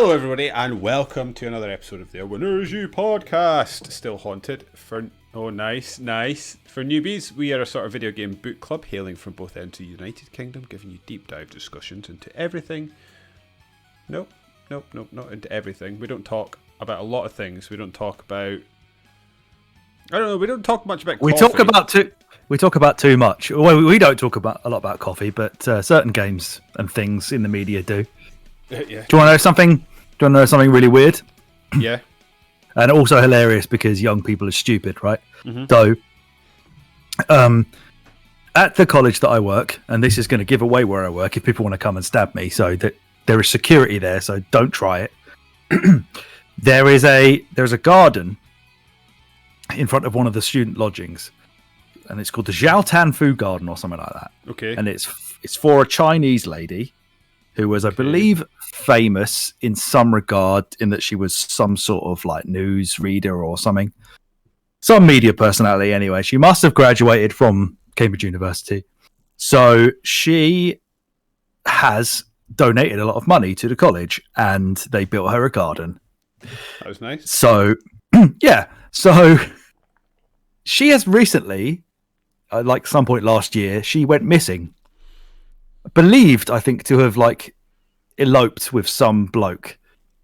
Hello everybody and welcome to another episode of the Winners You podcast. Still haunted for nice. For newbies, we are a sort of video game book club hailing from both ends of the United Kingdom, giving you deep dive discussions into everything. Nope, not into everything. We don't talk about a lot of things. We don't talk about we don't talk much about coffee. We talk about too much. Well, we don't talk about a lot about coffee, but certain games and things in the media do. Yeah. Do you want to know something? Do you want to know something really weird? Yeah. And also hilarious because young people are stupid, right? Mm-hmm. So, at the college that I work, and this is going to give away where I work if people want to come and stab me, so that there is security there, so don't try it. There's a garden in front of one of the student lodgings, and it's called the Zhaotan Fu Garden or something like that. Okay. And it's for a Chinese lady who was, I believe, famous in some regard, in that she was some sort of like news reader or something. Some media personality, anyway. She must have graduated from Cambridge University. So she has donated a lot of money to the college, and they built her a garden. That was nice. So, yeah. So she has recently, like some point last year, she went missing. Believed, I think, to have like eloped with some bloke,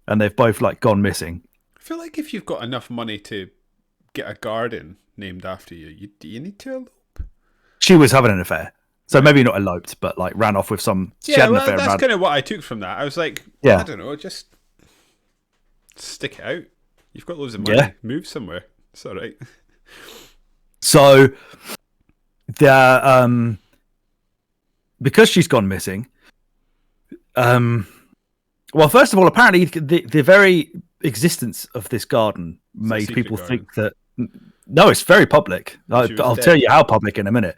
and they've both like gone missing. I feel like if you've got enough money to get a garden named after you, do you need to elope? She was having an affair, so maybe not eloped, but like ran off with some. Yeah, well, that's kind of what I took from that. I was like, I don't know, just stick it out. You've got loads of money. Move somewhere. It's all right. So, because she's gone missing, well, first of all, apparently the very existence of this garden made people think that no, it's very public. I'll tell you how public in a minute.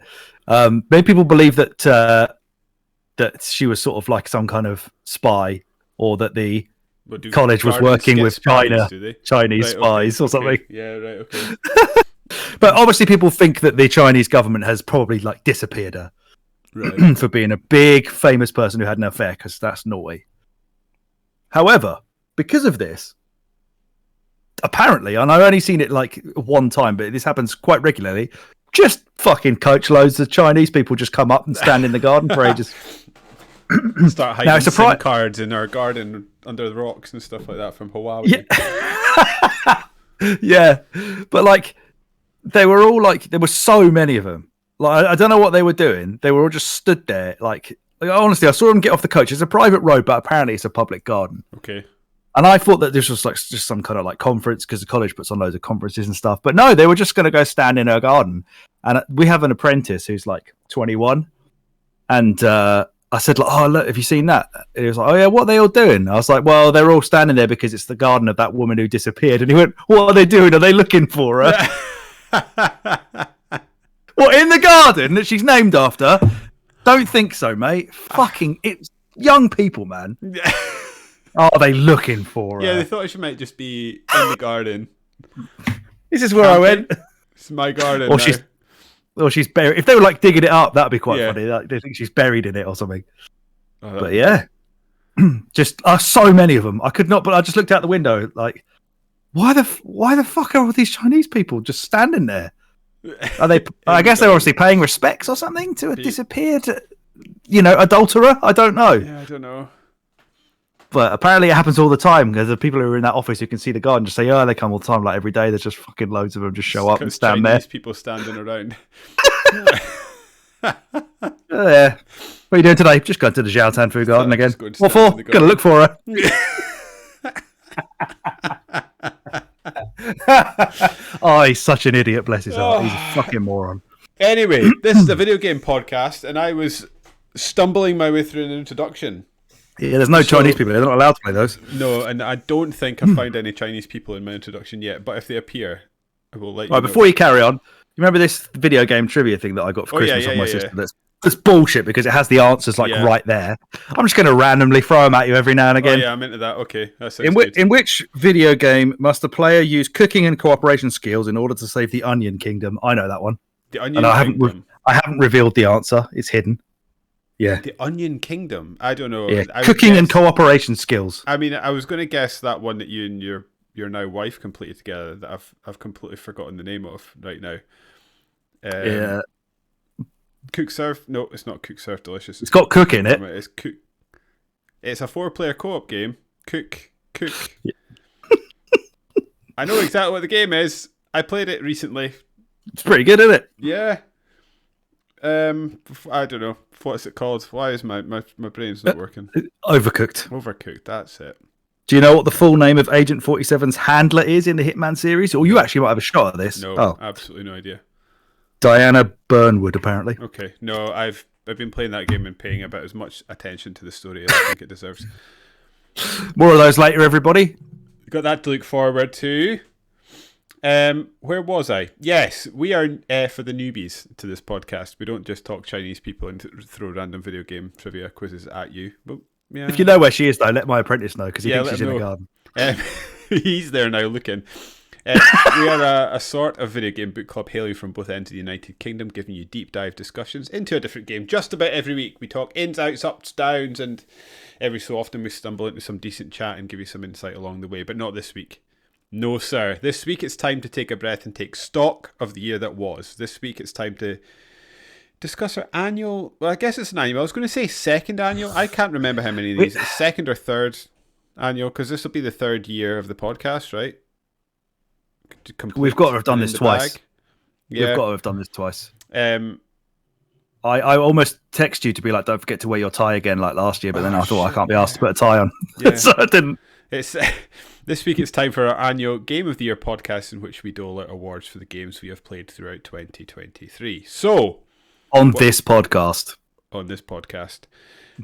Made people believe that she was sort of like some kind of spy, or that the college was working with Chinese spies or something. Okay. Yeah, right. Okay. But obviously, people think that the Chinese government has probably like disappeared her. Right. For being a big famous person who had an affair, because that's naughty. However, because of this, apparently, and I've only seen it like one time, but this happens quite regularly, just fucking coach loads of Chinese people just come up and stand in the garden for ages. Start hiding SIM cards in our garden under the rocks and stuff like that from Hawaii. Yeah. Yeah, but like they were all like, there were so many of them. Like, I don't know what they were doing. They were all just stood there. Like honestly, I saw them get off the coach. It's a private road, but apparently it's a public garden. Okay. And I thought that this was like just some kind of like conference, because the college puts on loads of conferences and stuff. But no, they were just going to go stand in her garden. And we have an apprentice who's like 21. And I said, like, oh, look, have you seen that? And he was like, oh, yeah, what are they all doing? I was like, well, they're all standing there because it's the garden of that woman who disappeared. And he went, what are they doing? Are they looking for her? What, in the garden that she's named after? Don't think so, mate. Fucking, it's young people, man. Are they looking for her? Yeah, they thought she might just be in the garden. This is where I went. It's my garden. Or she's buried. If they were like digging it up, that'd be quite funny. Like, they think she's buried in it or something. Oh, but yeah, just so many of them. I could not. But I just looked out the window, like, why the fuck are all these Chinese people just standing there? Are they? I guess they're obviously paying respects or something to a disappeared, adulterer. I don't know. Yeah, I don't know. But apparently it happens all the time, because the people who are in that office who can see the garden just say, oh, they come all the time, like every day. There's just fucking loads of them just show up and stand there. People standing around. Yeah. What are you doing today? Just going to the Zhaotan Fu Garden again. What for? Gonna look for her. Oh, he's such an idiot, bless his heart. He's a fucking moron. Anyway, this is a video game podcast, and I was stumbling my way through an introduction. Yeah, there's no Chinese people. They're not allowed to play those. No, and I don't think I've found any Chinese people in my introduction yet, but if they appear, I will let you know. Before you carry on, you remember this video game trivia thing that I got for Christmas on my sister? That's bullshit, because it has the answers right there. I'm just going to randomly throw them at you every now and again. Oh, yeah, I'm into that. Okay. That sounds good. In which video game must the player use cooking and cooperation skills in order to save the Onion Kingdom? I know that one. The Onion Kingdom. I haven't revealed the answer. It's hidden. Yeah. The Onion Kingdom. I don't know. Yeah. I would Cooking and guess- cooperation skills. I mean, I was going to guess that one that you and your now wife completed together that I've completely forgotten the name of right now. Yeah. Cook Serve? No, it's not Cook Serve Delicious. It's got cook in it. It's Cook. It's a 4-player co-op game. Cook. Yeah. I know exactly what the game is. I played it recently. It's pretty good, isn't it? Yeah. I don't know. What's it called? Why is my brain's not working? Overcooked. Overcooked, that's it. Do you know what the full name of Agent 47's handler is in the Hitman series? Or you actually might have a shot at this. No, absolutely no idea. Diana Burnwood, apparently. Okay. No, I've been playing that game and paying about as much attention to the story as I think it deserves. More of those later, everybody. Got that to look forward to. Where was I? Yes, we are for the newbies to this podcast. We don't just talk Chinese people and throw random video game trivia quizzes at you. But yeah, If you know where she is, though, let my apprentice know because he thinks let she's him in the know. garden. He's there now looking. We are a sort of video game book club hailing from both ends of the United Kingdom, giving you deep dive discussions into a different game just about every week. We talk ins, outs, ups, downs, and every so often we stumble into some decent chat and give you some insight along the way, but not this week. No, sir. This week it's time to take a breath and take stock of the year that was. This week it's time to discuss our annual... Well, I guess it's an annual. I was going to say second annual. I can't remember how many of these. It's second or third annual, because this will be the third year of the podcast, right? We've got to have done this twice. Yeah. We've got to have done this twice. Um, I almost text you to be like, don't forget to wear your tie again like last year, but then I thought I can't be asked to put a tie on. Yeah. So I didn't. It's this week it's time for our annual Game of the Year podcast, in which we dole out awards for the games we have played throughout 2023. So, on this podcast.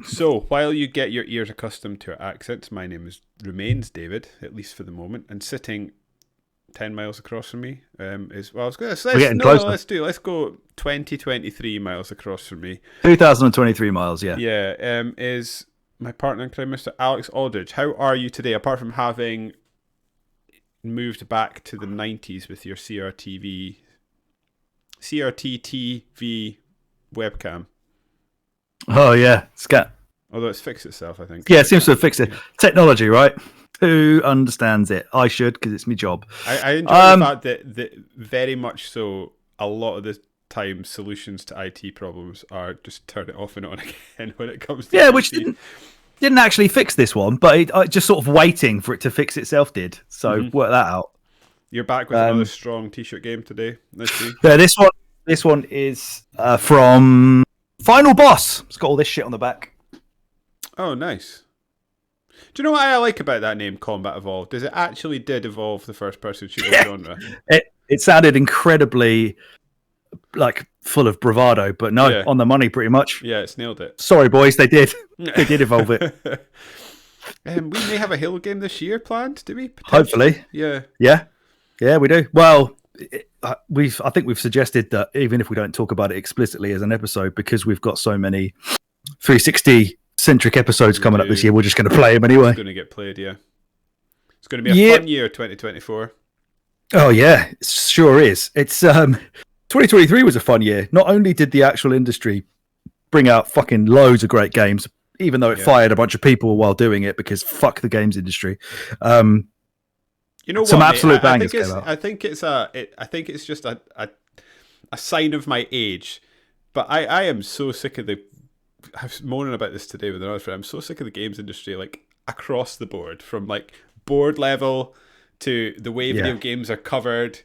So, while you get your ears accustomed to our accents, my name remains David, at least for the moment, and sitting 10 miles across from me is, well, I was going to say, let's go 23 miles across from me. 2023 miles, yeah. Yeah, is my partner in crime, Mr. Alex Aldridge. How are you today, apart from having moved back to the 90s with your CRT TV webcam? Oh, yeah. Scat. Although it's fixed itself, I think. Yeah, it seems to have fixed it. Technology, right? Who understands it? I should, because it's my job. I enjoy the fact that very much so, a lot of the time, solutions to IT problems are just turn it off and on again when it comes to yeah, which didn't actually fix this one, but it just sort of waiting for it to fix itself did. So work that out. You're back with another strong t-shirt game today. Let's see. Yeah, this one is from Final Boss. It's got all this shit on the back. Oh, nice. Do you know what I like about that name, Combat Evolved? Is it actually did evolve the first-person shooter genre? It sounded incredibly like full of bravado, but no, on the money pretty much. Yeah, it's nailed it. Sorry, boys, they did. They did evolve it. We may have a Halo game this year planned, do we? Hopefully. Yeah, we do. Well, I think we've suggested that even if we don't talk about it explicitly as an episode, because we've got so many 360 centric episodes coming up this year, we're just going to play them anyway. It's going to get played, yeah. It's going to be a fun year, 2024. Oh yeah, it sure is. It's 2023 was a fun year. Not only did the actual industry bring out fucking loads of great games, even though it fired a bunch of people while doing it, because fuck the games industry. You know what? Some absolute bangers came out. I think it's just a sign of my age. But I am so sick of I was moaning about this today with another friend. I'm so sick of the games industry, like across the board, from like board level to the way video games are covered,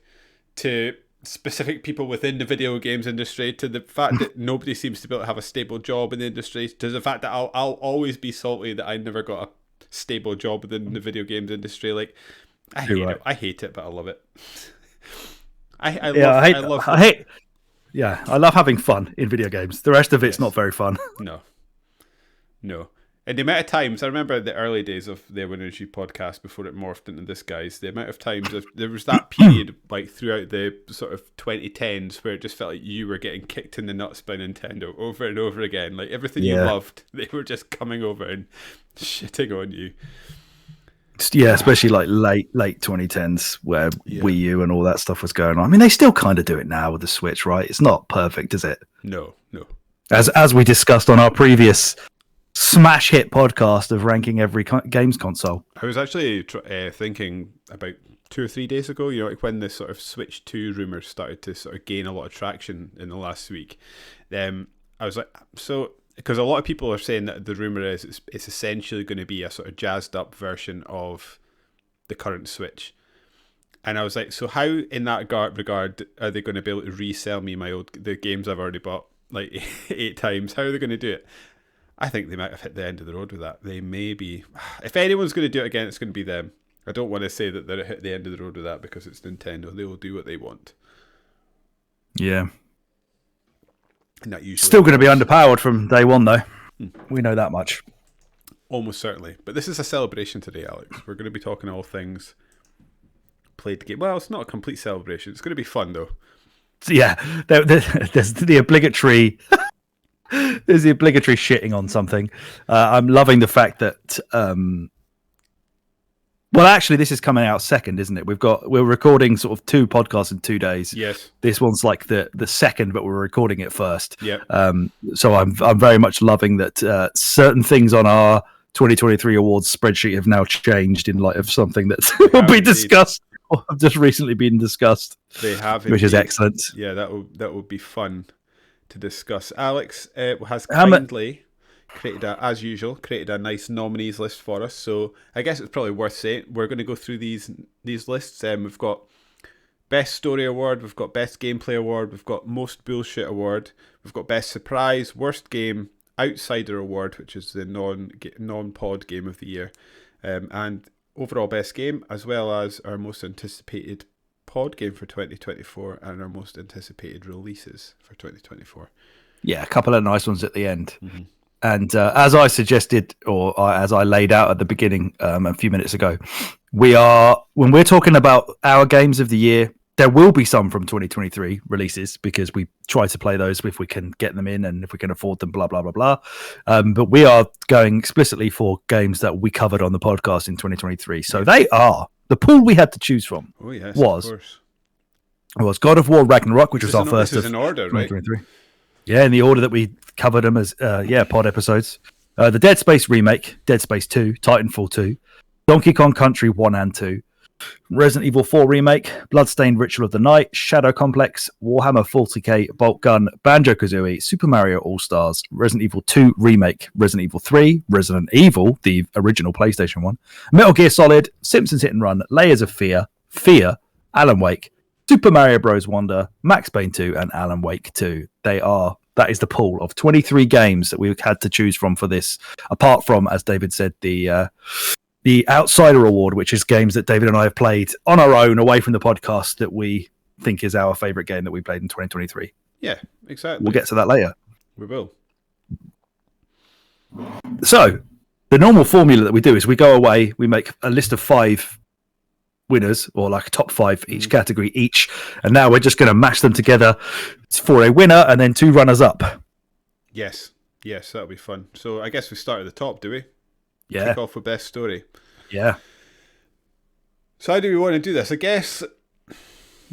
to specific people within the video games industry, to the fact that nobody seems to be able to have a stable job in the industry, to the fact that I'll always be salty that I never got a stable job within the video games industry. Like, I hate it, but I love it. I love having fun in video games. The rest of it's not very fun. No. And the amount of times, I remember the early days of the Winners U podcast before it morphed into this, guys, the amount of times there was that period like throughout the sort of 2010s where it just felt like you were getting kicked in the nuts by Nintendo over and over again. Like everything you loved, they were just coming over and shitting on you. Yeah, especially like late 2010s where Wii U and all that stuff was going on. I mean, they still kind of do it now with the Switch, right? It's not perfect, is it? No. as we discussed on our previous smash hit podcast of ranking every games console. I was actually thinking about 2 or 3 days ago, like when the sort of Switch 2 rumours started to sort of gain a lot of traction in the last week. I was like, so, because a lot of people are saying that the rumour is it's essentially going to be a sort of jazzed up version of the current Switch. And I was like, so how in that regard are they going to be able to resell me the games I've already bought like 8 times? How are they going to do it? I think they might have hit the end of the road with that. They may be. If anyone's going to do it again, it's going to be them. I don't want to say that they're hit the end of the road with that because it's Nintendo. They will do what they want. Yeah. And that usually still going to be underpowered from day one, though. We know that much. Almost certainly. But this is a celebration today, Alex. We're going to be talking all things played the game. Well, it's not a complete celebration. It's going to be fun, though. So, yeah, there's the obligatory... There's the obligatory shitting on something. I'm loving the fact that... Well, actually, this is coming out second, isn't it? We're recording sort of 2 podcasts in 2 days. Yes. This one's like the second, but we're recording it first. Yeah. So I'm very much loving that certain things on our 2023 awards spreadsheet have now changed in light of something that will be discussed or have just recently been discussed. They have, which is excellent. Yeah, that will be fun to discuss. Alex has kindly created a nice nominees list for us. So I guess it's probably worth saying we're going to go through these lists. We've got best story award, we've got best gameplay award, we've got most bullshit award, we've got best surprise, worst game, outsider award, which is the non-pod game of the year, and overall best game, as well as our most anticipated pod game for 2024 and our most anticipated releases for 2024. Yeah, a couple of nice ones at the end. Mm-hmm. And as I suggested, or as I laid out at the beginning a few minutes ago, when we're talking about our games of the year, there will be some from 2023 releases because we try to play those if we can get them in and if we can afford them, blah, blah, blah, blah. But we are going explicitly for games that we covered on the podcast in 2023. So they are the pool we had to choose from. Oh, yes, was God of War Ragnarok, which was our first of in order, 2023. Right? Yeah, in the order that we covered them as pod episodes. The Dead Space remake, Dead Space 2, Titanfall 2, Donkey Kong Country 1 and 2, Resident Evil 4 remake, Bloodstained Ritual of the Night, Shadow Complex, Warhammer 40k, Bolt Gun, Banjo-Kazooie, Super Mario All-Stars, Resident Evil 2 remake, Resident Evil 3, Resident Evil, the original PlayStation 1, Metal Gear Solid, Simpsons Hit and Run, Layers of Fear, Alan Wake, Super Mario Bros. Wonder, Max Payne 2, and Alan Wake 2. That is the pool of 23 games that we had to choose from for this, apart from, as David said, the Outsider Award, which is games that David and I have played on our own, away from the podcast, that we think is our favourite game that we played in 2023. Yeah, exactly. We'll get to that later. We will. So, the normal formula that we do is we go away, we make a list of 5 winners, or like a top 5 each category each, and now we're just going to mash them together for a winner and then 2 runners up. Yes, that'll be fun. So I guess we start at the top, do we? Yeah. Kick off with best story. Yeah. So how do we want to do this? I guess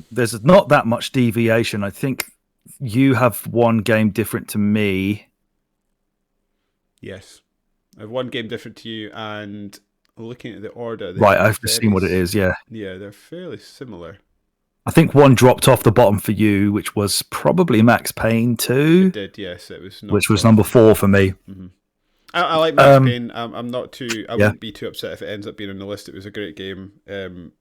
there's not that much deviation. I think you have one game different to me. Yes. I have one game different to you, and looking at the order... Right, I've just seen what it is, yeah. Yeah, they're fairly similar. I think one dropped off the bottom for you, which was probably Max Payne 2. It did, yes. Which was number 4 for me. Mm-hmm. I like Max Payne. I'm not too... I wouldn't be too upset if it ends up being on the list. It was a great game. It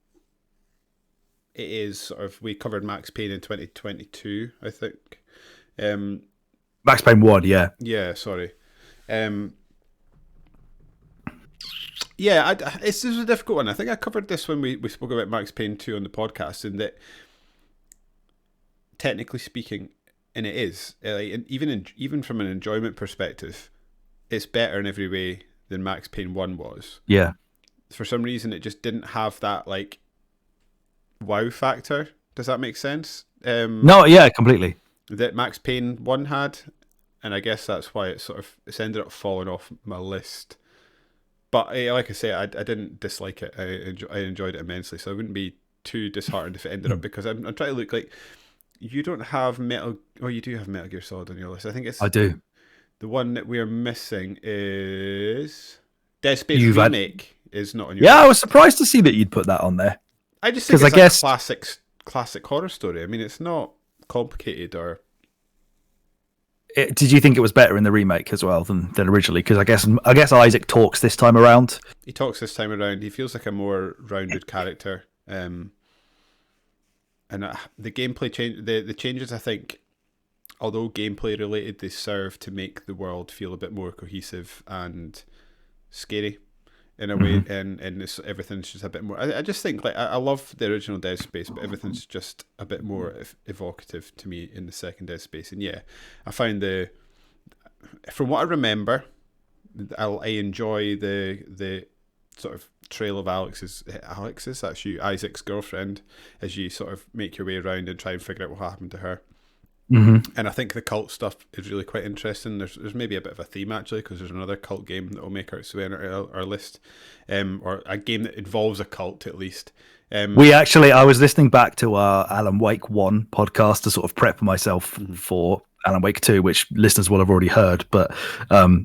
is sort of... We covered Max Payne in 2022, I think. Max Payne 1, yeah. Yeah, sorry. Yeah, this is a difficult one. I think I covered this when we spoke about Max Payne 2 on the podcast, and that, technically speaking, and it is, like, even from an enjoyment perspective, it's better in every way than Max Payne 1 was. Yeah. For some reason, it just didn't have that, like, wow factor. Does that make sense? No, yeah, completely. That Max Payne 1 had, and I guess that's why it's ended up falling off my list. But like I say, I didn't dislike it. I enjoyed it immensely, so I wouldn't be too disheartened if it ended up, because I'm trying to look like you don't have Metal. Oh, you do have Metal Gear Solid on your list. I think it's I do. the one that we are missing is Dead Space You've had- remake is not on your Yeah, list. I was surprised to see that you'd put that on there. I just think 'Cause it's I guess- classic horror story. I mean, it's not complicated or. Did you think it was better in the remake as well than originally? Because I guess Isaac talks this time around. He talks this time around. He feels like a more rounded character. And the gameplay change, the changes, I think, although gameplay related, they serve to make the world feel a bit more cohesive and scary in a way, and everything's just a bit more. I just think I love the original Dead Space, but everything's just a bit more evocative to me in the second Dead Space. And yeah, I found from what I remember, I enjoy the sort of trail of Alex's, that's you, Isaac's girlfriend, as you sort of make your way around and try and figure out what happened to her. Mm-hmm. And I think the cult stuff is really quite interesting. There's maybe a bit of a theme actually, because there's another cult game that will make its way on our list, or a game that involves a cult at least. I was listening back to our Alan Wake 1 podcast to sort of prep myself for Alan Wake 2, which listeners will have already heard. But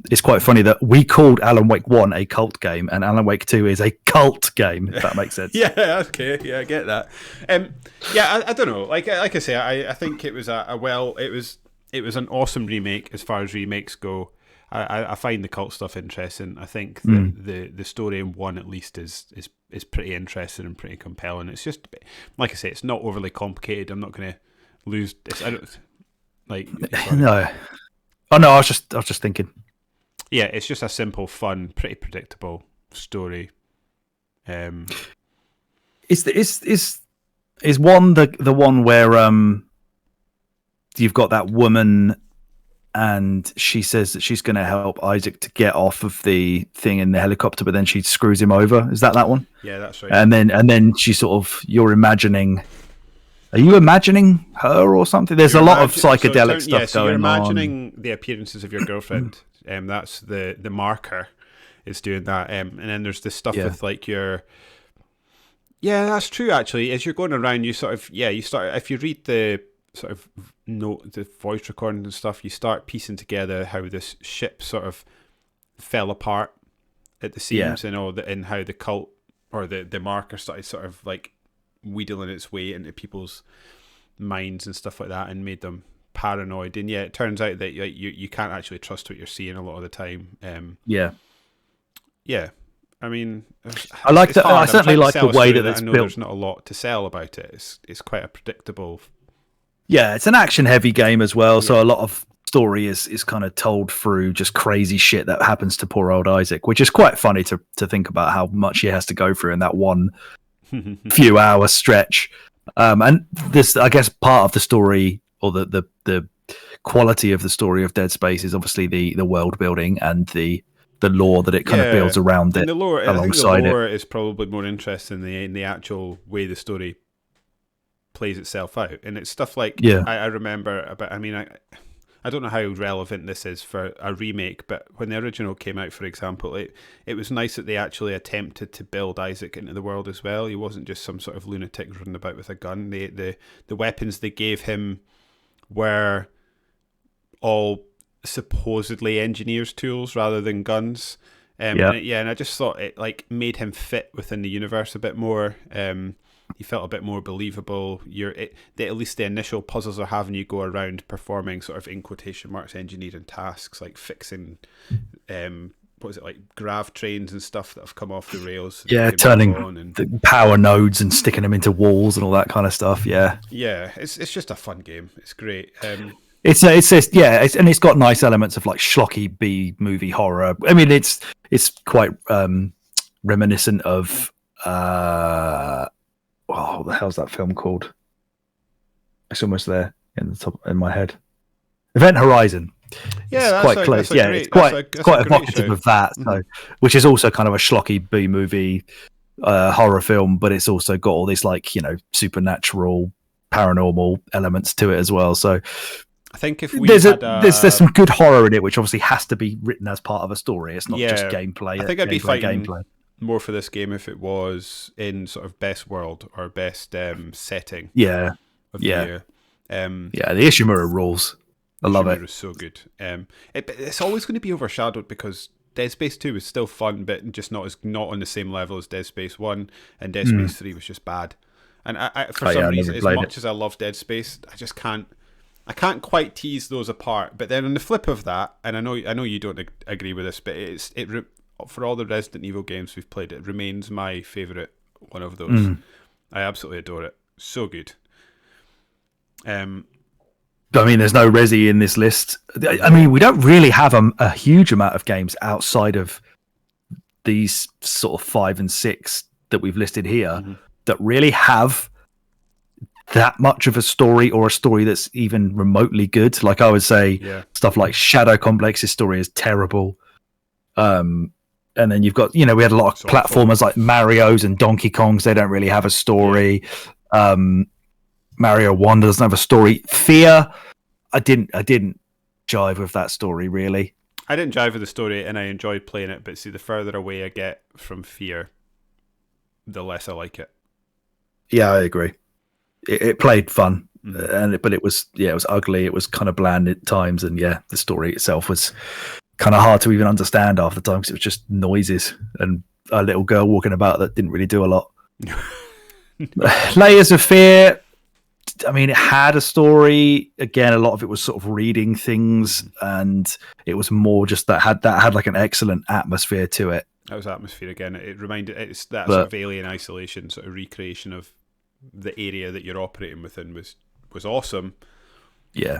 it's quite funny that we called Alan Wake 1 a cult game, and Alan Wake 2 is a cult game, if that makes sense. Yeah, okay, yeah, I get that. I don't know. Like I say, I think it was it was an awesome remake as far as remakes go. I find the cult stuff interesting. I think the story in one at least is pretty interesting and pretty compelling. It's just, like I say, it's not overly complicated. I'm not going to lose. I don't like. No. Oh no, I was just thinking. Yeah, it's just a simple, fun, pretty predictable story. Is one the one where you've got that woman and she says that she's going to help Isaac to get off of the thing in the helicopter, but then she screws him over. Is that one? Yeah, that's right. And then she sort of, are you imagining her or something? There's a lot of psychedelic stuff so going on. You're imagining the appearances of your girlfriend. That's the marker is doing that. And then there's this stuff with like your. Yeah, that's true. Actually, as you're going around, you start. If you read the sort of the voice recording and stuff, you start piecing together how this ship sort of fell apart at the seams, and how the cult or the marker started sort of like wheedling its way into people's minds and stuff like that, and made them paranoid. And yeah, it turns out that you can't actually trust what you're seeing a lot of the time. Yeah. I mean, I certainly like the way that it's I know built. There's not a lot to sell about it. It's quite a predictable. Yeah, it's an action-heavy game as well, so a lot of story is kind of told through just crazy shit that happens to poor old Isaac, which is quite funny to think about how much he has to go through in that one few hour stretch. And this, I guess, part of the story or the quality of the story of Dead Space is obviously the world building and the lore that it kind of builds around it. And the lore, alongside I think the lore is probably more interesting in the actual way the story plays itself out. And it's stuff like I remember about. I mean, I don't know how relevant this is for a remake, but when the original came out, for example, it was nice that they actually attempted to build Isaac into the world as well. He wasn't just some sort of lunatic running about with a gun. The weapons they gave him were all supposedly engineers' tools rather than guns. And I just thought it like made him fit within the universe a bit more. He felt a bit more believable. At least the initial puzzles are having you go around performing sort of in quotation marks engineering tasks like fixing grav trains and stuff that have come off the rails. Turning the power nodes and sticking them into walls and all that kind of stuff. Yeah, it's just a fun game. It's great. It's got nice elements of like schlocky B movie horror. I mean, it's quite reminiscent of what the hell's that film called? It's almost there in my head. Event Horizon. Yeah, it's quite close. It's quite evocative of that. So, which is also kind of a schlocky B movie horror film, but it's also got all these like supernatural, paranormal elements to it as well. So. I think if we there's some good horror in it, which obviously has to be written as part of a story. It's not just gameplay. I think I'd be fighting more for this game if it was in sort of best world or best setting. Yeah, of the year. Yeah, the Ishimura rules. I love it. Ishimura is so good. It's always going to be overshadowed because Dead Space 2 was still fun, but just not on the same level as Dead Space 1, and Dead Space 3 was just bad. And for some reason, as much as I love Dead Space, I can't quite tease those apart. But then on the flip of that, and I know you don't agree with this, but for all the Resident Evil games we've played, it remains my favourite one of those. I absolutely adore it. So good. I mean, there's no Resi in this list. I mean, we don't really have a huge amount of games outside of these sort of 5 and 6 that we've listed here that really have that much of a story, or a story that's even remotely good. Like I would say, stuff like Shadow Complex's story is terrible. And then you've got, we had a lot of platformers like Mario's and Donkey Kong's. They don't really have a story. Mario Wonder doesn't have a story. Fear, I didn't jive with that story really. I didn't jive with the story, and I enjoyed playing it. But see, the further away I get from Fear, the less I like it. Yeah, I agree. It played fun, but it was ugly. It was kind of bland at times, and the story itself was kind of hard to even understand half the time because it was just noises and a little girl walking about that didn't really do a lot. Layers of Fear. I mean, it had a story. Again, a lot of it was sort of reading things, and it was more just that had like an excellent atmosphere to it. That was atmosphere again. It's that sort of alien isolation, sort of recreation of the area that you're operating within was awesome. Yeah,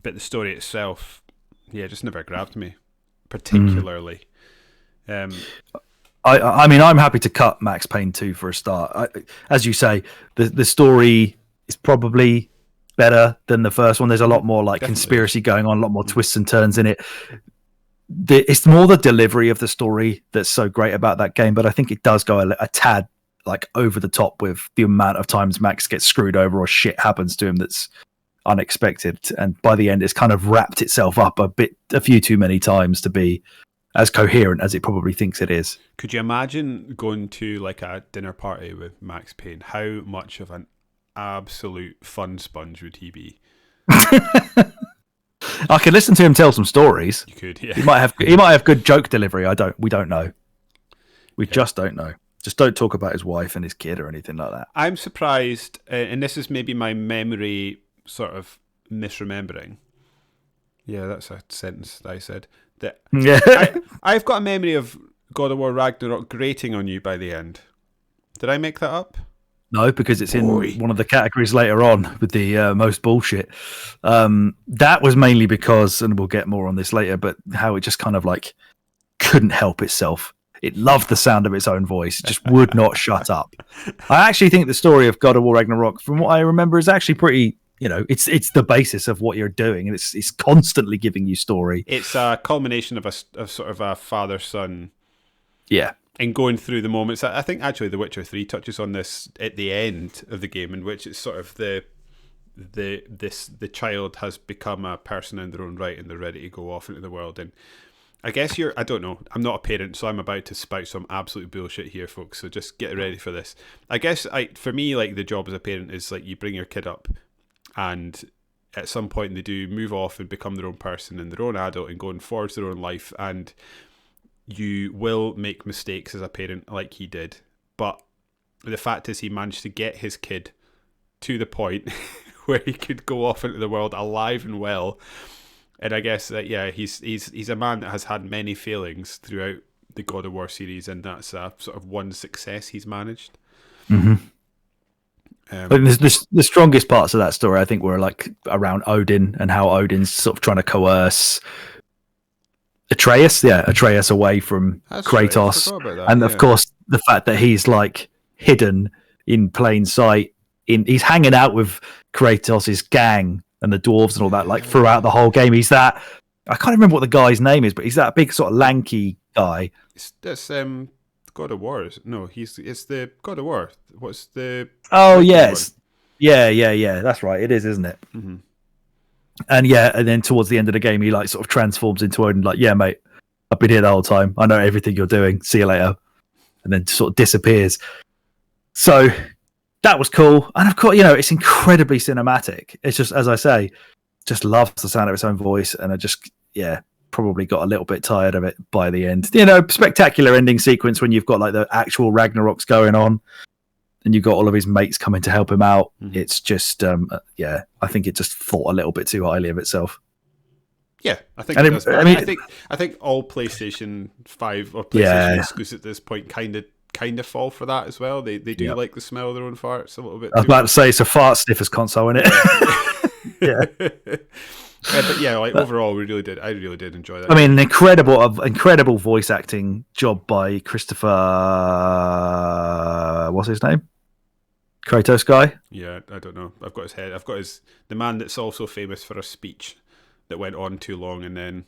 but the story itself, just never grabbed me particularly. I mean, I'm happy to cut Max Payne 2 for a start. As you say, the story is probably better than the first one. There's a lot more conspiracy going on, a lot more twists and turns in it. It's more the delivery of the story that's so great about that game, but I think it does go a tad over the top with the amount of times Max gets screwed over or shit happens to him that's unexpected. And by the end, it's kind of wrapped itself up a few too many times to be as coherent as it probably thinks it is. Could you imagine going to a dinner party with Max Payne? How much of an absolute fun sponge would he be? I could listen to him tell some stories. You could, yeah. He might have good joke delivery. We don't know. We just don't know. Just don't talk about his wife and his kid or anything like that. I'm surprised, and this is maybe my memory sort of misremembering. Yeah, that's a sentence that I said. That I've got a memory of God of War Ragnarok grating on you by the end. Did I make that up? No, because it's in one of the categories later on with the most bullshit. That was mainly because, and we'll get more on this later, but how it just kind of couldn't help itself. It loved the sound of its own voice, just would not shut up. I actually think the story of God of War Ragnarok, from what I remember, is actually pretty, it's the basis of what you're doing, and it's constantly giving you story. It's a culmination of sort of a father-son. Yeah. And going through the moments. I think actually The Witcher 3 touches on this at the end of the game, in which it's sort of the child has become a person in their own right and they're ready to go off into the world. And I guess I don't know, I'm not a parent, so I'm about to spout some absolute bullshit here, folks, so just get ready for this. I guess for me, the job as a parent is you bring your kid up, and at some point they do move off and become their own person and their own adult and go and forge their own life, and you will make mistakes as a parent like he did, but the fact is he managed to get his kid to the point where he could go off into the world alive and well. And I guess that he's a man that has had many failings throughout the God of War series, and that's a sort of one success he's managed. Mm-hmm. The strongest parts of that story, I think, were around Odin and how Odin's sort of trying to coerce Atreus away from Kratos, and of course the fact that he's hidden in plain sight. He's hanging out with Kratos' gang and the dwarves and all that, throughout the whole game. He's that, I can't remember what the guy's name is, but he's that big sort of lanky guy. That's God of War. No, it's the God of War. What's the? Oh yes, yeah. That's right. It is, isn't it? Mm-hmm. And then towards the end of the game, he sort of transforms into Odin. Yeah, mate, I've been here the whole time. I know everything you're doing. See you later. And then sort of disappears. So that was cool. And of course, you know, it's incredibly cinematic. It's just, as I say, just loves the sound of its own voice, and I just, yeah, probably got a little bit tired of it by the end. You know, spectacular ending sequence when you've got like the actual Ragnaroks going on, and you've got all of his mates coming to help him out. Mm-hmm. It's just, yeah, I think it just thought a little bit too highly of itself. Yeah, I think. And it does. I mean, I think all PlayStation 5 or PlayStation exclusives at this point kind of fall for that as well. They do like the smell of their own farts a little bit. I was about to say it's a fart sniffers console, isn't it? Yeah. But yeah, like overall, I really did enjoy that. I mean, an incredible voice acting job by Christopher. What's his name? Kratos guy. Yeah, I don't know. I've got his head. I've got the man that's also famous for a speech that went on too long, and then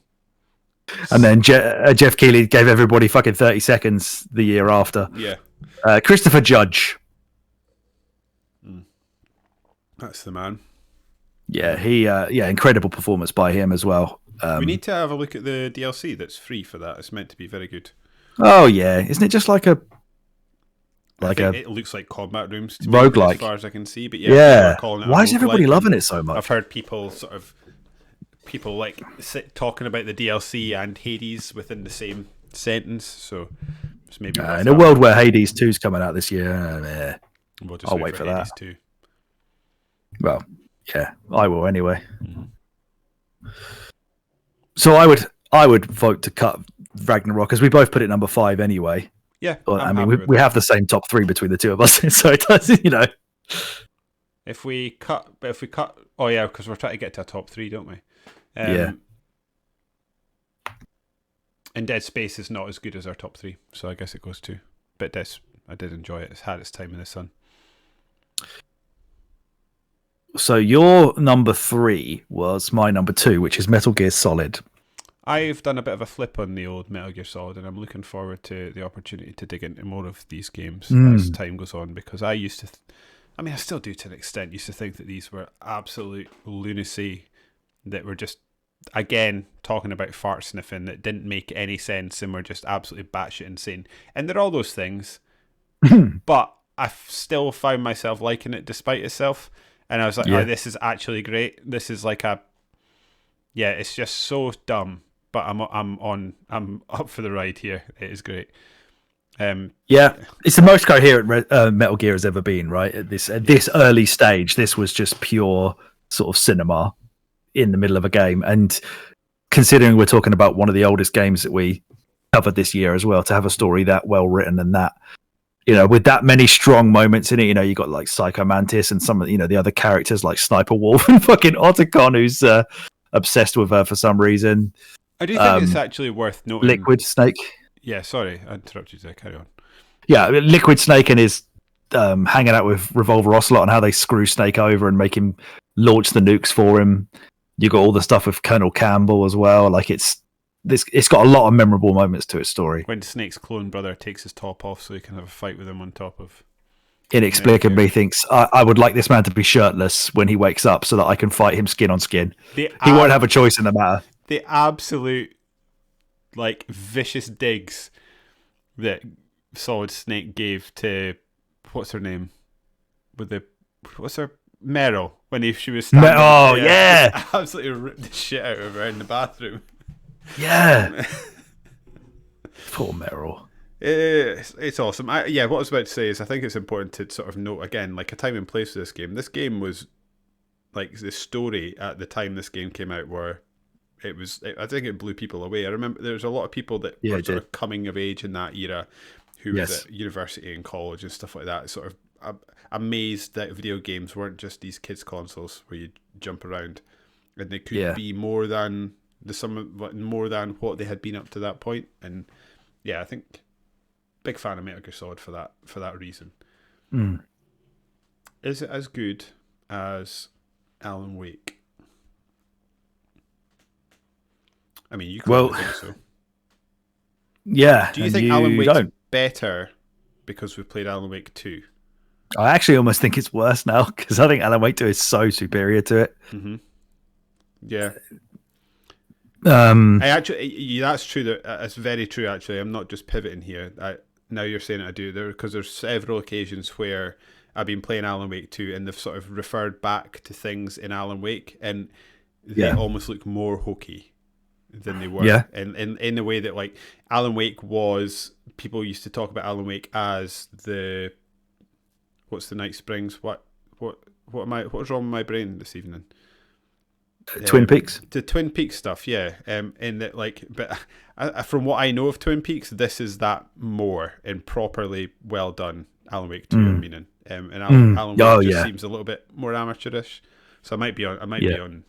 Jeff Keighley gave everybody fucking 30 seconds the year after. Yeah, Christopher Judge. That's the man. Yeah, incredible performance by him as well. We need to have a look at the DLC that's free for that. It's meant to be very good. Oh yeah, isn't it just like a it looks like combat rooms to roguelike, as far as I can see. But yeah. Why is everybody loving it so much? I've heard people like talking about the DLC and Hades within the same sentence. So it's maybe in a world where Hades 2 is coming out this year, I'll wait for that. Hades 2. Well, yeah, I will anyway. Mm-hmm. So I would vote to cut Ragnarok, because we both put it number 5 anyway. Yeah, I mean, we have the same top 3 between the two of us, so it does, you know. If we cut, oh yeah, because we're trying to get to a top 3, don't we? Yeah. And Dead Space is not as good as our top 3, so I guess it goes to. But I did enjoy it. It's had its time in the sun. So your number 3 was my number 2, which is Metal Gear Solid. I've done a bit of a flip on the old Metal Gear Solid, and I'm looking forward to the opportunity to dig into more of these games as time goes on, because I used to, I still do to an extent, used to think that these were absolute lunacy, that were just, again, talking about fart sniffing that didn't make any sense and were just absolutely batshit insane. And they're all those things, but I still found myself liking it despite itself. And I was like, oh, this is actually great. This is like it's just so dumb, but I'm up for the ride here. It is great. It's the most coherent Metal Gear has ever been, right? At this early stage, this was just pure sort of cinema in the middle of a game. And considering we're talking about one of the oldest games that we covered this year as well, to have a story that well written and that, you know, with that many strong moments in it, you know, you got like Psycho Mantis and some of, you know, the other characters like Sniper Wolf and fucking Otacon, who's obsessed with her for some reason. I do think it's actually worth noting. Liquid Snake. Yeah, sorry, I interrupted you there. Carry on. Yeah, Liquid Snake and his hanging out with Revolver Ocelot and how they screw Snake over and make him launch the nukes for him. You got all the stuff with Colonel Campbell as well. Like it's got a lot of memorable moments to its story. When Snake's clone brother takes his top off so he can have a fight with him on top of. Inexplicably thinks, I would like this man to be shirtless when he wakes up so that I can fight him skin on skin. He won't have a choice in the matter. The absolute, like, vicious digs that Solid Snake gave to, what's her name? What's her? Meryl, when she was standing. Yeah. Absolutely ripped the shit out of her in the bathroom. Yeah. Poor Meryl. It's awesome. What I was about to say is I think it's important to sort of note again, like, a time and place for this game. This game was, like, the story at the time this game came out where I think it blew people away. I remember there was a lot of people that were sort of coming of age in that era who was at university and college and stuff like that, sort of amazed that video games weren't just these kids' consoles where you jump around, and they could be more than more than what they had been up to that point. And I think big fan of Metal Gear Solid for that reason. Is it as good as Alan Wake? I mean, you could think so. Yeah. Do you think Alan Wake's better because we've played Alan Wake 2? I actually almost think it's worse now, because I think Alan Wake 2 is so superior to it. Mm-hmm. Yeah. That's true. That's very true. Actually, I'm not just pivoting here. Now you're saying I do there, because there's several occasions where I've been playing Alan Wake 2, and they've sort of referred back to things in Alan Wake, and they almost look more hokey than they were. Yeah. And in the way that, like, Alan Wake was, people used to talk about Alan Wake as what's the Night Springs? What's wrong with my brain this evening? Twin Peaks. The Twin Peaks stuff, yeah. In that, like, but from what I know of Twin Peaks, this is that more and properly well done. Alan Wake 2, I'm meaning, and Alan Wake just seems a little bit more amateurish. So I might be on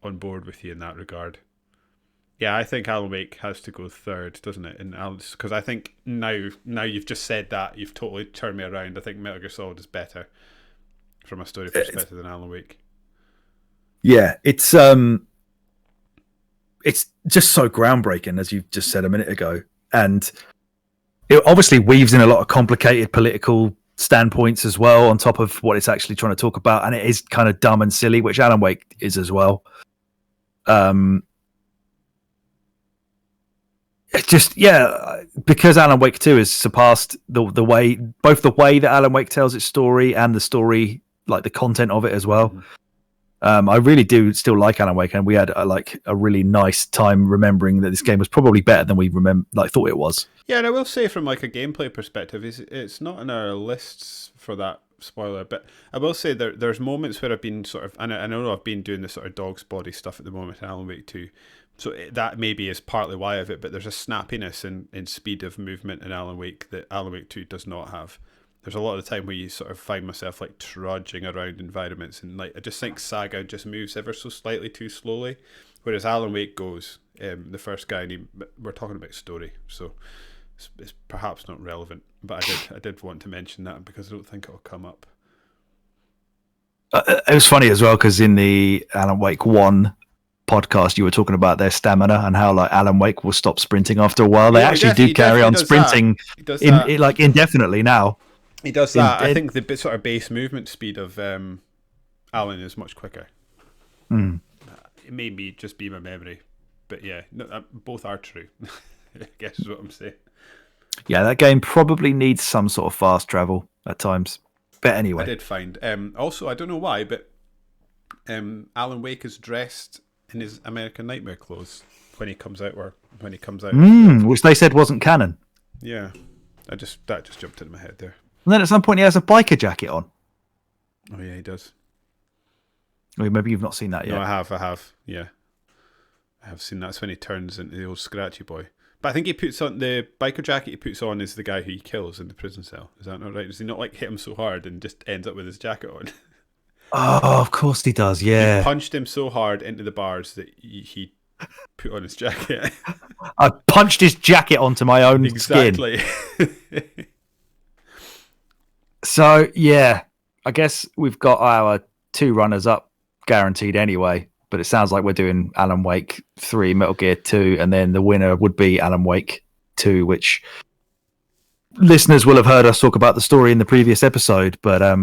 board with you in that regard. Yeah, I think Alan Wake has to go third, doesn't it? And because I think now you've just said that, you've totally turned me around. I think Metal Gear Solid is better from a story perspective than Alan Wake. Yeah, it's just so groundbreaking, as you just said a minute ago, and it obviously weaves in a lot of complicated political standpoints as well, on top of what it's actually trying to talk about, and it is kind of dumb and silly, which Alan Wake is as well. It's just, because Alan Wake 2 has surpassed the way that Alan Wake tells its story and the story, like the content of it as well. I really do still like Alan Wake, and we had a really nice time remembering that this game was probably better than we thought it was. Yeah, and I will say from like a gameplay perspective, it's not in our lists for that spoiler, but I will say there's moments where I've been sort of, and I know I've been doing this sort of dog's body stuff at the moment in Alan Wake 2, so that maybe is partly why of it, but there's a snappiness and speed of movement in Alan Wake that Alan Wake 2 does not have. There's a lot of the time where you sort of find myself like trudging around environments, and like I just think Saga just moves ever so slightly too slowly, whereas Alan Wake goes. The first guy, we're talking about story, so it's perhaps not relevant, but I did want to mention that because I don't think it'll come up. It was funny as well because in the Alan Wake 1 podcast, you were talking about their stamina and how like Alan Wake will stop sprinting after a while. They actually do carry on sprinting indefinitely now. He does that. I think the sort of base movement speed of Alan is much quicker. It may just be my memory, but yeah, both are true. I guess is what I'm saying. Yeah, that game probably needs some sort of fast travel at times. But anyway, I did find. Also, I don't know why, but Alan Wake is dressed in his American Nightmare clothes when he comes out. Which they said wasn't canon. Yeah, that just jumped into my head there. And then at some point he has a biker jacket on. Oh yeah, he does. Or maybe you've not seen that yet. No, I have. Yeah, I have seen that. That's when he turns into the old Scratchy Boy. But I think he puts on the biker jacket he puts on is the guy who he kills in the prison cell. Is that not right? Does he not like hit him so hard and just ends up with his jacket on? Oh, of course he does. Yeah, he punched him so hard into the bars that he put on his jacket. I punched his jacket onto my own skin. Exactly. So, yeah, I guess we've got our 2 runners-up guaranteed anyway, but it sounds like we're doing Alan Wake 3, Metal Gear 2, and then the winner would be Alan Wake 2, which listeners will have heard us talk about the story in the previous episode, but... I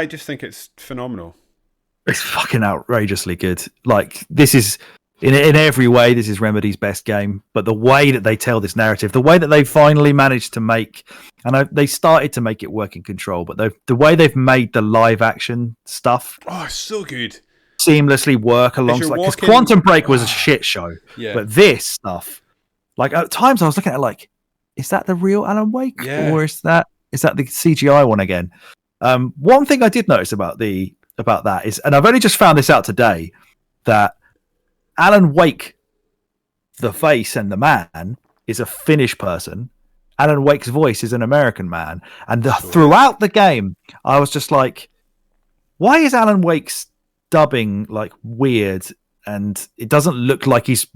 just think it's phenomenal. It's fucking outrageously good. Like, this is... In every way, this is Remedy's best game, but the way that they tell this narrative, the way that they finally managed to make, and they started to make it work in Control, but the way they've made the live action stuff, so good, seamlessly work alongside. Because Quantum Break was a shit show, but this stuff, like at times I was looking at it like, is that the real Alan Wake, or is that the CGI one again? One thing I did notice about that is, and I've only just found this out today, that Alan Wake, the face and the man, is a Finnish person. Alan Wake's voice is an American man. And throughout the game, I was just like, why is Alan Wake's dubbing like weird? And it doesn't look like he's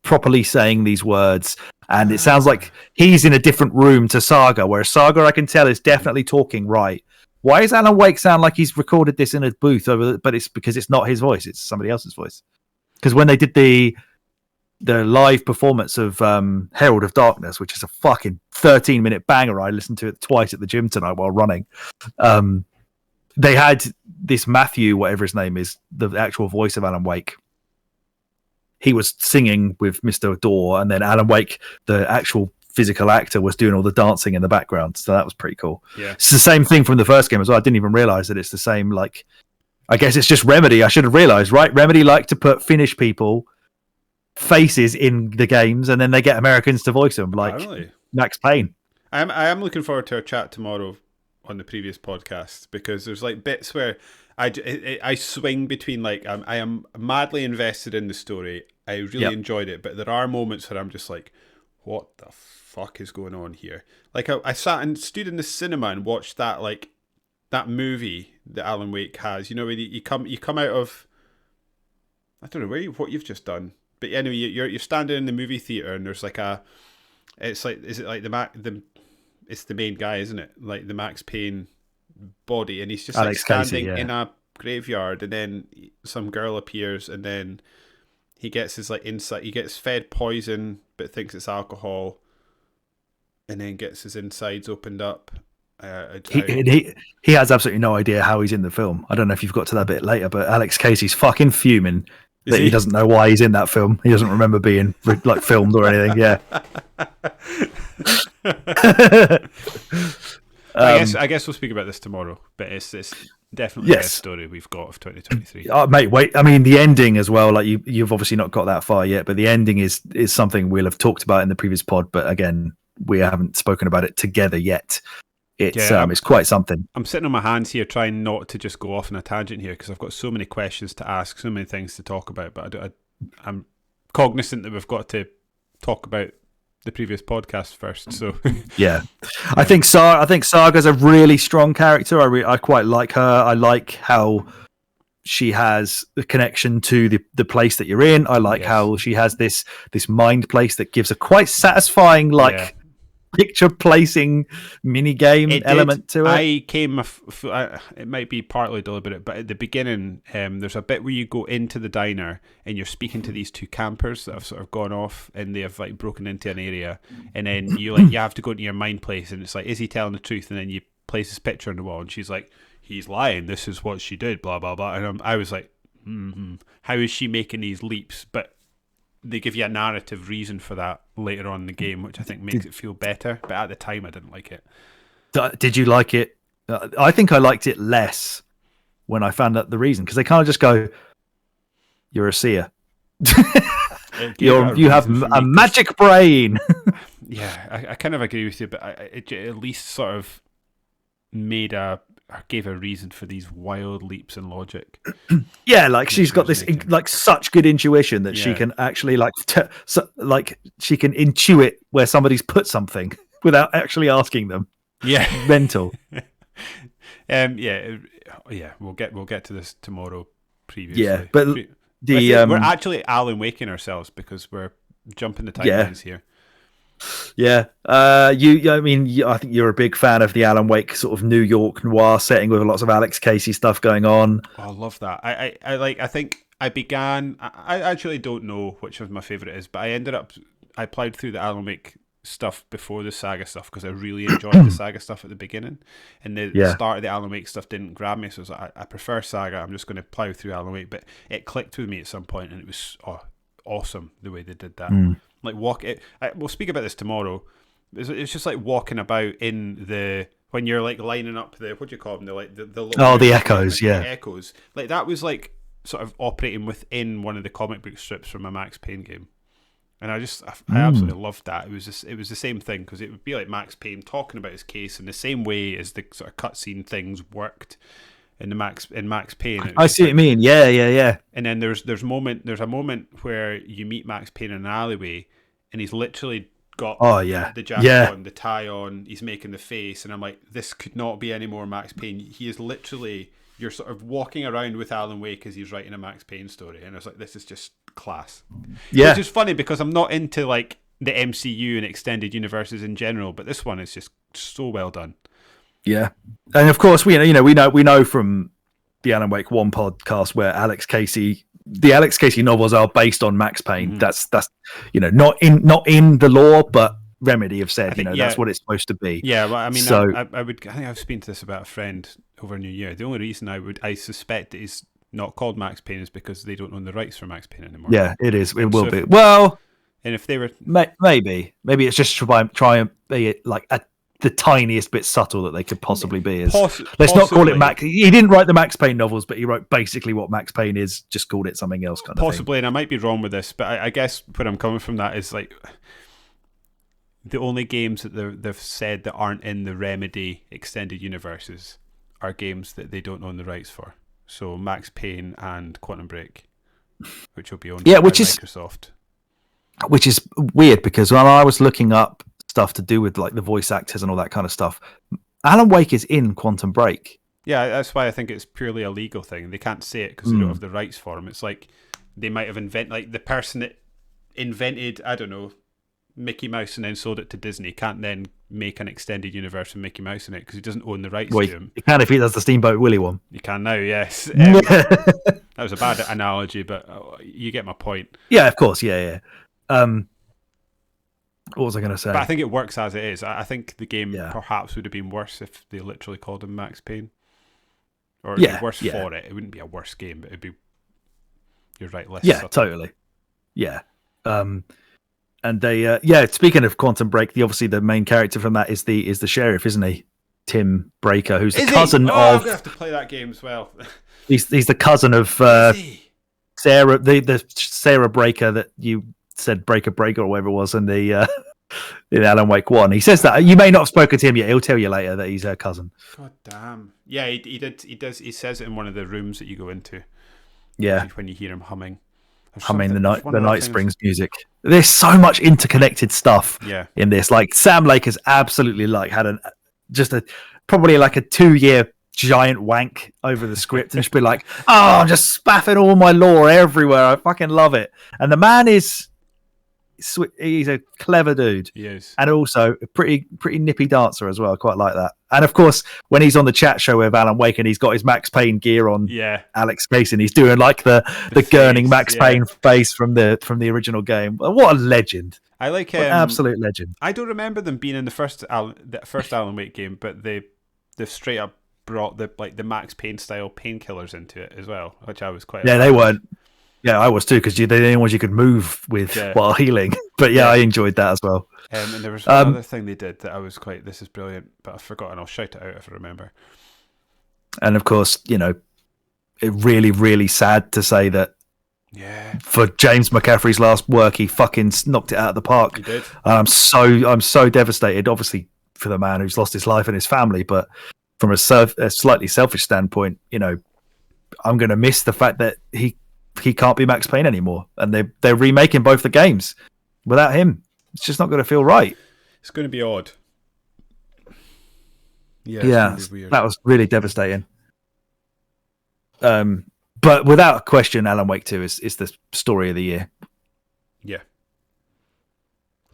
properly saying these words. And it sounds like he's in a different room to Saga, whereas Saga, I can tell, is definitely talking right. Why does Alan Wake sound like he's recorded this in a booth, but it's because it's not his voice, it's somebody else's voice? Because when they did the live performance of Herald of Darkness, which is a fucking 13-minute banger, I listened to it twice at the gym tonight while running. They had this Matthew, whatever his name is, the actual voice of Alan Wake. He was singing with Mr. Door, and then Alan Wake, the actual physical actor was doing all the dancing in the background. So that was pretty cool. Yeah. It's the same thing from the first game as well. I didn't even realize that it's the same. Like, I guess it's just Remedy. I should have realized, right? Remedy like to put Finnish people faces in the games, and then they get Americans to voice them, like Apparently. Max Payne. I am looking forward to our chat tomorrow on the previous podcast, because there's like bits where I swing between like I am madly invested in the story. I really enjoyed it, but there are moments where I'm just like, what the fuck is going on here? Like I sat and stood in the cinema and watched that that movie that Alan Wake has. You know, when you come out of, I don't know what you've just done, but anyway, you're standing in the movie theater and there's like it's the main guy, isn't it? Like the Max Payne body, and he's just Alex like standing Casey, in a graveyard, and then some girl appears, and then he gets his like inside. He gets fed poison, but thinks it's alcohol, and then gets his insides opened up. He has absolutely no idea how he's in the film. I don't know if you've got to that bit later, but Alex Casey's fucking fuming that he doesn't know why he's in that film. He doesn't remember being like filmed or anything. Yeah. I guess we'll speak about this tomorrow, but it's definitely the best story we've got of 2023. Mate, wait. I mean, the ending as well. Like you've obviously not got that far yet, but the ending is something we'll have talked about in the previous pod. But again, we haven't spoken about it together yet. It's quite something. I'm sitting on my hands here, trying not to just go off on a tangent here, because I've got so many questions to ask, so many things to talk about. But I'm cognizant that we've got to talk about the previous podcast first. So yeah, I think Saga's a really strong character. I quite like her. I like how she has the connection to the place that you're in. I like how she has this mind place that gives a quite satisfying picture placing mini game element to it. It might be partly deliberate, but at the beginning, there's a bit where you go into the diner and you're speaking to these two campers that have sort of gone off and they have like broken into an area, and then you have to go into your mind place, and it's like, is he telling the truth? And then you place his picture on the wall, and she's like, he's lying. This is what she did. Blah blah blah. And I was like, how is she making these leaps? But they give you a narrative reason for that later on in the game, which I think makes it feel better. But at the time, I didn't like it. Did you like it? I think I liked it less when I found out the reason, because they kind of just go, "You're a seer. You have a magic brain." Yeah, I kind of agree with you, but it at least sort of gave a reason for these wild leaps in logic. Yeah, like she's got this like such good intuition that she can actually she can intuit where somebody's put something without actually asking them. Yeah, mental. We'll get to this tomorrow. Previously, yeah, but we're actually Alan Waking ourselves, because we're jumping the timelines here. Yeah, I think you're a big fan of the Alan Wake sort of New York noir setting with lots of Alex Casey stuff going on. Oh, I love that. I think I actually don't know which of my favorite is, but I plowed through the Alan Wake stuff before the Saga stuff, because I really enjoyed the Saga stuff at the beginning, and the start of the Alan Wake stuff didn't grab me, so I was like, I prefer Saga. I'm just going to plow through Alan Wake, but it clicked with me at some point, and it was awesome the way they did that. Like we'll speak about this tomorrow. It's just like walking about when you're like lining up what do you call them? The echoes, the echoes. Like that was like sort of operating within one of the comic book strips from a Max Payne game, and I absolutely loved that. It was the same thing, because it would be like Max Payne talking about his case in the same way as the sort of cutscene things worked in Max Payne. I see what you mean. Yeah. And then there's a moment where you meet Max Payne in an alleyway, and he's literally got the jacket on, the tie on, he's making the face, and I'm like, this could not be any more Max Payne. He is literally, you're sort of walking around with Alan Wake as he's writing a Max Payne story, and I was like, this is just class. Yeah. Which is funny, because I'm not into like the MCU and extended universes in general, but this one is just so well done. Yeah, and of course we know from the Alan Wake 1 podcast where the Alex Casey novels are based on Max Payne. That's not in the lore, but Remedy have said that's what it's supposed to be. Yeah, well, I mean, so I think I've spoken to this about a friend over New Year. The only reason I suspect it is not called Max Payne is because they don't own the rights for Max Payne anymore. Yeah, it is. It will be. Well, And if they were maybe it's just try and be like the tiniest bit subtle that they could possibly be. Let's not call it Max. He didn't write the Max Payne novels, but he wrote basically what Max Payne is. Just called it something else, kind of possibly. And I might be wrong with this, but I guess where I'm coming from that is like the only games that they've said that aren't in the Remedy extended universes are games that they don't own the rights for. So Max Payne and Quantum Break, which will be owned by Microsoft. Which is weird because when I was looking up stuff to do with like the voice actors and all that kind of stuff, Alan Wake is in Quantum Break. Yeah, that's why I think it's purely a legal thing. They can't say it because they don't have the rights for him. It's like they might have like the person that invented, I don't know, Mickey Mouse and then sold it to Disney can't then make an extended universe with Mickey Mouse in it because he doesn't own the rights to him. You can if he does the Steamboat Willie one. You can now, yes. That was a bad analogy, but you get my point. Yeah, of course. Yeah. What was I going to say? But I think it works as it is. I think the game perhaps would have been worse if they literally called him Max Payne. Or it'd be worse for it. It wouldn't be a worse game, but it'd be, you're right, less subtle. Totally. Yeah. And they, speaking of Quantum Break, obviously the main character from that is the sheriff, isn't he? Tim Breaker, who's the cousin of... I'm going to have to play that game as well. he's the cousin of Sarah, the Sarah Breaker that you said Breaker or whatever it was in the in Alan Wake 1. He says that. You may not have spoken to him yet. He'll tell you later that he's her cousin. God damn. Yeah, he does. He says it in one of the rooms that you go into. Yeah. When you hear him humming. Humming the Night Springs music. There's so much interconnected stuff in this. Like Sam Lake has absolutely like had probably like a 2-year giant wank over the script and just be like, I'm just spaffing all my lore everywhere. I fucking love it. And the man he's a clever dude. He is. And also a pretty nippy dancer as well. I quite like that. And of course, when he's on the chat show with Alan Wake and he's got his Max Payne gear on, Alex Case, and he's doing like the gurning Max Payne face from the original game. What a legend. I like him. Absolute legend. I don't remember them being in the first Alan Wake game, but they've straight up brought the Max Payne style painkillers into it as well, which I was quite they weren't. Yeah, I was too, because they're the only ones you could move with while healing. But I enjoyed that as well. And there was one other thing they did that I was quite, this is brilliant, but I've forgotten. I'll shout it out if I remember. And of course, it really, really sad to say that for James McCaffrey's last work, he fucking knocked it out of the park. He did. I'm so devastated, obviously, for the man who's lost his life and his family, but from a slightly selfish standpoint, I'm going to miss the fact that he can't be Max Payne anymore, and they're remaking both the games without him. It's just not going to feel right. It's going to be odd. Yeah, weird. That was really devastating. But without question, Alan Wake 2 is the story of the year. Yeah,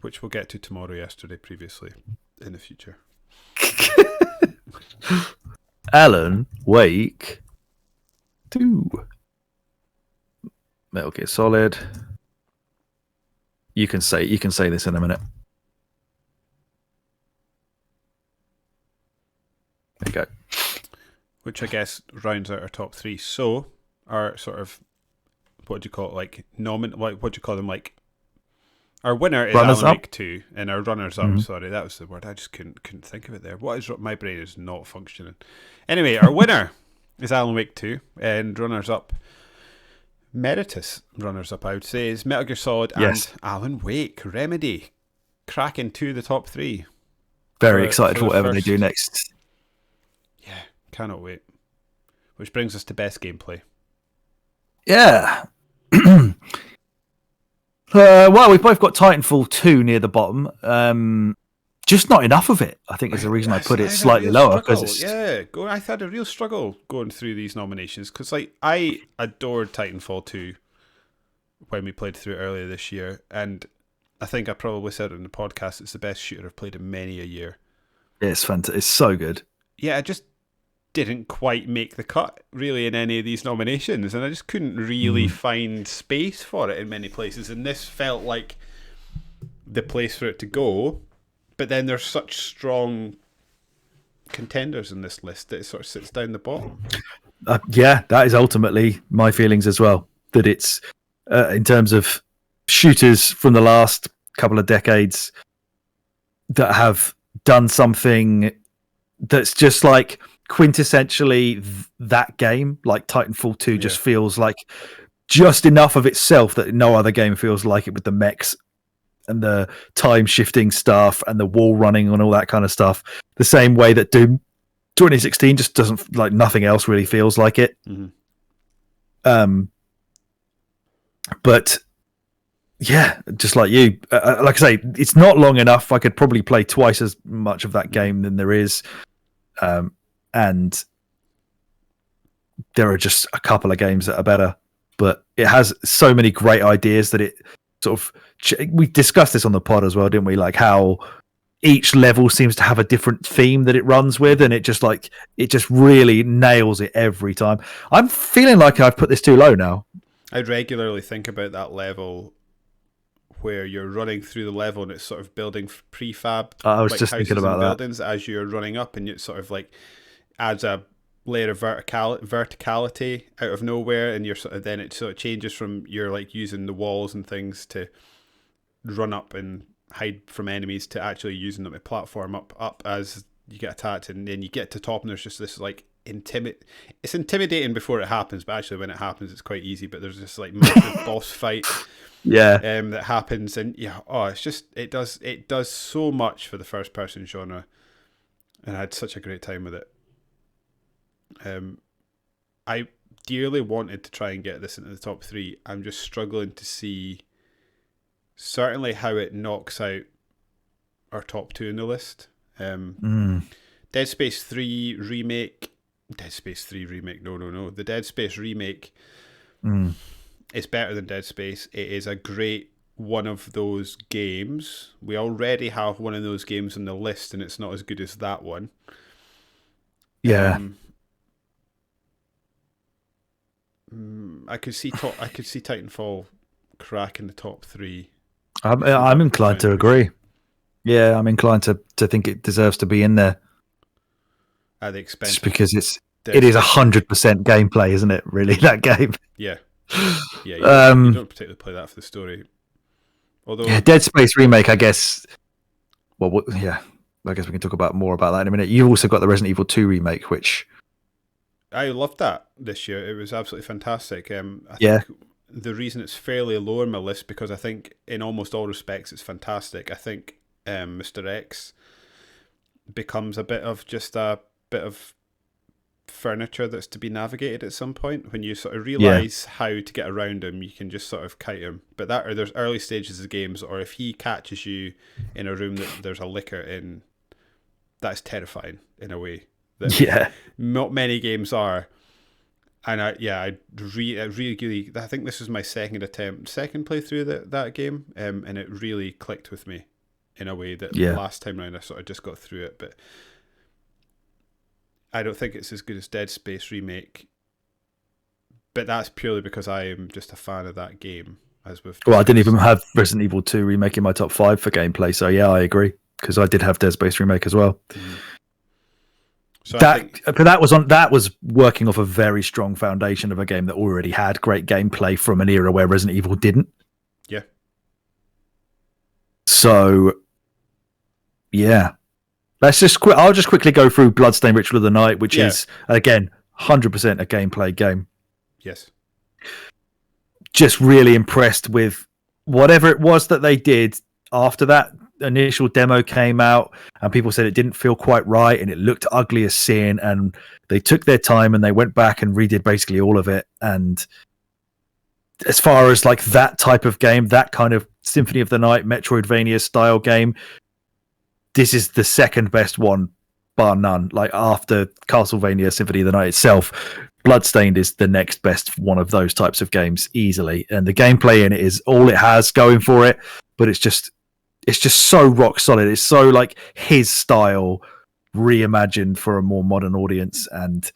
which we'll get to tomorrow. Yesterday, previously, in the future. Alan Wake 2. Metal Gear Solid. You can say this in a minute. There you go. Which I guess rounds out our top 3. So our sort of, what do you call it? Like what do you call them? Like our winner is Alan Wake 2, and our runners up. Sorry, that was the word. I just couldn't think of it there. My brain is not functioning. Anyway, our winner is Alan Wake 2, and runners up. Meritus runners up, I would say, is Metal Gear Solid and Alan Wake. Remedy cracking to the top 3. Very excited for whatever they do next. Yeah, cannot wait. Which brings us to best gameplay. Yeah. Well, we've both got Titanfall 2 near the bottom. Just not enough of it, I think, is the reason I put it slightly lower. I had a real struggle going through these nominations because, I adored Titanfall 2 when we played through it earlier this year, and I think I probably said it in the podcast, it's the best shooter I've played in many a year. It's fantastic. It's so good. Yeah, I just didn't quite make the cut, really, in any of these nominations, and I just couldn't really find space for it in many places, and this felt like the place for it to go. But then there's such strong contenders in this list that it sort of sits down the bottom. That is ultimately my feelings as well. That it's in terms of shooters from the last couple of decades that have done something that's just like quintessentially that game. Like Titanfall 2 just feels like just enough of itself that no other game feels like it, with the mechs and the time shifting stuff and the wall running and all that kind of stuff. The same way that Doom 2016 just doesn't, like, nothing else really feels like it. But yeah, just like you, like I say, it's not long enough. I could probably play twice as much of that game than there is. And there are just a couple of games that are better, but it has so many great ideas that it sort of, we discussed this on the pod as well, didn't we? Like how each level seems to have a different theme that it runs with, and it just really nails it every time. I'm feeling like I've put this too low now. I regularly think about that level where you're running through the level and it's sort of building prefab. I was just thinking about buildings as you're running up, and it sort of like adds a layer of verticality out of nowhere, and you're sort of, then it sort of changes from you're like using the walls and things to run up and hide from enemies to actually using them to platform up as you get attacked, and then you get to top and there's just this like it's intimidating before it happens, but actually when it happens it's quite easy. But there's this like massive boss fight that happens, and it's just it does so much for the first person genre, and I had such a great time with it. I dearly wanted to try and get this into the top 3. I'm just struggling to see certainly how it knocks out our top 2 in the list. Dead Space 3 remake. No. The Dead Space remake is better than Dead Space. It is a great one of those games. We already have one of those games on the list, and it's not as good as that one. Yeah. I could see Titanfall cracking the top 3. I'm inclined to agree. Yeah, I'm inclined to think it deserves to be in there. At the expense, just because it is 100% gameplay, isn't it? Really, that game. Yeah. You don't particularly play that for the story. Although, Dead Space remake, I guess. Well, yeah, I guess we can talk more about that in a minute. You've also got the Resident Evil 2 remake, which I loved that this year. It was absolutely fantastic. I think the reason it's fairly low on my list, because I think in almost all respects it's fantastic. I think Mr. X becomes a bit of furniture that's to be navigated at some point. When you sort of realise how to get around him, you can just sort of kite him. But that, or there's early stages of games, or if he catches you in a room that there's a licker in, that's terrifying in a way that not many games are. And I really think this was my second playthrough that game, and it really clicked with me in a way that last time round I sort of just got through it. But I don't think it's as good as Dead Space remake, but that's purely because I am just a fan of that game. I didn't even have Resident Evil 2 remake in my top 5 for gameplay, so yeah, I agree, because I did have Dead Space remake as well. So that was working off a very strong foundation of a game that already had great gameplay from an era where Resident Evil didn't. Yeah. So, yeah. I'll just quickly go through Bloodstained Ritual of the Night, which is, again, 100% a gameplay game. Yes. Just really impressed with whatever it was that they did after that initial demo came out, and people said it didn't feel quite right and it looked ugly as sin, and they took their time and they went back and redid basically all of it. And as far as like that type of game, that kind of Symphony of the Night Metroidvania style game, this is the second best one, bar none. Like after Castlevania Symphony of the Night itself, Bloodstained is the next best one of those types of games easily. And the gameplay in it is all it has going for it, but it's just so rock solid. It's so like his style reimagined for a more modern audience, and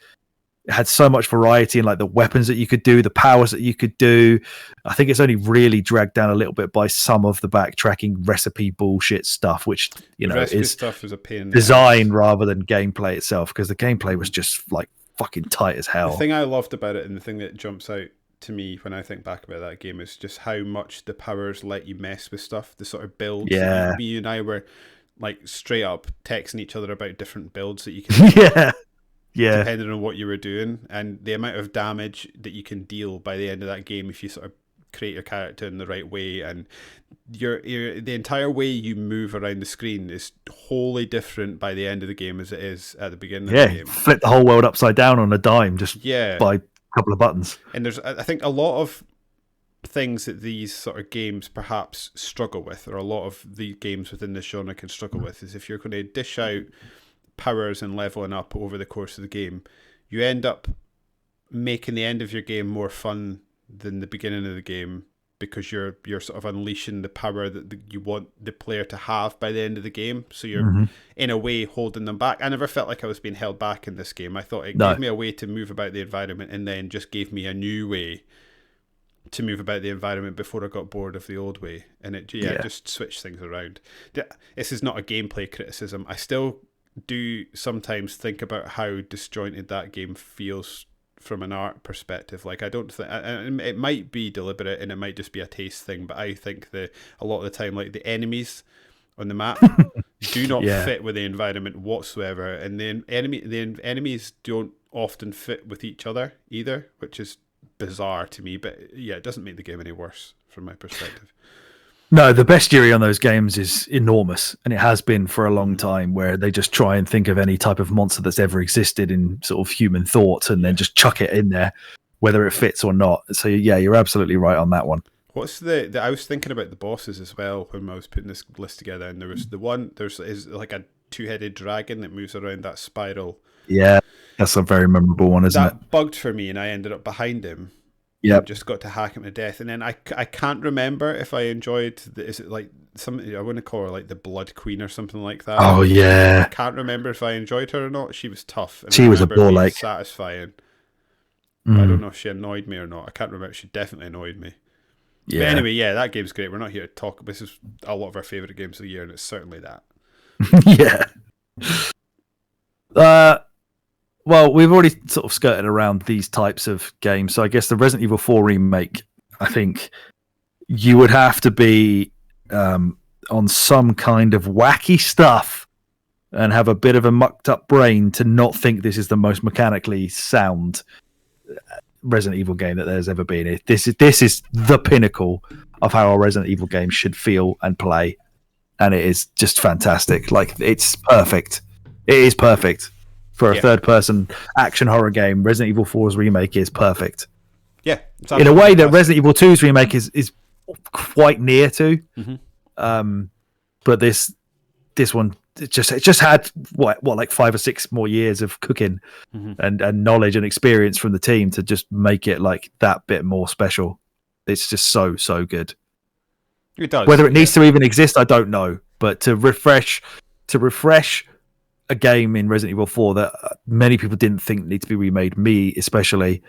it had so much variety in like the weapons that you could do, the powers that you could do. I think it's only really dragged down a little bit by some of the backtracking recipe bullshit stuff, which is stuff is a pain design rather than gameplay itself, because the gameplay was just like fucking tight as hell. The thing I loved about it, and the thing that jumps out to me when I think back about that game is just how much the powers let you mess with stuff. The sort of builds Yeah. that you and I were like straight up texting each other about different builds that you can yeah, depending on what you were doing, and the amount of damage that you can deal by the end of that game if you sort of create your character in the right way, and the entire way you move around the screen is wholly different by the end of the game as it is at the beginning of the game. Flip the whole world upside down on a dime just by a couple of buttons. And there's, I think, a lot of things that these sort of games perhaps struggle with, or a lot of the games within this genre can struggle with, is if you're going to dish out powers and leveling up over the course of the game, you end up making the end of your game more fun than the beginning of the game, because you're sort of unleashing the power that you want the player to have by the end of the game. So you're in a way holding them back. I never felt like I was being held back in this game. I thought it gave me a way to move about the environment, and then just gave me a new way to move about the environment before I got bored of the old way. And it just switched things around. This is not a gameplay criticism. I still do sometimes think about how disjointed that game feels from an art perspective. Like, I don't think it might be deliberate and it might just be a taste thing, but I think that a lot of the time, like, the enemies on the map do not fit with the environment whatsoever, and the enemies don't often fit with each other either, which is bizarre to me. But yeah, it doesn't make the game any worse from my perspective. No, the bestiary on those games is enormous, and it has been for a long time, where they just try and think of any type of monster that's ever existed in sort of human thought and then just chuck it in there, whether it fits or not. So yeah, you're absolutely right on that one. What's I was thinking about the bosses as well when I was putting this list together, and there was is like a two-headed dragon that moves around that spiral. Yeah, that's a very memorable one, isn't it? That bugged for me, and I ended up behind him. Yeah, just got to hack him to death, and then I can't remember if I enjoyed is it like something I want to call her like the Blood Queen or something like that. Oh yeah, I can't remember if I enjoyed her or not. She was tough. And she was a ball like satisfying. I don't know if she annoyed me or not. I can't remember. She definitely annoyed me. Yeah. But anyway, yeah, that game's great. We're not here to talk. This is a lot of our favorite games of the year, and it's certainly that. Yeah. Well, we've already sort of skirted around these types of games, so I guess the Resident Evil 4 remake, I think you would have to be on some kind of wacky stuff and have a bit of a mucked up brain to not think this is the most mechanically sound Resident Evil game that there's ever been. This is the pinnacle of how a Resident Evil game should feel and play, and it is just fantastic. Like, it's perfect. It is perfect. For a third-person action horror game, Resident Evil 4's remake is perfect. Yeah. In a way that Resident Evil 2's remake is quite near to. But this one, it just had what like 5 or 6 more years of cooking and knowledge and experience from the team to just make it like that bit more special. It's just so good. It does. Whether it needs to even exist, I don't know. But to refresh a game in Resident Evil 4 that many people didn't think needed to be remade, me especially,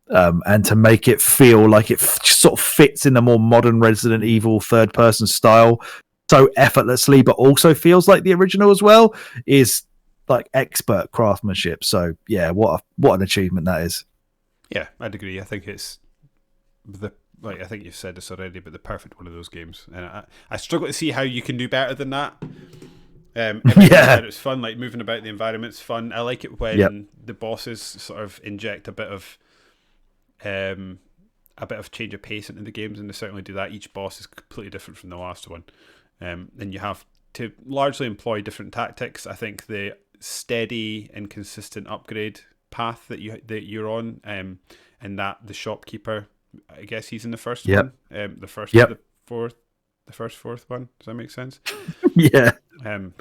and to make it feel like it sort of fits in the more modern Resident Evil third-person style so effortlessly, but also feels like the original as well, is like expert craftsmanship. So yeah, what an achievement that is. Yeah, I'd agree. I think it's I think you've said this already, but the perfect one of those games, and I struggle to see how you can do better than that. It's fun, like moving about the environment's fun. I like it when the bosses sort of inject a bit of change of pace into the games, and they certainly do that. Each boss is completely different from the last one, and you have to largely employ different tactics. I think the steady and consistent upgrade path that you're on, and that the shopkeeper, I guess he's in the first one, the first of the fourth. The fourth one. Does that make sense? Yeah. But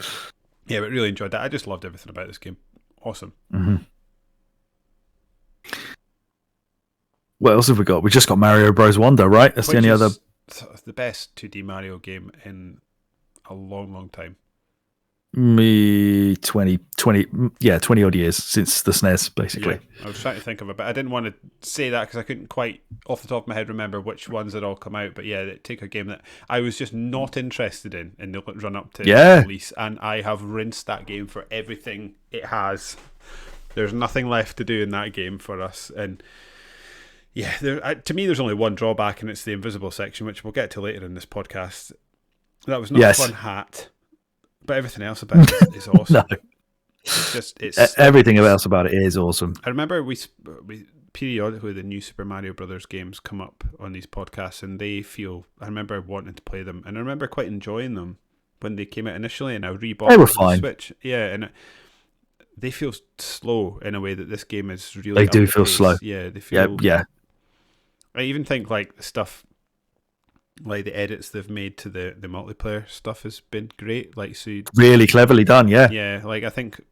really enjoyed that. I just loved everything about this game. Awesome. What else have we got? We just got Mario Bros. Wonder, right? That's the only other. The best 2D Mario game in a long time. 20 odd years since the SNES, basically. Yeah, I was trying to think of it, but I didn't want to say that because I couldn't quite, off the top of my head, remember which ones had all come out. But yeah, take a game that I was just not interested in the run up to release, and I have rinsed that game for everything it has. There's nothing left to do in that game for us, and Yeah, to me, there's only one drawback, and it's the invisible section, which we'll get to later in this podcast. That was not a fun hat, but everything else about it is awesome. No. It's everything else about it is awesome. I remember we periodically the new Super Mario Brothers games come up on these podcasts, and I remember wanting to play them, and I remember quite enjoying them when they came out initially, and I rebought they were them fine. on the Switch. Yeah, and they feel slow in a way that this game is really. They do feel slow. Yeah, they feel. Yeah. I even think like the stuff, like the edits they've made to the multiplayer stuff has been great. Like, so really cleverly done. Yeah. Yeah, like I think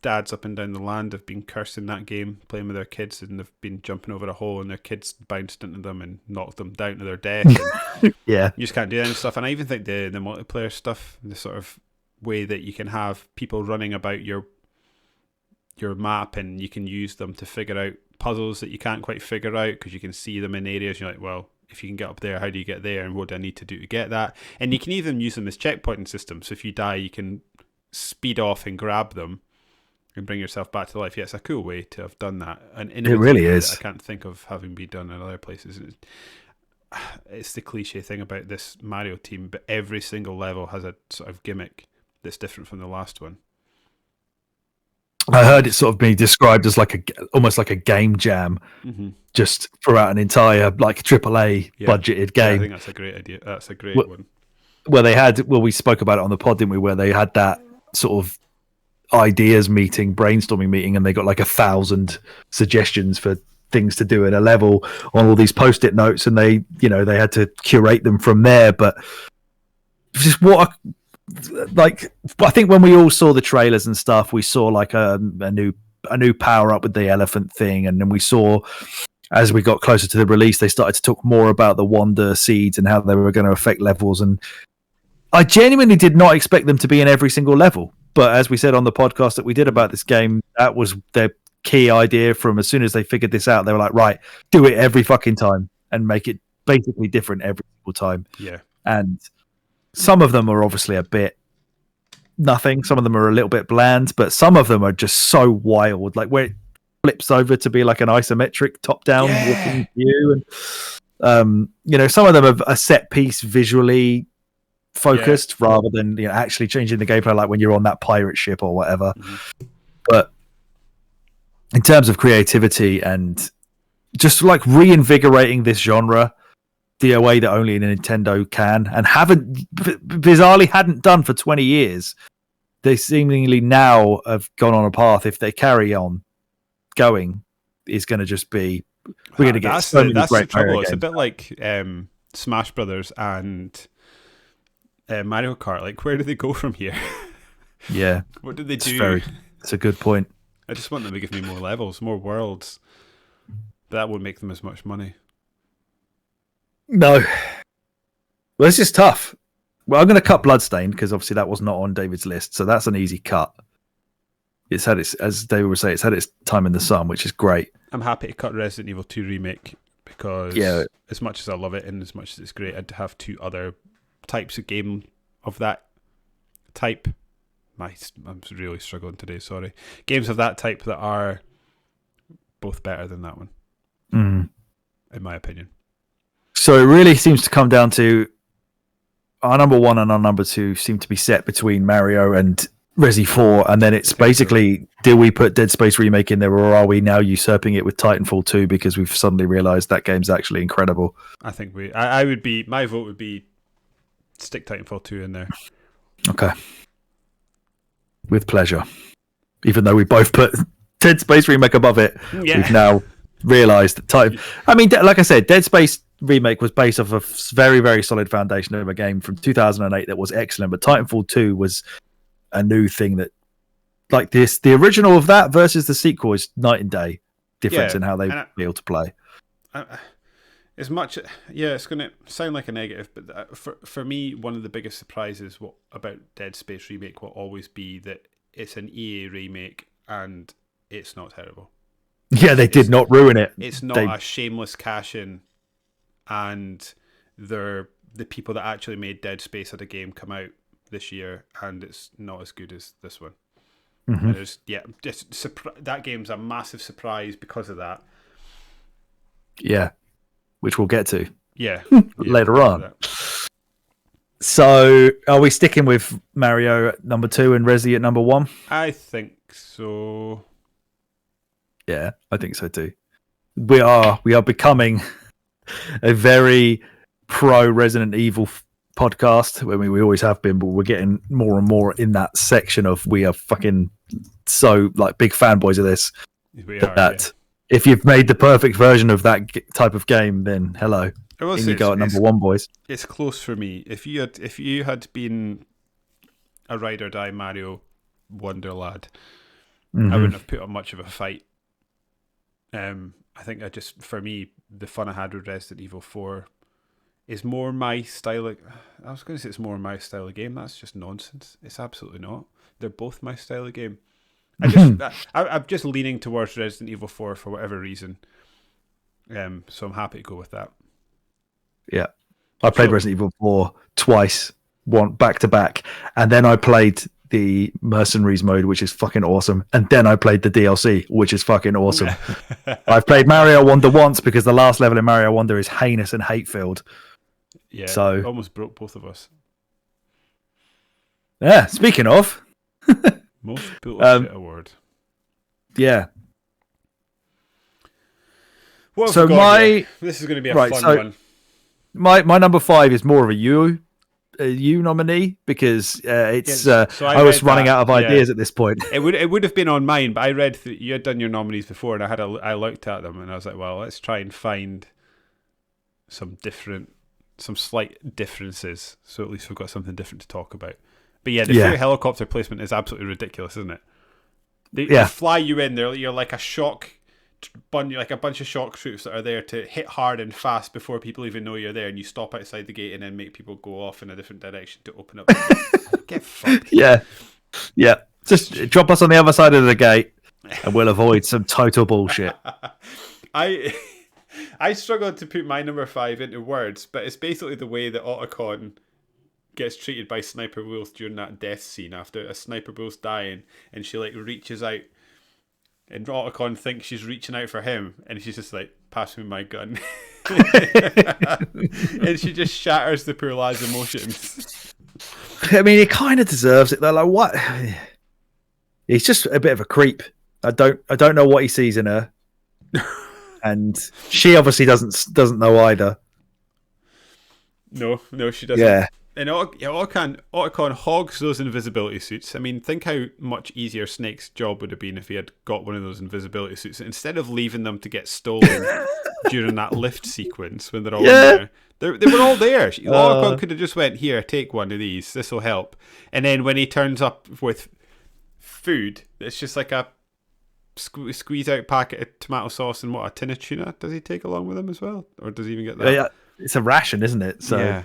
dads up and down the land have been cursing that game, playing with their kids, and they've been jumping over a hole, and their kids bounced into them and knocked them down to their death. Yeah, you just can't do any stuff. And I even think the multiplayer stuff, the sort of way that you can have people running about your map, and you can use them to figure out puzzles that you can't quite figure out because you can see them in areas. You're like, well, if you can get up there, how do you get there, and what do I need to do to get that? And you can even use them as checkpointing systems. So if you die, you can speed off and grab them and bring yourself back to life. Yeah, it's a cool way to have done that. And it really is. I can't think of having been done in other places. It's the cliche thing about this Mario team, but every single level has a sort of gimmick that's different from the last one. I heard it sort of being described as almost like a game jam, just throughout an entire like AAA budgeted game. Yeah, I think that's a great idea. That's a great one. Well, we spoke about it on the pod, didn't we? Where they had that sort of ideas meeting, brainstorming meeting, and they got like 1,000 suggestions for things to do in a level on all these post-it notes, and they had to curate them from there. But just I think when we all saw the trailers and stuff, we saw like a new power up with the elephant thing, and then we saw, as we got closer to the release, they started to talk more about the wonder seeds and how they were going to affect levels. And I genuinely did not expect them to be in every single level. But as we said on the podcast that we did about this game, that was their key idea from as soon as they figured this out. They were like, right, do it every fucking time and make it basically different every single time. Yeah. And some of them are obviously a bit nothing. Some of them are a little bit bland, but some of them are just so wild. Like where it flips over to be like an isometric top-down looking view. And, some of them are a set piece visually focused rather than actually changing the gameplay, like when you're on that pirate ship or whatever. But in terms of creativity and just like reinvigorating this genre the way that only Nintendo can, and bizarrely hadn't done for 20 years, they seemingly now have gone on a path. If they carry on going, is going to just be we're going to get so many great trouble. It's a bit like Smash Brothers and Mario Kart. Like, where do they go from here? Yeah. What do they do? It's a good point. I just want them to give me more levels, more worlds. That won't make them as much money. No. Well, it's just tough. Well, I'm going to cut Bloodstained because obviously that was not on David's list, so that's an easy cut. It's had its, as David would say, it's had its time in the sun, which is great. I'm happy to cut Resident Evil 2 Remake because as much as I love it and as much as it's great, I'd have two other types of game of that type. I'm really struggling today, sorry. Games of that type that are both better than that one, in my opinion. So it really seems to come down to our number one and our number two seem to be set between Mario and Resi 4, and then it's basically, do we put Dead Space Remake in there, or are we now usurping it with Titanfall 2 because we've suddenly realised that game's actually incredible? I think I would be, my vote would be stick Titanfall 2 in there. Okay. With pleasure. Even though we both put Dead Space Remake above it, we've now realised that like I said, Dead Space Remake was based off a very, very solid foundation of a game from 2008 that was excellent, but Titanfall 2 was a new thing that, like this, the original of that versus the sequel is night and day difference in how they feel to play. As much, it's going to sound like a negative, but for me, one of the biggest surprises about Dead Space Remake will always be that it's an EA remake and it's not terrible. Yeah, they did not ruin it. It's not a shameless cash-in, and the people that actually made Dead Space had a game come out this year, and it's not as good as this one. That game's a massive surprise because of that. Yeah, which we'll get to Yeah, later we'll on. So, are we sticking with Mario at number 2 and Resi at number 1? I think so. Yeah, I think so too. We are becoming a very pro Resident Evil podcast. I mean, we always have been, but we're getting more and more in that section of we are fucking so like big fanboys of this. We are. That if you've made the perfect version of that type of game, then hello. In you go at number 1, boys. It's close for me. If you had been a ride or die Mario Wonder lad, I wouldn't have put up much of a fight. I think for me, the fun I had with Resident Evil 4 is more my style. I was going to say it's more my style of game. That's just nonsense. It's absolutely not. They're both my style of game. I'm just leaning towards Resident Evil 4 for whatever reason. So I'm happy to go with that. Yeah, I played Resident Evil 4 twice, one back to back, and then I played the Mercenaries mode, which is fucking awesome, and then I played the DLC, which is fucking awesome. I've played Mario Wonder once because the last level in Mario Wonder is heinous and hate-filled. Yeah, so almost broke both of us. Yeah, speaking of most bullshit award. Yeah. What have we got here? This is going to be a fun one. My number 5 is more of a you nominee because it's. I was running out of ideas at this point. It would have been on mine, but I read you had done your nominees before, and I looked at them and I was like, well, let's try and find some slight differences, so at least we've got something different to talk about. But yeah, the free helicopter placement is absolutely ridiculous, isn't it? They fly you in there. You're like a bunch of shock troops that are there to hit hard and fast before people even know you're there, and you stop outside the gate and then make people go off in a different direction to open up. Get fucked. Yeah. Just drop us on the other side of the gate, and we'll avoid some total bullshit. I struggled to put my number 5 into words, but it's basically the way that Otacon gets treated by Sniper Wolf during that death scene after a Sniper Wolf's dying, and she reaches out. And Otacon thinks she's reaching out for him, and she's just like, pass me my gun. And she just shatters the poor lad's emotions. I mean, he kind of deserves it though. Like, what? He's just a bit of a creep. I don't know what he sees in her, and she obviously doesn't know either. No, she doesn't. Yeah. And Otacon hogs those invisibility suits. I mean, think how much easier Snake's job would have been if he had got one of those invisibility suits. Instead of leaving them to get stolen during that lift sequence when they're all in there. They were all there. Otacon could have just went, here, take one of these. This will help. And then when he turns up with food, it's just like a squeeze out packet of tomato sauce and a tin of tuna. Does he take along with him as well? Or does he even get that? Yeah, it's a ration, isn't it? So. Yeah.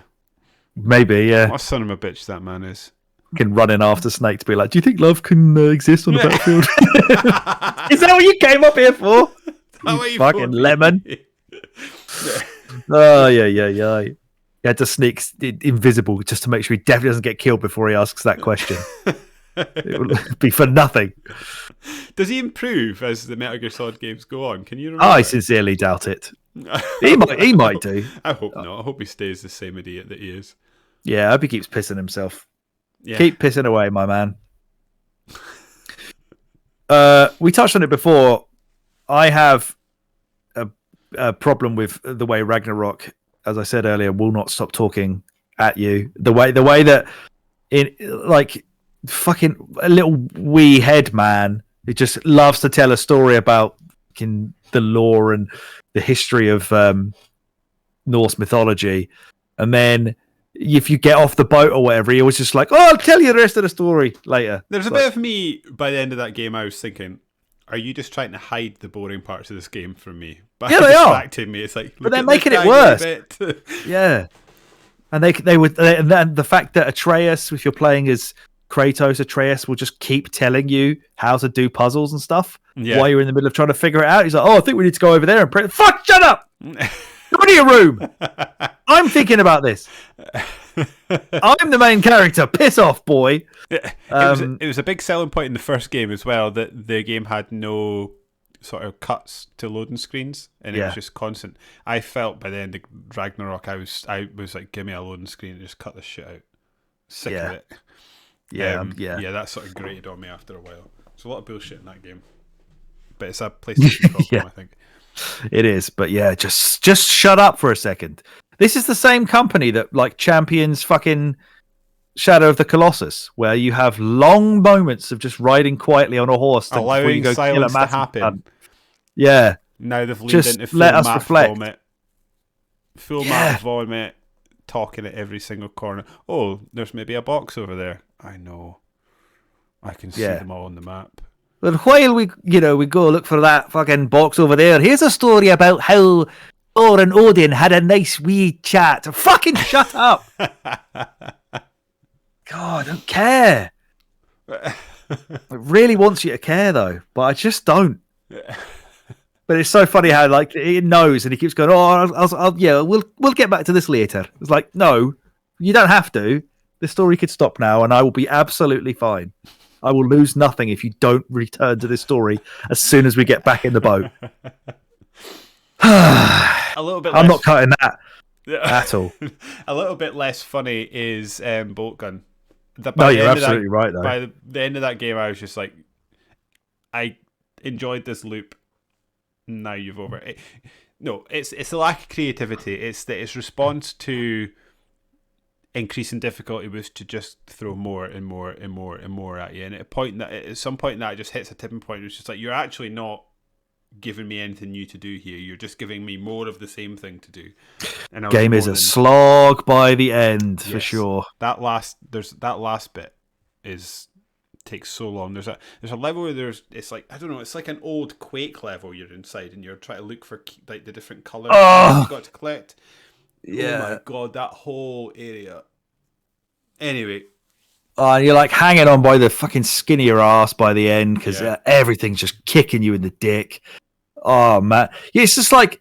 Maybe, yeah. What a son of a bitch that man is. Can run in after Snake to be like, do you think love can exist on the battlefield? Is that what you came up here for? You fucking lemon. Oh, yeah. He had to sneak invisible just to make sure he definitely doesn't get killed before he asks that question. It would be for nothing. Does he improve as the Metal Gear Solid games go on? Can you remember? I sincerely doubt it. He might do. I hope not. I hope he stays the same idiot that he is. Yeah, I hope he keeps pissing himself. Yeah. Keep pissing away, my man. We touched on it before. I have a problem with the way Ragnarok, as I said earlier, will not stop talking at you. The way that fucking a little wee head man who just loves to tell a story about the lore and the history of Norse mythology, and then if you get off the boat or whatever, he was just like, I'll tell you the rest of the story later. There's a bit of me by the end of that game. I was thinking, are you just trying to hide the boring parts of this game from me? By distracting me. It's like, but they're making it worse. Yeah, and they would, and the fact that Atreus, if you're playing as Kratos, Atreus will just keep telling you how to do puzzles and stuff while you're in the middle of trying to figure it out. He's like, I think we need to go over there and pray. Fuck, shut up! Go to your room. I'm thinking about this. I'm the main character. Piss off, boy. It was a big selling point in the first game as well that the game had no sort of cuts to loading screens, and it was just constant. I felt by the end of Ragnarok, I was like, give me a loading screen and just cut this shit out. Sick of it. Yeah, that sort of grated on me after a while. There's a lot of bullshit in that game, but it's a PlayStation problem, I think. It is, but yeah, just shut up for a second. This is the same company that like champions fucking Shadow of the Colossus, where you have long moments of just riding quietly on a horse allowing before you go silence kill a to happen. Yeah. Now they've leaned Just into full let us map reflect. vomit. Full map vomit, talking at every single corner. Oh, there's maybe a box over there. I know. I can see them all on the map. But while we go look for that fucking box over there, here's a story about how Thor and Odin had a nice wee chat. Fucking shut up! God, I don't care. It really wants you to care, though, but I just don't. But it's so funny how like it knows, and he keeps going, "Oh, we'll get back to this later." It's like, no, you don't have to. The story could stop now, and I will be absolutely fine. I will lose nothing if you don't return to this story as soon as we get back in the boat. A little bit. I'm not cutting that at all. A little bit less funny is Bolt Gun. No, you're absolutely right, though. By the end of that game, I was just like, I enjoyed this loop. Now you've over it. No, it's the lack of creativity. It's that its response to increasing difficulty was to just throw more and more and more and more at you. And at some point that just hits a tipping point. It's just like, you're actually not giving me anything new to do here. You're just giving me more of the same thing to do. And game is a slog by the end, for sure. That last bit takes so long. There's a level where it's like, I don't know, it's like an old Quake level you're inside, and you're trying to look for like the different colours you've got to collect. Yeah. Oh my god, that whole area. Anyway. And you're like hanging on by the fucking skin of your ass by the end because everything's just kicking you in the dick. Oh man, it's just like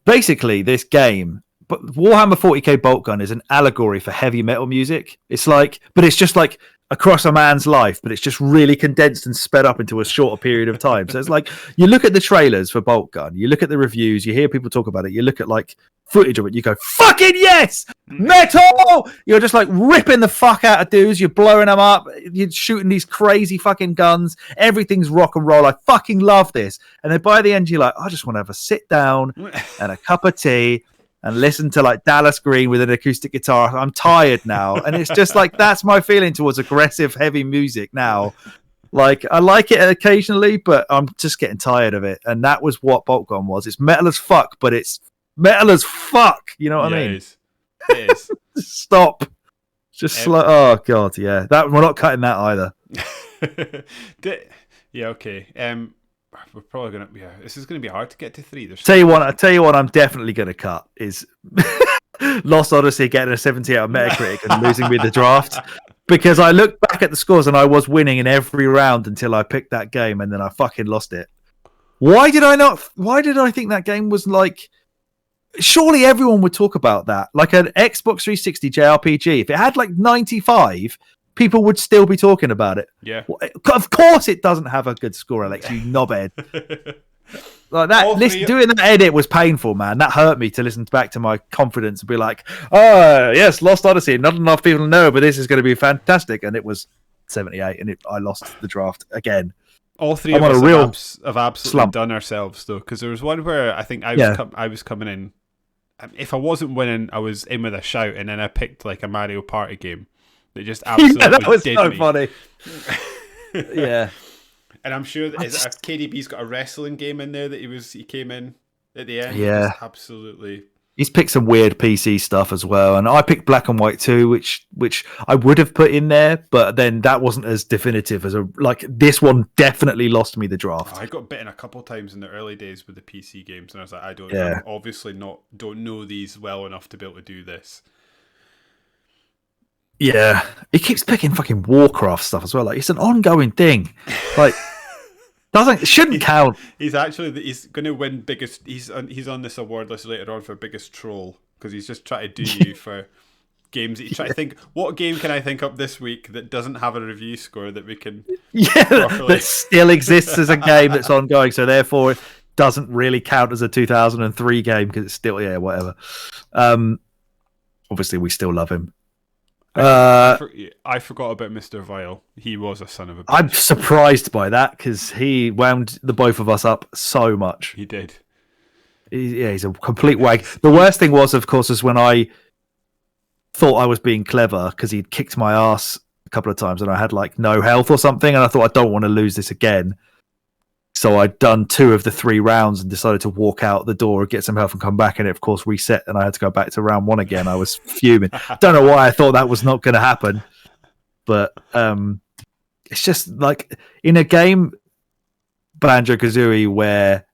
basically this game. But Warhammer 40k Bolt Gun is an allegory for heavy metal music. It's like, but it's just like across a man's life, but it's just really condensed and sped up into a shorter period of time. So it's like, you look at the trailers for Bolt Gun, you look at the reviews, you hear people talk about it, you look at like footage of it, you go, fucking yes! Metal! You're just like ripping the fuck out of dudes, you're blowing them up, you're shooting these crazy fucking guns, everything's rock and roll, I fucking love this. And then by the end, you're like, I just want to have a sit down and a cup of tea and listen to like Dallas Green with an acoustic guitar. I'm tired now. And it's just like, that's my feeling towards aggressive, heavy music now. Like, I like it occasionally, but I'm just getting tired of it. And that was what Bolt Gun was. It's metal as fuck, but it's metal as fuck. You know what I mean? It is. Stop. Just slow. Oh, God, yeah. We're not cutting that either. Yeah, okay. We're probably gonna. Yeah, this is gonna be hard to get to 3. I tell you what, I'm definitely gonna cut is Lost Odyssey getting a 70 out of Metacritic and losing me the draft, because I looked back at the scores and I was winning in every round until I picked that game, and then I fucking lost it. Why did I think that game was like? Surely everyone would talk about that, like an Xbox 360 JRPG. If it had like 95. People would still be talking about it. Yeah. Of course it doesn't have a good score, Alex, you knobhead. Like that, doing that edit was painful, man. That hurt me to listen back to my confidence and be like, oh, yes, Lost Odyssey. Not enough people know, but this is going to be fantastic. And it was 78, and I lost the draft again. All three of us have absolutely done ourselves, though, because there was one where I think I was coming in. If I wasn't winning, I was in with a shout, and then I picked like a Mario Party game. It just absolutely that was did so me. Funny. Yeah, and I'm sure that KDB's got a wrestling game in there that he came in at the end. Yeah, absolutely. He's picked some weird PC stuff as well, and I picked Black and White 2, which I would have put in there, but then that wasn't as definitive as this one definitely lost me the draft. I got bitten a couple times in the early days with the PC games, and I was like, I'm obviously don't know these well enough to be able to do this. Yeah, he keeps picking fucking Warcraft stuff as well. Like, it's an ongoing thing. Like, shouldn't count. He's going to win biggest. He's on this award list later on for biggest troll, because he's just trying to do you for games that you try to think. What game can I think up this week that doesn't have a review score that we can? Yeah, properly. that still exists as a game that's ongoing. So therefore, it doesn't really count as a 2003 game because it's still whatever. Obviously, we still love him. I forgot about Mr. Vile. He was a son of a bitch. I'm surprised by that because he wound the both of us up so much. He did. He's a complete wag. The worst thing was, of course, is when I thought I was being clever because he'd kicked my ass a couple of times and I had like no health or something, and I thought I don't want to lose this again. So I'd done 2 of the 3 rounds and decided to walk out the door, get some health, and come back, and it of course reset, and I had to go back to round 1 again. I was fuming. Don't know why I thought that was not going to happen, but it's just like in a game, Banjo-Kazooie, where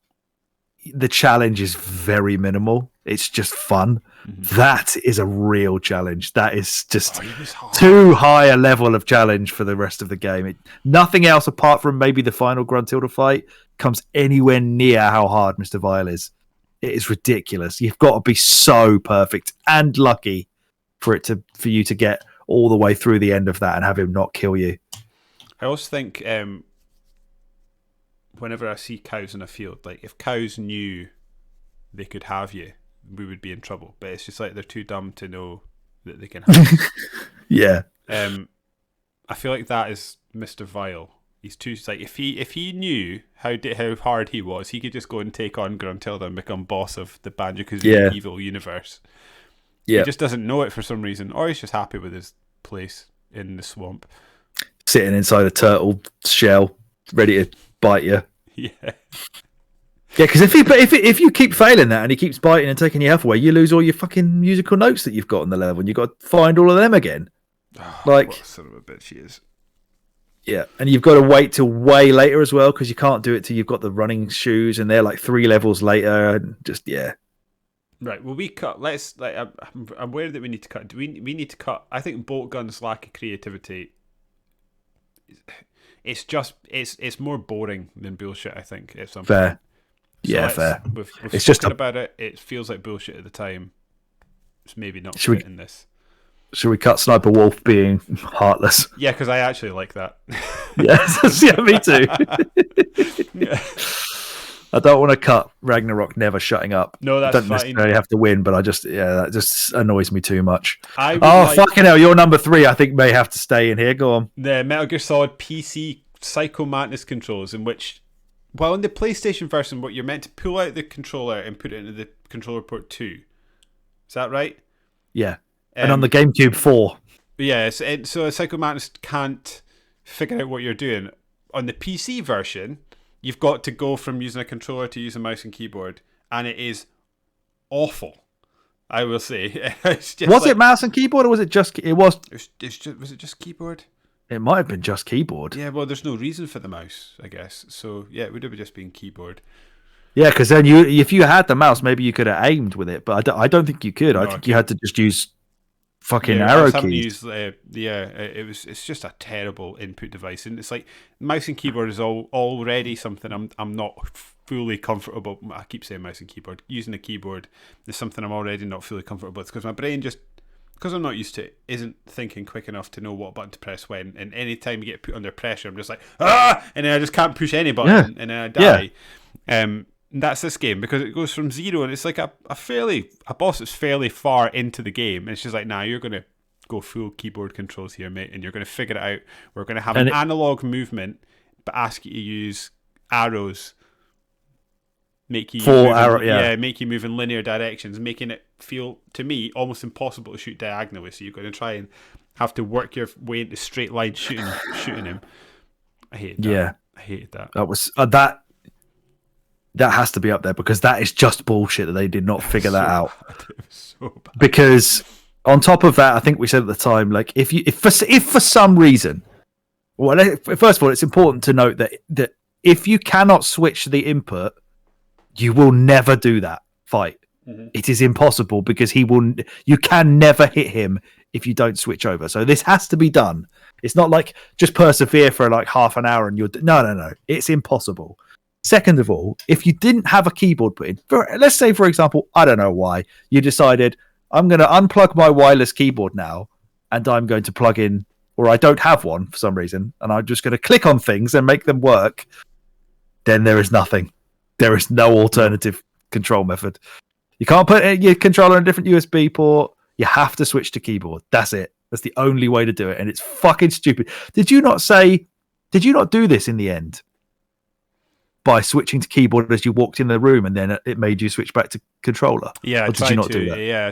the challenge is very minimal. It's just fun. Mm-hmm. That is a real challenge. That is just too high a level of challenge for the rest of the game. Nothing else apart from maybe the final Gruntilda fight comes anywhere near how hard Mr. Vile is. It is ridiculous. You've got to be so perfect and lucky for you to get all the way through the end of that and have him not kill you. I also think whenever I see cows in a field, like if cows knew they could have you, we would be in trouble. But it's just like they're too dumb to know that they can have you. Yeah. I feel like that is Mr. Vile. He's too like if he knew how hard he was, he could just go and take on Gruntilda and become boss of the Banjo-Kazooie evil universe. Yeah. He just doesn't know it for some reason, or he's just happy with his place in the swamp, sitting inside a turtle shell, ready to bite you. Yeah. Yeah, because if you keep failing that and he keeps biting and taking your health away, you lose all your fucking musical notes that you've got on the level, and you've got to find all of them again. Oh, like, what a son of a bitch he is. Yeah, and you've got to wait till way later as well because you can't do it till you've got the running shoes, and they're like 3 levels later, and just Right. Well, we cut. Let's. Like, I'm aware that we need to cut. We need to cut. I think Bolt Gun's lack of creativity. It's more boring than bullshit. I think at some fair. point. Yeah, fair. We've it's spoken about it. It feels like bullshit at the time. It's maybe not in this. Should we cut Sniper Wolf being heartless? Yeah, because I actually like that. Yes, yeah, me too. Yeah. I don't want to cut Ragnarok never shutting up. No, that's fine. Necessarily have to win, but that just annoys me too much. Fucking hell, your number 3 I think may have to stay in here. Go on. The Metal Gear Solid PC Psycho Mantis controls, in which, well, in the PlayStation version, what you're meant to pull out the controller and put it into the controller port 2. Is that right? Yeah. And on the GameCube 4. Yeah, so a Psycho Mantis can't figure out what you're doing. On the PC version, you've got to go from using a controller to use a mouse and keyboard, and it is awful, I will say. Was it mouse and keyboard, or was it just... Was it just keyboard? It might have been just keyboard. Yeah, well, there's no reason for the mouse, I guess. So, yeah, it would have just been keyboard. Yeah, because then if you had the mouse, maybe you could have aimed with it, but I don't think you could. I think you had to just use fucking arrow keys. It's just a terrible input device, and it's like mouse and keyboard is already something I'm not fully comfortable. I keep saying mouse and keyboard. Using a keyboard is something I'm already not fully comfortable with because my brain just, because I'm not used to it, isn't thinking quick enough to know what button to press when. And any time you get put under pressure, I'm just like and then I just can't push any button, and then I die. Yeah. That's this game because it goes from 0 and it's like a boss that's fairly far into the game, and it's just like, nah, you're gonna go full keyboard controls here, mate, and you're gonna figure it out. We're gonna have an analog movement, but ask you to use arrows, make you move in linear directions, making it feel to me almost impossible to shoot diagonally. So you're going to try and have to work your way into straight line shooting him. I hated that. Yeah, I hated that. That was that has to be up there because that is just bullshit that they did not figure that out. It was so bad. Because on top of that, I think we said at the time, like if for some reason, well, first of all, it's important to note that if you cannot switch the input, you will never do that fight. Mm-hmm. It is impossible because you can never hit him if you don't switch over. So this has to be done. It's not like just persevere for like half an hour and no. It's impossible. Second of all, if you didn't have a keyboard put in, let's say, for example, I don't know why, you decided, I'm going to unplug my wireless keyboard now, and I'm going to plug in or I don't have one for some reason, and I'm just going to click on things and make them work, then there is nothing. There is no alternative control method. You can't put your controller on a different USB port. You have to switch to keyboard. That's it. That's the only way to do it, and it's fucking stupid. Did you not do this in the end? By switching to keyboard as you walked in the room, and then it made you switch back to controller. Yeah, or did you not do that? Yeah, I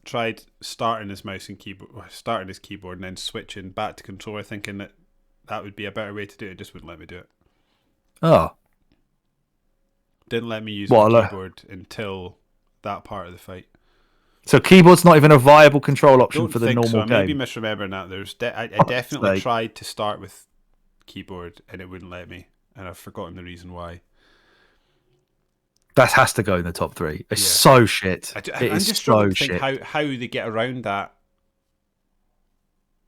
tried starting his mouse and keyboard, starting his keyboard, and then switching back to controller, thinking that would be a better way to do it. It just wouldn't let me do it. Oh, didn't let me use my keyboard until that part of the fight. So keyboard's not even a viable control option for the normal game. Maybe misremembering that. I definitely tried to start with keyboard and it wouldn't let me, and I've forgotten the reason why. That has to go in the top 3. It's so shit. I'm just trying to think how they get around that.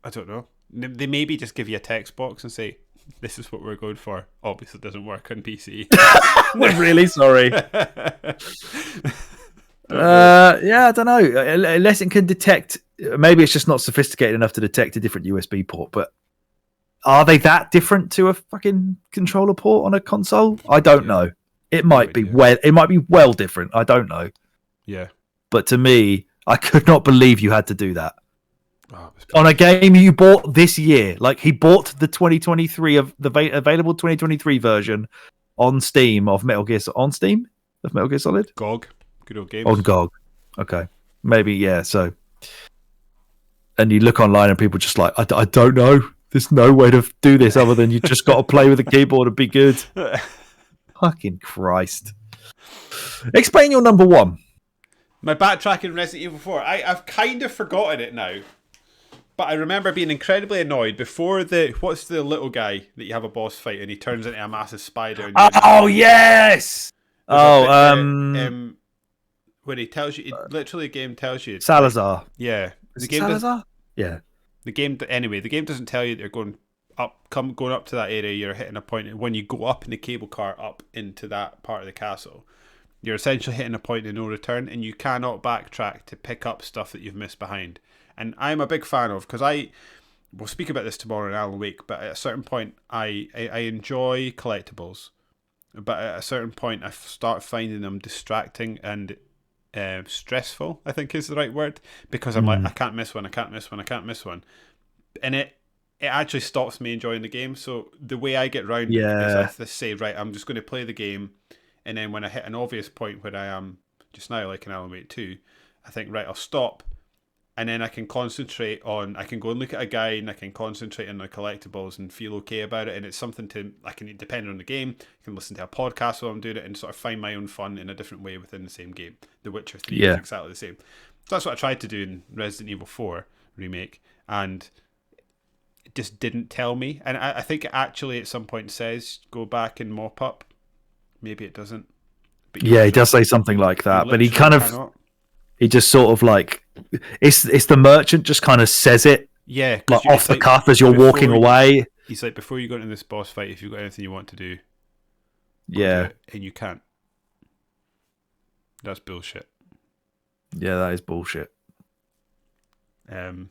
I don't know. They maybe just give you a text box and say, "This is what we're going for." Obviously, it doesn't work on PC. We're really sorry. Yeah, I don't know. Unless it can detect, maybe it's just not sophisticated enough to detect a different USB port. But are they that different to a fucking controller port on a console? I don't know. It might be well different. I don't know. Yeah. But to me, I could not believe you had to do that on a game you bought this year. Like, he bought the 2023 of the available 2023 version on Steam of Metal Gear Solid. GOG. Good old games. On GOG. Okay. Maybe, yeah. So, and you look online and people just like, I don't know. There's no way to do this other than you just got to play with a keyboard and be good. Fucking Christ. Explain your number 1. My backtracking Resident Evil 4. I've kind of forgotten it now. But I remember being incredibly annoyed before what's the little guy that you have a boss fight and he turns into a massive spider. Oh, yes! When he tells you, literally the game tells you. Salazar. Yeah. The game Salazar? Yeah. The game doesn't tell you that you're going up to that area, you're hitting a point. When you go up in the cable car up into that part of the castle, you're essentially hitting a point of no return, and you cannot backtrack to pick up stuff that you've missed behind. And I'm a big fan of, because we'll speak about this tomorrow in Alan Wake, but at a certain point, I enjoy collectibles, but at a certain point, I start finding them distracting and stressful, I think is the right word, because I'm like, I can't miss one, and it actually stops me enjoying the game. So the way I get round it is I say, right, I'm just going to play the game, and then when I hit an obvious point where I am just now, like in Alan Wake 2, I think, right, I'll stop, and then I can concentrate on, I can go and look at a guide, and I can concentrate on the collectibles and feel okay about it. And it's something I can, depending on the game, I can listen to a podcast while I'm doing it and sort of find my own fun in a different way within the same game. The Witcher 3 is exactly the same. So that's what I tried to do in Resident Evil 4 Remake, and it just didn't tell me. And I think it actually at some point says, go back and mop up. Maybe it doesn't. But yeah, he does say something like that, but he kind of... He just sort of like, it's the merchant just kind of says it, like off the cuff as you're walking away. He's like, before you go into this boss fight, if you've got anything you want to do, yeah, do and you can't. That's bullshit. Yeah, that is bullshit. What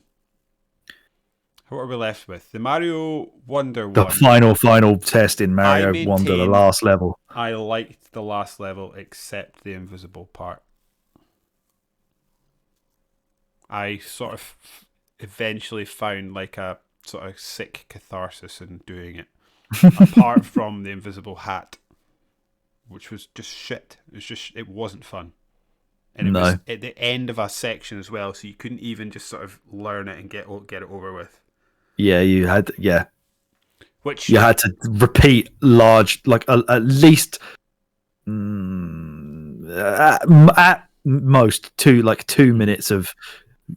are we left with? The Mario Wonder the one. The final test in Mario Wonder, the last level. I liked the last level except the invisible part. I sort of eventually found like a sort of sick catharsis in doing it. Apart from the invisible hat, which was just shit. It wasn't fun. And it was at the end of a section as well, so you couldn't even just sort of learn it and get it over with. Yeah, you had, which you had to repeat large, like at least at most 2 minutes of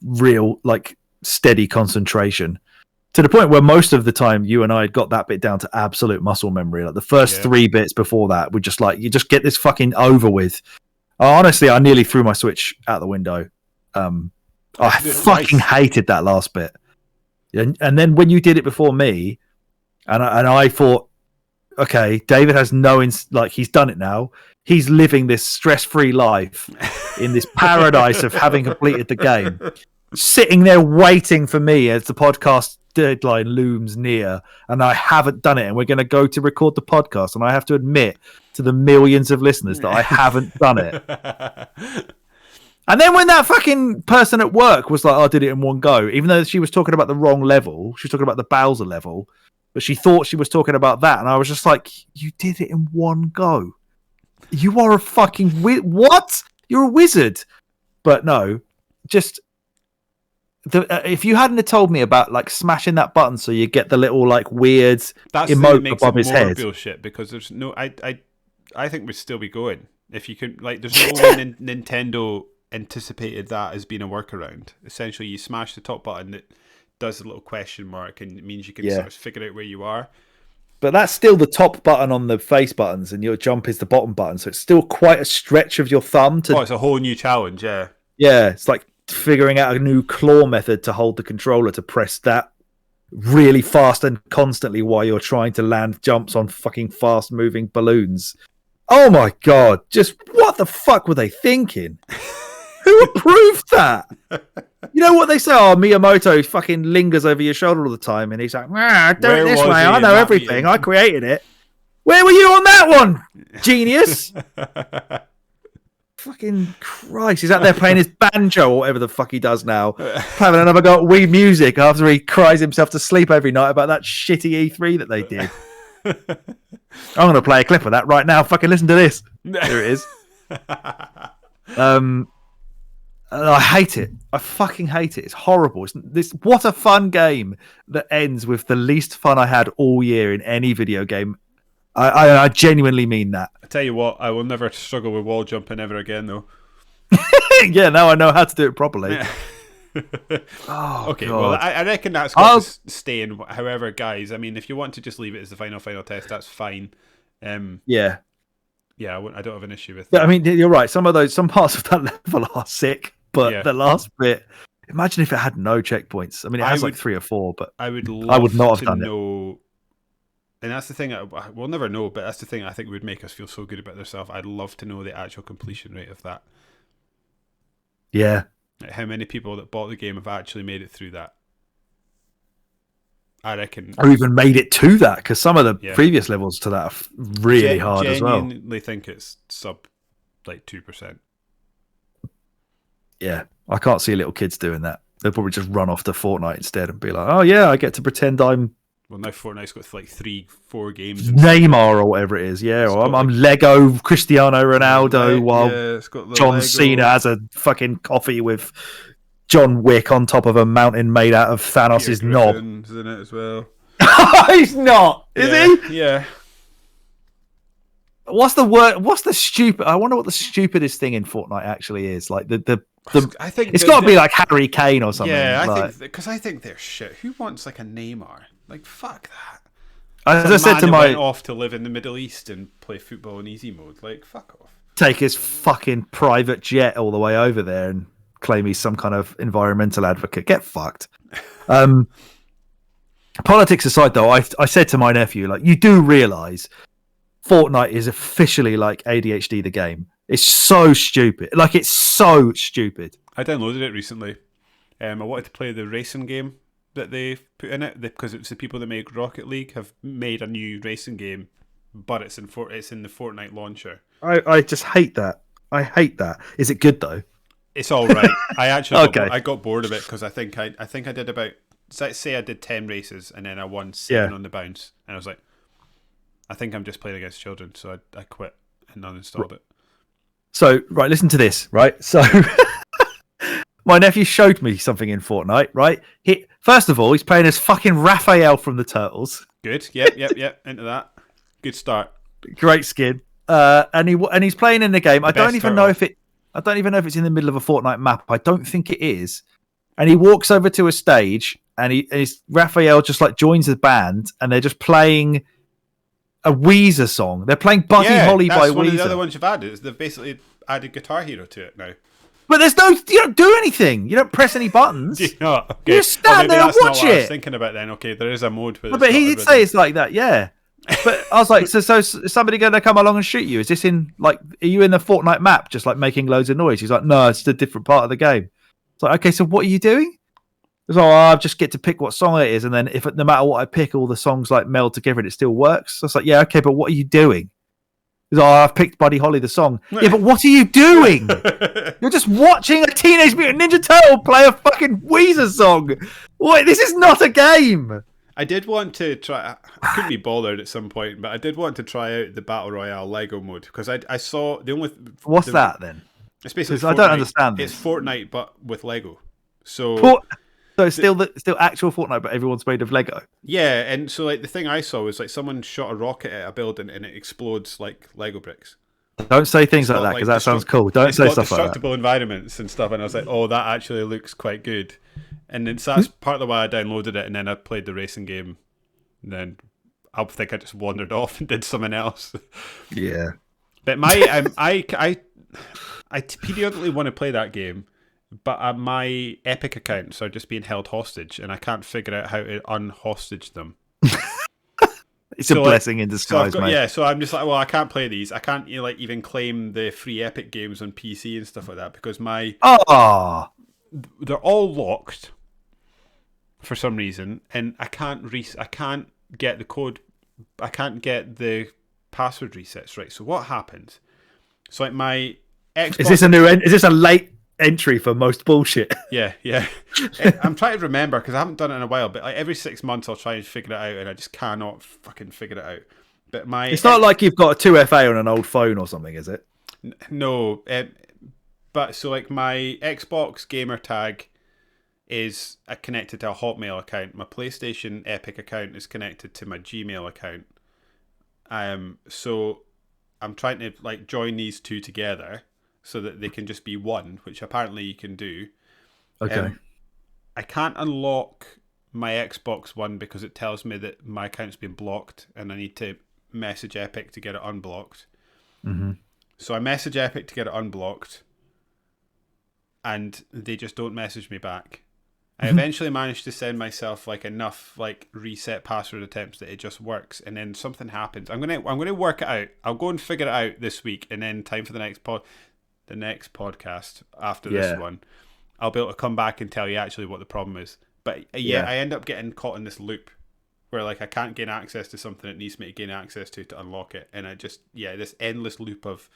real, like, steady concentration, to the point where most of the time you and I had got that bit down to absolute muscle memory. Like the first 3 bits before that were just like, you just get this fucking over with. Honestly, I nearly threw my Switch out the window. I fucking hated that last bit. And then when you did it before me, and I thought, okay, David has he's done it now. He's living this stress-free life in this paradise of having completed the game, sitting there waiting for me as the podcast deadline looms near and I haven't done it, and we're going to go to record the podcast, and I have to admit to the millions of listeners that I haven't done it. And then when that fucking person at work was like, I did it in one go, even though she was talking about the wrong level, she was talking about the Bowser level, but she thought she was talking about that. And I was just like, you did it in one go. You are a fucking what? You're a wizard. But no, just if you hadn't have told me about like smashing that button so you get the little like weird emote above his head. Bullshit, because there's no, I think we'd still be going if you could. Like, there's no way Nintendo anticipated that as being a workaround. Essentially, you smash the top button that does a little question mark, and it means you can sort of figure out where you are. But that's still the top button on the face buttons, and your jump is the bottom button. So it's still quite a stretch of your thumb to. Oh, it's a whole new challenge, yeah. Yeah, it's like figuring out a new claw method to hold the controller to press that really fast and constantly while you're trying to land jumps on fucking fast moving balloons. Oh my god! Just what the fuck were they thinking? Who approved that? You know what they say? Oh, Miyamoto fucking lingers over your shoulder all the time, and he's like, do it this way. I know everything. I created it. Where were you on that one, genius? Fucking Christ. He's out there playing his banjo or whatever the fuck he does now. Having another go at Wii Music after he cries himself to sleep every night about that shitty E3 that they did. I'm going to play a clip of that right now. Fucking listen to this. There it is. I hate it. I fucking hate it. It's horrible. What a fun game that ends with the least fun I had all year in any video game. I genuinely mean that. I tell you what, I will never struggle with wall jumping ever again, though. Yeah, now I know how to do it properly. Oh, okay, God. Well, I reckon that's got to stay in. However, guys, I mean, if you want to just leave it as the final test, that's fine. Yeah, I don't have an issue with that. I mean, you're right. Some parts of that level are sick, but the last bit. Imagine if it had no checkpoints. I mean, it has like 3 or 4, but I would not have done it. And that's the thing. We'll never know, but that's the thing I think would make us feel so good about ourselves. I'd love to know the actual completion rate of that. Yeah. Like how many people that bought the game have actually made it through that? I reckon. Or even made it to that, because some of the previous levels to that are really hard as well. I genuinely think it's sub like 2%. Yeah. I can't see little kids doing that. They'll probably just run off to Fortnite instead and be like, oh yeah, I get to pretend I'm well, now Fortnite's got like 3-4 games. Neymar or whatever it is, yeah. Or I'm Lego Cristiano Ronaldo while John Cena has a fucking coffee with John Wick on top of a mountain made out of Thanos' knob. Griffin's in it as well. He's not, is he? Yeah. What's the word? What's the stupid? I wonder what the stupidest thing in Fortnite actually is. Like I think it's got to be like Harry Kane or something. Yeah, I think they're shit. Who wants like a Neymar? Like, fuck that. As I said to went off to live in the Middle East and play football in easy mode. Like, fuck off. Take his fucking private jet all the way over there and claim he's some kind of environmental advocate. Get fucked. Politics aside, though, I said to my nephew, like, you do realise Fortnite is officially like ADHD the game. It's so stupid. Like, it's so stupid. I downloaded it recently. I wanted to play the racing game that they put in it, because it's the people that make Rocket League have made a new racing game, but it's in the Fortnite launcher. I just hate that. I hate that. Is it good though? It's all right. I actually I got bored of it because I think I did about, say I did 10 races and then I won 7 on the bounce, and I was like, I think I'm just playing against children, so I quit and uninstalled it. So right, listen to this. Right, so. My nephew showed me something in Fortnite, right? First of all, he's playing as fucking Raphael from the Turtles. Good. Yep. Into that. Good start. Great skin. And he's playing in the game. I don't even know if it's in the middle of a Fortnite map. I don't think it is. And he walks over to a stage, and Raphael just like joins the band, and they're just playing a Weezer song. They're playing Buddy Holly by Weezer. That's one of the other ones you've added. They've basically added Guitar Hero to it now. But you don't do anything. You don't press any buttons. Okay. You just stand there and watch it. That's not what I was thinking about then. Okay, there is a mode for this. But he did say it's like that, yeah. But I was like, so is somebody going to come along and shoot you? Is this in, like, are you in the Fortnite map just like making loads of noise? He's like, no, it's a different part of the game. It's like, okay, so what are you doing? So I just get to pick what song it is, and then if no matter what I pick, all the songs like meld together and it still works. So it's like, yeah, okay, but what are you doing? Oh, I've picked Buddy Holly the song. Yeah, but what are you doing? You're just watching a Teenage Mutant Ninja Turtle play a fucking Weezer song. Wait, this is not a game. I did want to try. I couldn't be bothered at some point, but I did want to try out the Battle Royale Lego mode because I saw the only. What's that then? It's basically I don't understand this. It's Fortnite but with Lego. So it's still actual Fortnite, but everyone's made of Lego. Yeah, and so like the thing I saw was like someone shot a rocket at a building and it explodes like Lego bricks. Don't say things like that because that sounds cool. Don't say stuff like that. Destructible environments and stuff, and I was like, oh, that actually looks quite good. And then so that's part of the why I downloaded it, and then I played the racing game. And then I think I just wandered off and did something else. Yeah, but I periodically want to play that game, but my Epic accounts are just being held hostage, and I can't figure out how to unhostage them. It's a blessing in disguise, mate. Yeah, so I'm just like, well, I can't play these. I can't even claim the free Epic games on PC and stuff like that because they're all locked for some reason, and I can't get the code. I can't get the password resets right. So what happens? So like my Xbox. Is this a late entry for most bullshit? Yeah. I'm trying to remember because I haven't done it in a while. But like every 6 months, I'll try and figure it out, and I just cannot fucking figure it out. But it's not like you've got a 2FA on an old phone or something, is it? No. But so like my Xbox gamer tag is connected to a Hotmail account. My PlayStation Epic account is connected to my Gmail account. So I'm trying to like join these two together so that they can just be one, which apparently you can do. Okay. I can't unlock my Xbox One because it tells me that my account's been blocked and I need to message Epic to get it unblocked. Mm-hmm. So I message Epic to get it unblocked and they just don't message me back. I eventually managed to send myself like enough like reset password attempts that it just works, and then something happens. I'm gonna work it out. I'll go and figure it out this week, and then time for the next podcast after this one, I'll be able to come back and tell you actually what the problem is. But I end up getting caught in this loop where like I can't gain access to something it needs me to gain access to unlock it, and I just this endless loop of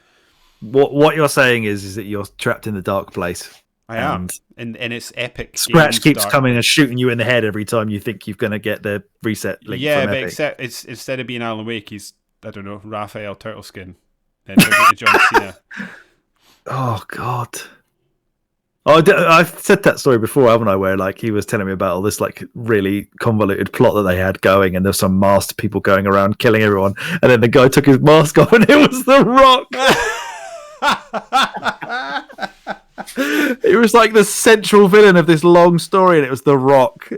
what you're saying is that you're trapped in the dark place. I am, and it's Epic. Scratch keeps coming and shooting you in the head every time you think you're going to get the reset link. Yeah, from but Epic. except it's instead of being Alan Wake, he's I don't know Raphael Turtleskin, and John Cena. Oh God! I've said that story before, haven't I? Where like he was telling me about all this like really convoluted plot that they had going, and there's some masked people going around killing everyone, and then the guy took his mask off, and it was The Rock. It was like the central villain of this long story, and it was The Rock. Do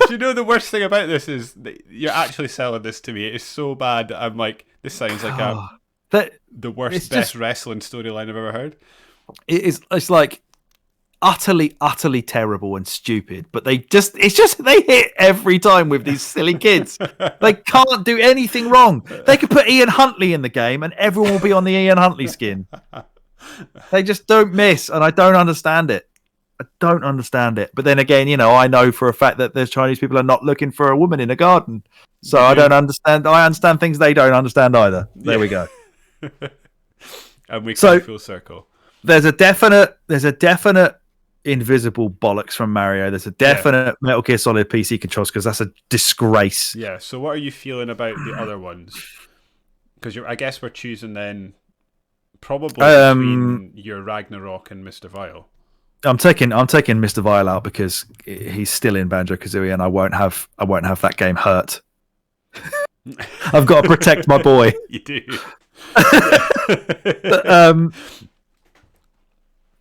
you know the worst thing about this is that you're actually selling this to me? It's so bad that I'm like, this sounds like the worst, best wrestling storyline I've ever heard. It's like utterly terrible and stupid, but they hit every time with these silly kids. They can't do anything wrong. They could put Ian Huntley in the game, and everyone will be on the Ian Huntley skin. They just don't miss, and I don't understand it. But then again, I know for a fact that there's Chinese people are not looking for a woman in a garden. So I don't understand. I understand things they don't understand either. There we go. And we come full circle. There's a definite invisible bollocks from Mario. There's a definite Metal Gear Solid PC controls because that's a disgrace. Yeah. So what are you feeling about the other ones? Because I guess we're choosing then. Probably between your Ragnarok and Mr. Vile. I'm taking Mr. Vile out because he's still in Banjo-Kazooie, and I won't have that game hurt. I've got to protect my boy. You do.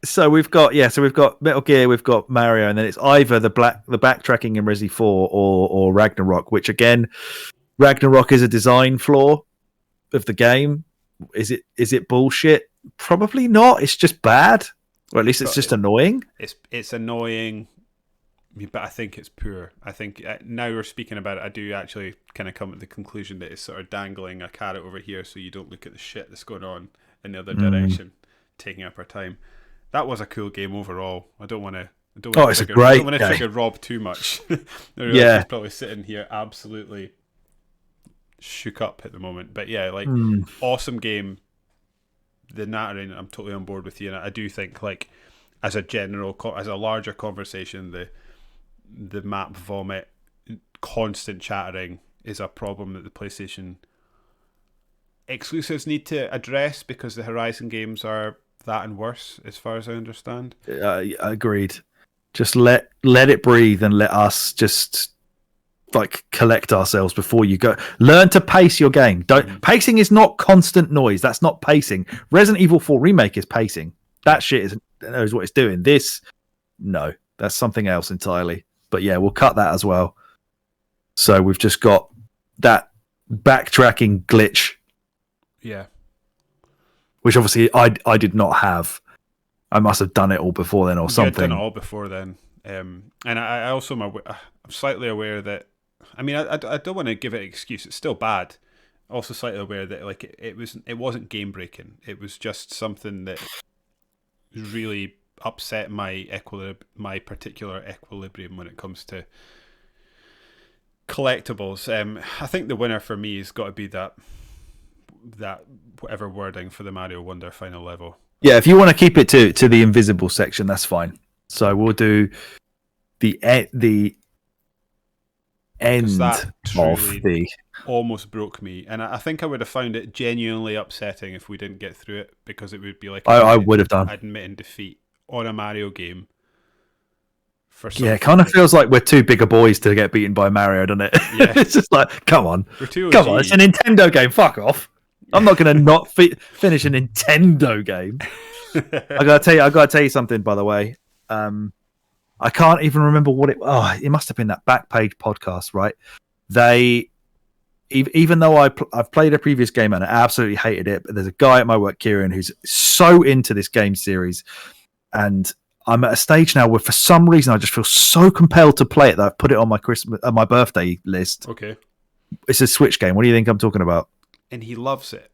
So we've got Metal Gear, we've got Mario, and then it's either the backtracking in Resi 4 or Ragnarok. Which again, Ragnarok is a design flaw of the game. Is it bullshit? Probably not. It's just bad, or at least it's just annoying. It's annoying, but I think it's poor. I think now we're speaking about it, I do actually kind of come to the conclusion that it's sort of dangling a carrot over here so you don't look at the shit that's going on in the other direction, taking up our time. That was a cool game overall. I don't want to I don't want it's to a trigger, I great don't want to game. trigger Rob too much. I realise Yeah. he's probably sitting here absolutely shook up at the moment. But yeah, like awesome game. The nattering, I'm totally on board with you, and I do think like as a general, as a larger conversation, the map vomit, constant chattering is a problem that the PlayStation exclusives need to address, because the Horizon games are that and worse, as far as I understand. Agreed. Just let it breathe and let us just like collect ourselves before you go. Learn to pace your game. Pacing is not constant noise. That's not pacing. Resident Evil 4 remake is pacing. That shit knows what it's doing. This, no, that's something else entirely. But yeah, we'll cut that as well. So we've just got that backtracking glitch. Yeah. Which obviously I did not have. I must have done it all before then or something. I'd done it all before then. And I also I'm slightly aware that, I mean, I don't want to give it an excuse. It's still bad. Also slightly aware that like it wasn't game breaking. It was just something that really upset my particular equilibrium when it comes to collectibles. I think the winner for me has got to be that whatever wording for the Mario Wonder final level. Yeah, if you want to keep it to the invisible section, that's fine. So we'll do the end that of the. Almost broke me, and I think I would have found it genuinely upsetting if we didn't get through it, because it would be like I would have done admitting defeat on a Mario game. It kind of feels like we're too bigger boys to get beaten by Mario, doesn't it? Yeah. It's just like, come on, we're too OG. Come on, it's a Nintendo game. Fuck off. I'm not going to not finish a Nintendo game. I gotta tell you something, by the way. I can't even remember what it. Oh, it must have been that Backpage podcast, right? They, even though I've played a previous game and I absolutely hated it, but there's a guy at my work, Kieran, who's so into this game series, and I'm at a stage now where, for some reason, I just feel so compelled to play it that I've put it on my birthday list. Okay, it's a Switch game. What do you think I'm talking about? And he loves it.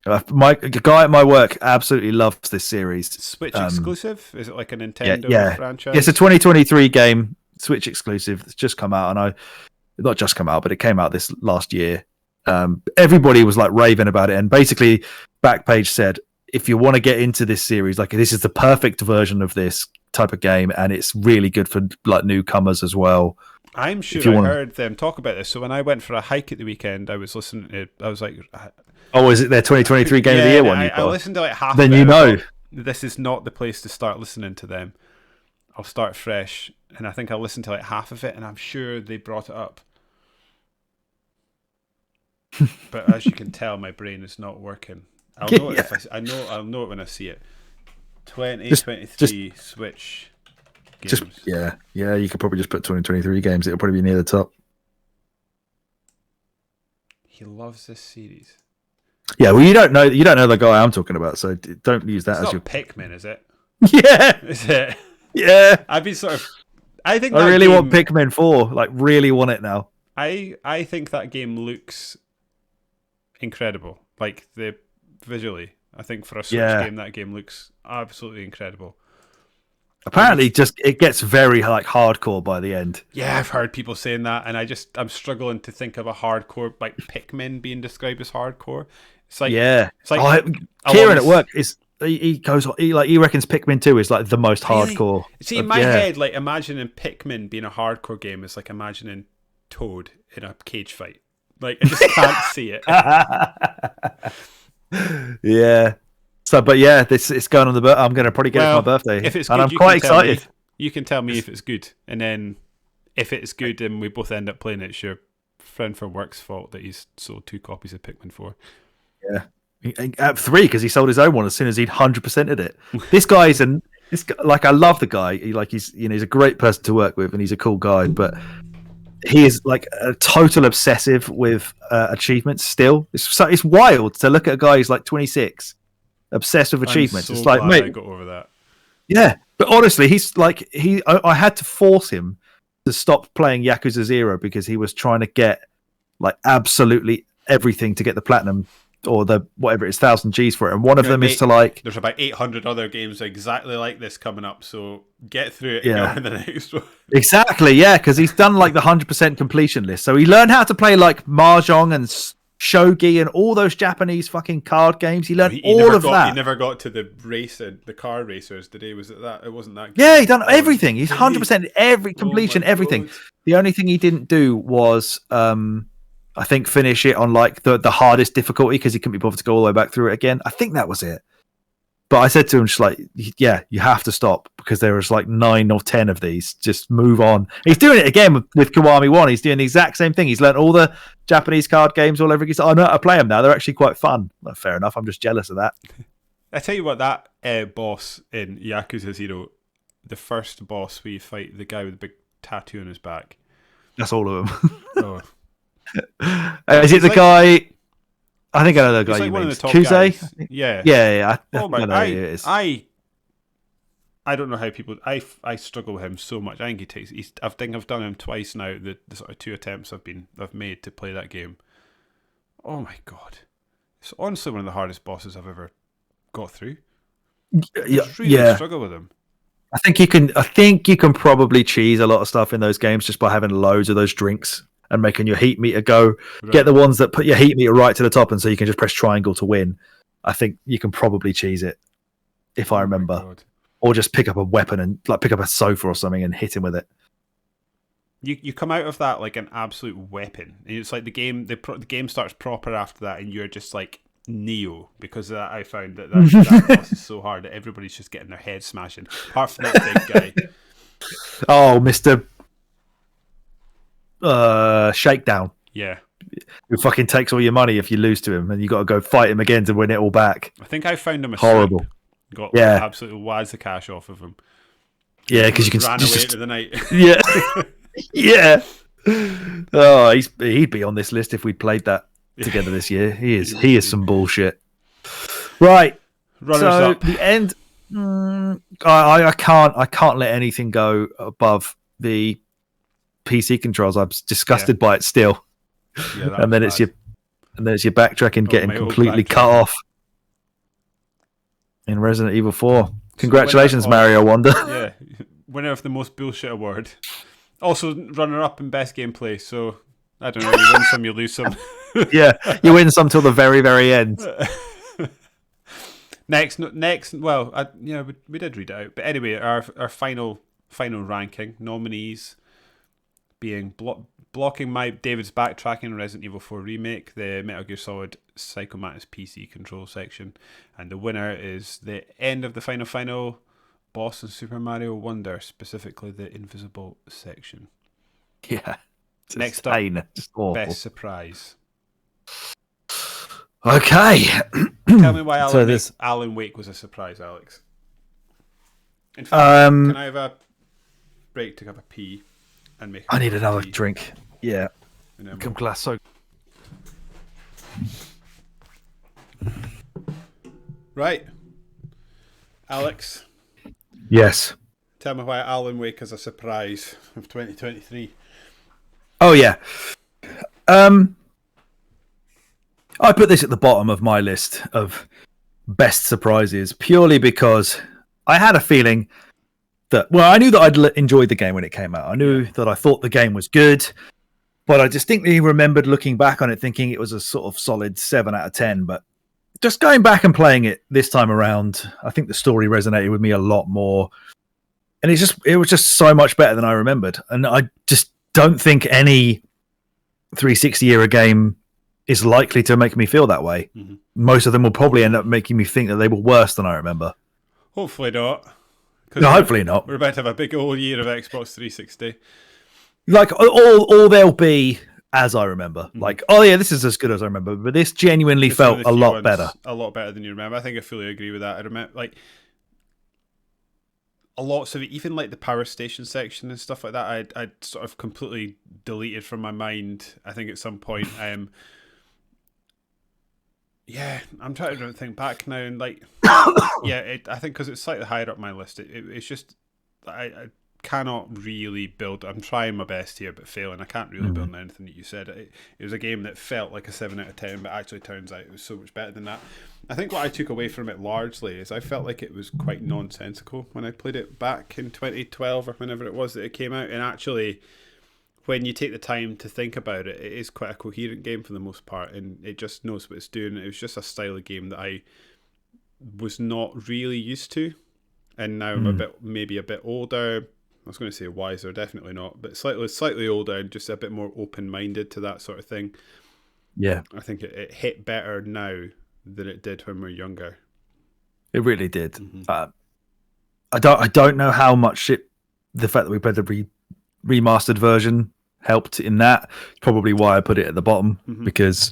The guy at my work absolutely loves this series. Switch exclusive? Is it like a Nintendo franchise? It's a 2023 game, Switch exclusive. It's just come out, and not just come out, but it came out this last year. Everybody was like raving about it, and basically, Backpage said, if you want to get into this series, like this is the perfect version of this type of game, and it's really good for like newcomers as well. I'm sure I heard them talk about this. So when I went for a hike at the weekend, I was listening to. I was like, "Oh, is it their 2023 Game of the Year one?" I listened to like half. Then of it, you know, this is not the place to start listening to them. I'll start fresh, and I think I listened to like half of it, and I'm sure they brought it up. But as you can tell, my brain is not working. I'll know it if I'll know it when I see it. 2023 Switch. Games. You could probably just put 2023 games. It'll probably be near the top. He loves this series. Yeah, well, you don't know the guy I'm talking about, so don't use that it's as your Pikmin, is it? Yeah, is it? Yeah, I've been sort of. I think I really want Pikmin 4. Like, really want it now. I think that game looks incredible. Like visually, I think for a Switch game, that game looks absolutely incredible. Apparently, it gets very like hardcore by the end. Yeah, I've heard people saying that, and I'm struggling to think of a hardcore like Pikmin being described as hardcore. It's like Kieran at work he reckons Pikmin 2 is like the most hardcore. See, in my head, like imagining Pikmin being a hardcore game is like imagining Toad in a cage fight. Like I just can't see it. Yeah. So, but yeah, it's going on I'm going to probably get it for my birthday. If it's good, and I'm quite excited. You can tell me if it's good, and then if it's good and we both end up playing it, it's your friend from work's fault that he's sold 2 copies of Pikmin 4. Yeah, at 3 because he sold his own one as soon as he'd 100%ed it. This guy's I love the guy. He's a great person to work with, and he's a cool guy, but he is like a total obsessive with achievements. Still, it's wild to look at a guy who's like 26. Obsessed with achievements. I'm so it's like, glad mate, I got over that. Yeah, but honestly, he's like I had to force him to stop playing Yakuza 0 because he was trying to get like absolutely everything to get the platinum or the whatever it is, 1,000 Gs for it, and one of them is to like. There's about 800 other games exactly like this coming up, so get through it. Yeah. And go on the next one. Exactly, yeah, because he's done like the 100% completion list. So he learned how to play like mahjong and shogi and all those Japanese fucking card games. He learned all of that. He never got to the car racers, did he? Was it that? It wasn't that. Yeah, he done everything. He's 100% every completion, everything. God. The only thing he didn't do was, I think, finish it on like the hardest difficulty because he couldn't be bothered to go all the way back through it again. I think that was it. But I said to him, just like, yeah, you have to stop because there was like 9 or 10 of these. Just move on. He's doing it again with Kiwami 1. He's doing the exact same thing. He's learned all the Japanese card games all over. He's like, I know how to play them now. They're actually quite fun. Well, fair enough. I'm just jealous of that. I tell you what, that boss in Yakuza 0, the first boss where you fight the guy with the big tattoo on his back. That's all of them. Oh. Is it the guy... I think I know the guy like you one mean. of the top Kuze? guys. Yeah. Yeah. Oh my! I know who it is. I don't know how people. I struggle with him so much. I think he takes. I think I've done him twice now. The sort of 2 attempts I've made to play that game. Oh my god! It's honestly one of the hardest bosses I've ever got through. I really struggle with him. I think you can probably cheese a lot of stuff in those games just by having loads of those drinks and making your heat meter go. Right. Get the ones that put your heat meter right to the top, and so you can just press triangle to win. I think you can probably cheese it, if I remember, or just pick up a weapon and like pick up a sofa or something and hit him with it. You come out of that like an absolute weapon. It's like the game starts proper after that, and you're just like Neo, because I found that boss is so hard that everybody's just getting their head smashing. Apart from that big guy. Oh, Mr. Shakedown. Yeah. Who fucking takes all your money if you lose to him, and you got to go fight him again to win it all back. I think I found him horrible. Got absolutely waz the cash off of him. Yeah, because you can ran away into the night. Yeah. Yeah. Oh, he'd be on this list if we'd played that together this year. He is some bullshit. Right. Runners so up. The end. I can't let anything go above the PC controls. I'm disgusted by it still. Yeah, and then it's your backtracking getting completely cut off in Resident Evil 4. Congratulations, Mario Wonder. Yeah, winner of the most bullshit award. Also runner up in best gameplay. So I don't know. You win some, you lose some. Yeah, you win some till the very, very end. Next. Well, we did read it out, but anyway, our final ranking nominees being blocking David's backtracking in Resident Evil 4 Remake, the Metal Gear Solid Psycho Mantis PC control section, and the winner is the end of the final boss in Super Mario Wonder, specifically the invisible section. Yeah. Next up, best surprise. Okay. Tell me why Alan Wake was a surprise, Alex. In fact, can I have a break to have a pee and make? I need another drink. Yeah. Come glass so. Right, Alex. Yes. Tell me why Alan Wake is a surprise of 2023. Oh yeah. I put this at the bottom of my list of best surprises purely because I had a feeling that, well, I knew that I'd enjoyed the game when it came out. I knew that I thought the game was good, but I distinctly remembered looking back on it thinking it was a sort of solid 7 out of 10. But just going back and playing it this time around, I think the story resonated with me a lot more. And it was just so much better than I remembered. And I just don't think any 360 era game is likely to make me feel that way. Mm-hmm. Most of them will probably end up making me think that they were worse than I remember. Hopefully not. No, hopefully not. We're about to have a big old year of Xbox 360. Like, all they'll be as I remember. Mm-hmm. Like, oh yeah, this is as good as I remember. But this genuinely felt a lot better. A lot better than you remember. I think I fully agree with that. I remember, like, a lot of it, even like the power station section and stuff like that, I'd sort of completely deleted from my mind. I think at some point, yeah, I'm trying to think back now, and like, yeah, I think because it's slightly higher up my list, it's just I cannot really build. I'm trying my best here, but failing. I can't really build on anything that you said. It was a game that felt like a 7 out of 10, but actually turns out it was so much better than that. I think what I took away from it largely is I felt like it was quite nonsensical when I played it back in 2012 or whenever it was that it came out. And actually, when you take the time to think about it, it is quite a coherent game for the most part, and it just knows what it's doing. It was just a style of game that I was not really used to, and now I'm maybe a bit older. I was going to say wiser, definitely not, but slightly older and just a bit more open-minded to that sort of thing. Yeah, I think it hit better now than it did when we were younger. It really did. I don't know how much the fact that we played the remastered version helped in that. Probably why I put it at the bottom, because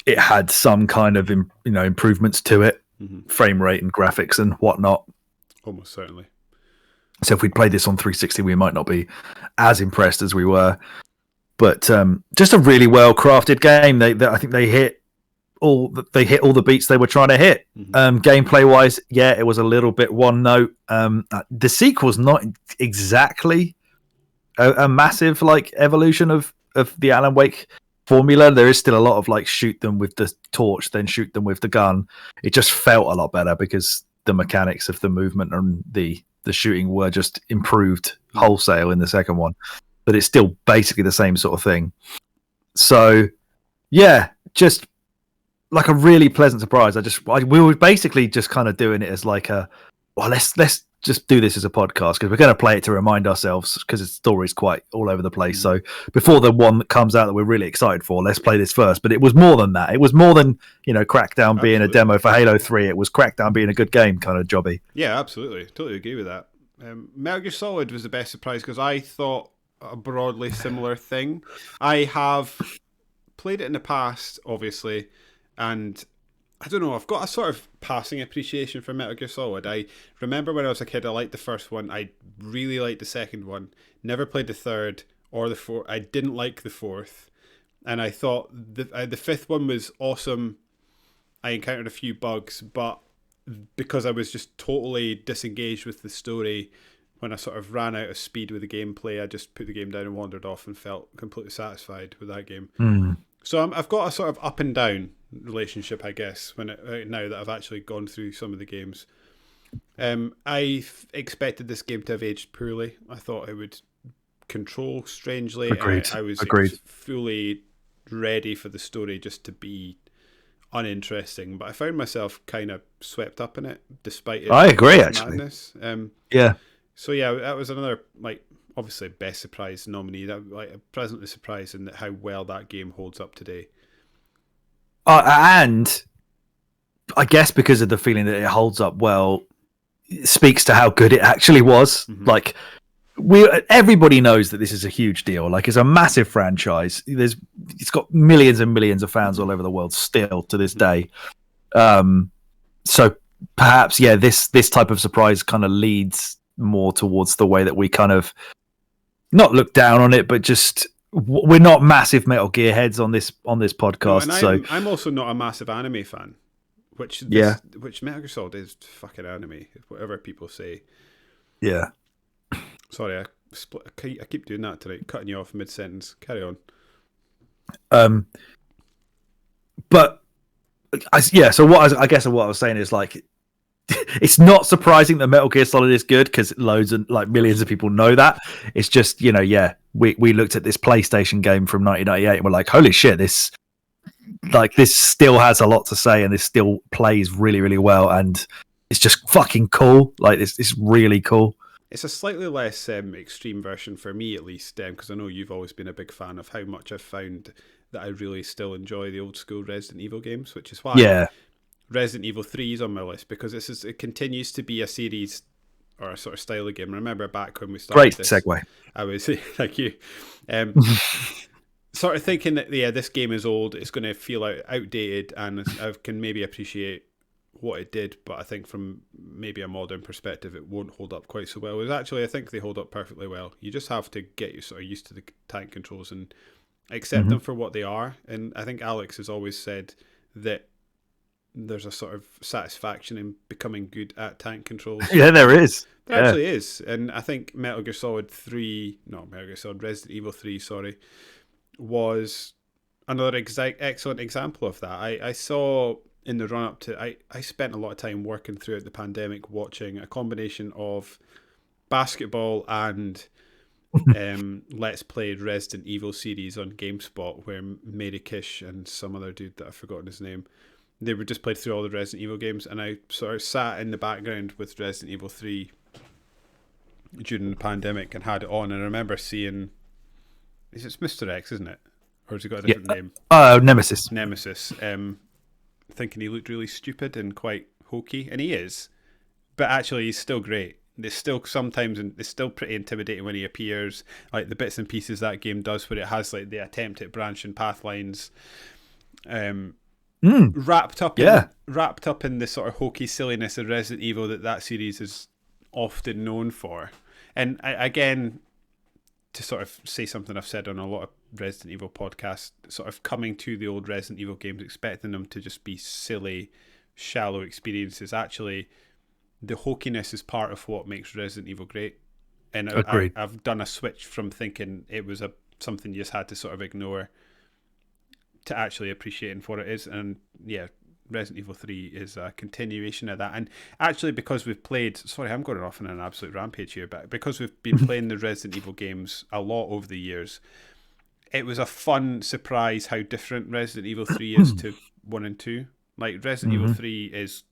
it had some kind of improvements to it, frame rate and graphics and whatnot. Almost certainly. So if we'd played this on 360, we might not be as impressed as we were. But just a really well crafted game. I think they hit all the beats they were trying to hit. Gameplay wise, yeah, it was a little bit one note. The sequel's not exactly a massive like evolution of the Alan Wake formula. There is still a lot of like shoot them with the torch, then shoot them with the gun. It just felt a lot better because the mechanics of the movement and the shooting were just improved wholesale in the second one. But it's still basically the same sort of thing. So yeah, just like a really pleasant surprise. We were basically just kind of doing it as like let's just do this as a podcast because we're going to play it to remind ourselves because the story's quite all over the place. So before the one that comes out that we're really excited for, let's play this first. But it was more than that. It was more than, Crackdown being a demo for Halo 3. It was Crackdown being a good game kind of jobby. Yeah, absolutely. Totally agree with that. Metal Gear Solid was the best surprise because I thought a broadly similar thing. I have played it in the past, obviously, and I don't know, I've got a sort of passing appreciation for Metal Gear Solid. I remember when I was a kid, I liked the first one. I really liked the second one. Never played the third or the fourth. I didn't like the fourth. And I thought the fifth one was awesome. I encountered a few bugs, but because I was just totally disengaged with the story, when I sort of ran out of speed with the gameplay, I just put the game down and wandered off and felt completely satisfied with that game. So I've got a sort of up and down relationship, I guess, now that I've actually gone through some of the games. I expected this game to have aged poorly. I thought it would control strangely. Agreed. I was fully ready for the story just to be uninteresting, but I found myself kind of swept up in it, despite it. I agree, actually. Madness. Yeah. So yeah, that was another obviously best surprise nominee. That I'm pleasantly surprised in how well that game holds up today. And I guess because of the feeling that it holds up well, it speaks to how good it actually was. Like everybody knows that this is a huge deal. Like it's a massive franchise. It's got millions and millions of fans all over the world still to this day. So perhaps, yeah, this type of surprise kind of leads more towards the way that we kind of not look down on it, but just we're not massive Metal Gear heads on this podcast. No, and I'm also not a massive anime fan, which Metal Gear Solid is fucking anime, whatever people say. Yeah. Sorry, I keep doing that tonight, cutting you off mid sentence. Carry on. But so what I was saying is like, it's not surprising that Metal Gear Solid is good because loads and like millions of people know that. It's just, we looked at this PlayStation game from 1998 and we're like, holy shit, this still has a lot to say and this still plays really, really well. And it's just fucking cool. Like it's really cool. It's a slightly less extreme version for me, at least, because I know you've always been a big fan of how much I've found that I really still enjoy the old school Resident Evil games, which is why Resident Evil 3 is on my list, because it continues to be a series or a sort of style of game. I remember back when we started Great this, segue. I was, thank you, sort of thinking that, this game is old, it's going to feel outdated, and I can maybe appreciate what it did, but I think from maybe a modern perspective, it won't hold up quite so well. I think they hold up perfectly well. You just have to get sort of used to the tank controls and accept them for what they are. And I think Alex has always said that there's a sort of satisfaction in becoming good at tank controls. Yeah, there is. There actually is, and I think Metal Gear Solid 3, not Metal Gear Solid, Resident Evil 3, sorry, was another excellent example of that. I saw in the run up to, I spent a lot of time working throughout the pandemic watching a combination of basketball and Let's Play Resident Evil series on GameSpot, where Mary Kish and some other dude that I've forgotten his name, they were just played through all the Resident Evil games, and I sort of sat in the background with Resident Evil 3 during the pandemic and had it on, and I remember seeing, it's Mr. X, isn't it? Or has he got a different name? Nemesis. Thinking he looked really stupid and quite hokey, and he is, but actually he's still great. It's still sometimes, and it's still pretty intimidating when he appears. Like the bits and pieces that game does, where it has like the attempt at branching path lines, wrapped up in the sort of hokey silliness of Resident Evil that series is often known for. And again, to sort of say something I've said on a lot of Resident Evil podcasts, sort of coming to the old Resident Evil games, expecting them to just be silly, shallow experiences. Actually, the hokiness is part of what makes Resident Evil great. And I've done a switch from thinking it was something you just had to sort of ignore to actually appreciating for what it is. And yeah, Resident Evil 3 is a continuation of that. And actually, because we've played, sorry, I'm going off on an absolute rampage here, but because we've been playing the Resident Evil games a lot over the years, it was a fun surprise how different Resident Evil 3 is to 1 and 2. Like, Resident Evil 3 is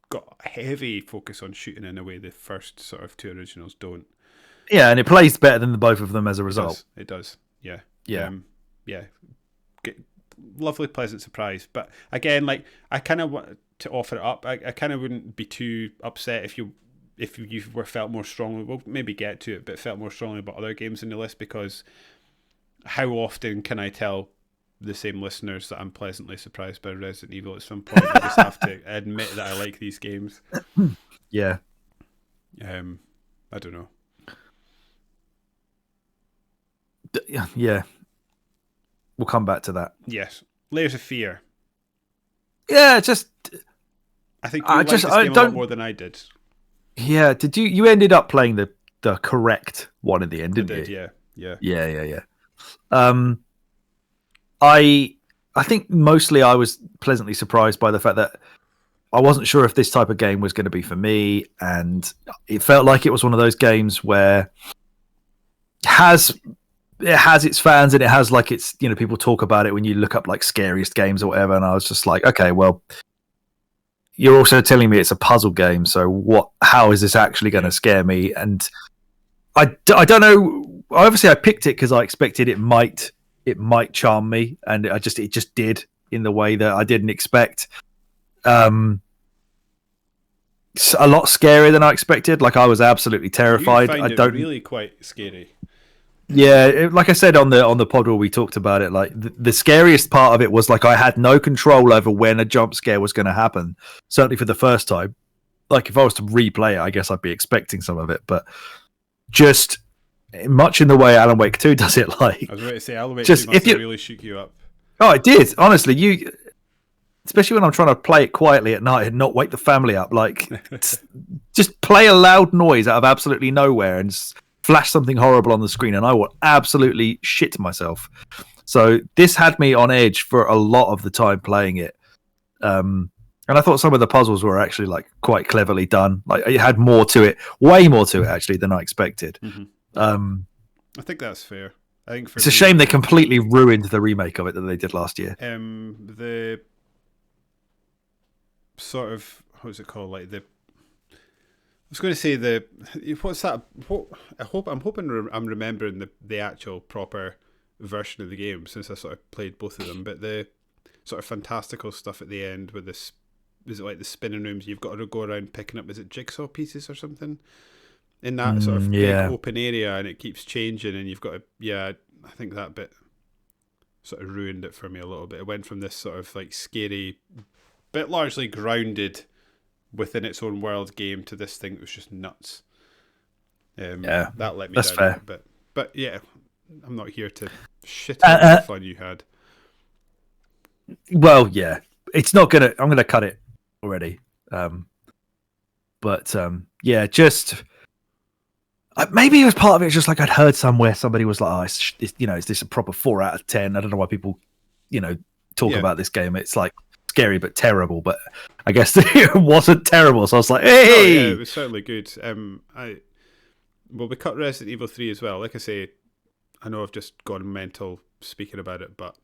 got a heavy focus on shooting in a way the first sort of 2 originals don't. Yeah, and it plays better than the both of them as a result. It does. Yeah. Yeah. Lovely, pleasant surprise. But again, like, I kind of want to offer it up. I kind of wouldn't be too upset if you were felt more strongly. We'll maybe get to it, but felt more strongly about other games in the list, because how often can I tell the same listeners that I'm pleasantly surprised by Resident Evil? At some point, I just have to admit that I like these games. Yeah. I don't know. Yeah. We'll come back to that. Yes. Layers of Fear. Yeah, just... I think you liked this game a lot more than I did. Yeah, did you ended up playing the correct one in the end, didn't you? Yeah. I think mostly I was pleasantly surprised by the fact that I wasn't sure if this type of game was going to be for me, and it felt like it was one of those games where it has its fans, and it has like its, you know, people talk about it when you look up like scariest games or whatever, and I was just like, okay, well, you're also telling me it's a puzzle game, so how is this actually going to scare me? And I don't know. Obviously, I picked it because I expected it might charm me, and it just did in the way that I didn't expect. A lot scarier than I expected. Like, I was absolutely terrified. You find it really quite scary. Yeah, like I said on the pod where we talked about it, like the scariest part of it was like I had no control over when a jump scare was going to happen. Certainly for the first time. Like, if I was to replay it, I guess I'd be expecting some of it, but just much in the way Alan Wake 2 does it. Like, I was about to say, Alan Wake 2 must really shook you up. Oh, it did. Honestly, especially when I'm trying to play it quietly at night and not wake the family up. Like, just play a loud noise out of absolutely nowhere and flash something horrible on the screen, and I will absolutely shit myself. So this had me on edge for a lot of the time playing it. And I thought some of the puzzles were actually like quite cleverly done. Like, it had more to it, way more to it actually than I expected. Mm-hmm. I think that's fair. I think it's a shame they completely ruined the remake of it that they did last year. The sort of, what was it called? Like I was going to say what's that? I'm hoping I'm remembering the actual proper version of the game, since I sort of played both of them. But the sort of fantastical stuff at the end with is it like the spinning rooms? You've got to go around picking up, is it jigsaw pieces or something in that sort of big open area, and it keeps changing, and you've got to I think that bit sort of ruined it for me a little bit. It went from this sort of like scary, bit largely grounded within its own world game to this thing that was just nuts. That let me down fair. A little bit. But yeah, I'm not here to shit on the fun you had. Well, yeah, I'm gonna cut it already. But yeah, just Maybe it was part of it. It's just like I'd heard somewhere somebody was like, "Oh, is this a proper 4 out of 10?" I don't know why people, talk about this game. It's like scary but terrible. But I guess it wasn't terrible, so I was like, No, yeah, "Hey!" it was certainly good. We cut Resident Evil 3 as well. Like I say, I know I've just gone mental speaking about it, but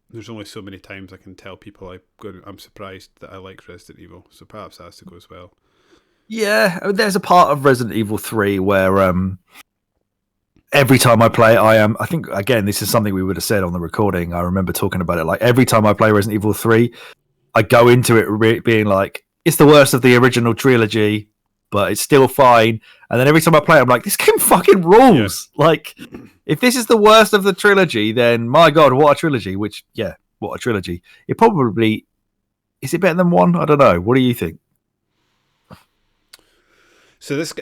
there's only so many times I can tell people I'm surprised that I like Resident Evil, so perhaps that has to go as well. Yeah, there's a part of Resident Evil 3 where every time I play, I think, again, this is something we would have said on the recording. I remember talking about it. Like, every time I play Resident Evil 3, I go into it being like, it's the worst of the original trilogy, but it's still fine. And then every time I play, I'm like, this game fucking rules. Yeah. Like, if this is the worst of the trilogy, then my God, what a trilogy. Which, yeah, what a trilogy. It probably, is it better than 1? I don't know. What do you think? So this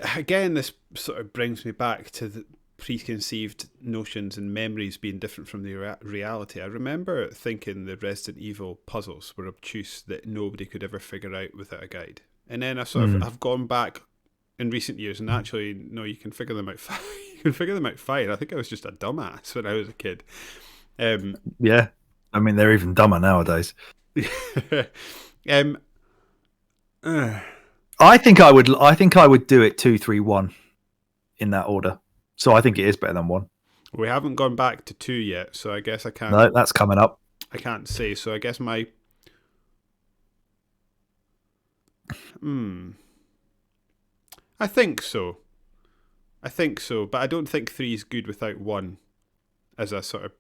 sort of brings me back to the preconceived notions and memories being different from the reality. I remember thinking the Resident Evil puzzles were obtuse that nobody could ever figure out without a guide. And then I've gone back in recent years and actually, no, you can figure them out fine. You can figure them out fine. I think I was just a dumbass when I was a kid. Yeah. I mean, they're even dumber nowadays. I think I would do it 2, 3, 1 in that order. So I think it is better than 1. We haven't gone back to 2 yet, so I guess I can't. No, that's coming up. I can't say. So I guess my. I think so. But I don't think 3 is good without 1 as a sort of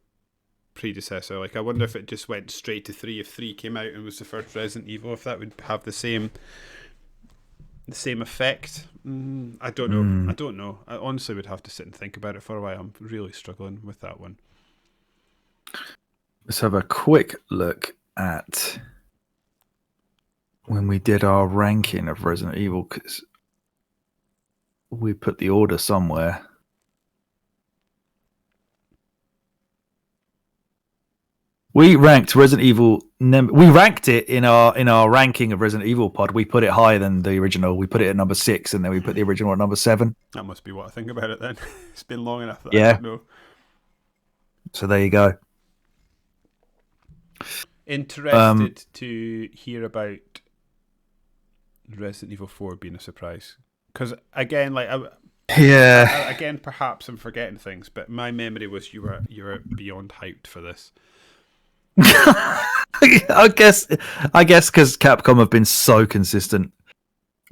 predecessor. Like, I wonder if it just went straight to 3 if 3 came out and was the first Resident Evil, if that would have the same effect. I don't know. I honestly would have to sit and think about it for a while. I'm really struggling with that one. Let's have a quick look at when we did our ranking of Resident Evil, because we put the order somewhere. We ranked Resident Evil. We ranked it in our ranking of Resident Evil pod. We put it higher than the original. We put it at number 6, and then we put the original at number 7. That must be what I think about it then. It's been long enough that I don't know. So there you go. Interested to hear about Resident Evil 4 being a surprise. Because again, again, perhaps I'm forgetting things, but my memory was you were beyond hyped for this. I guess because Capcom have been so consistent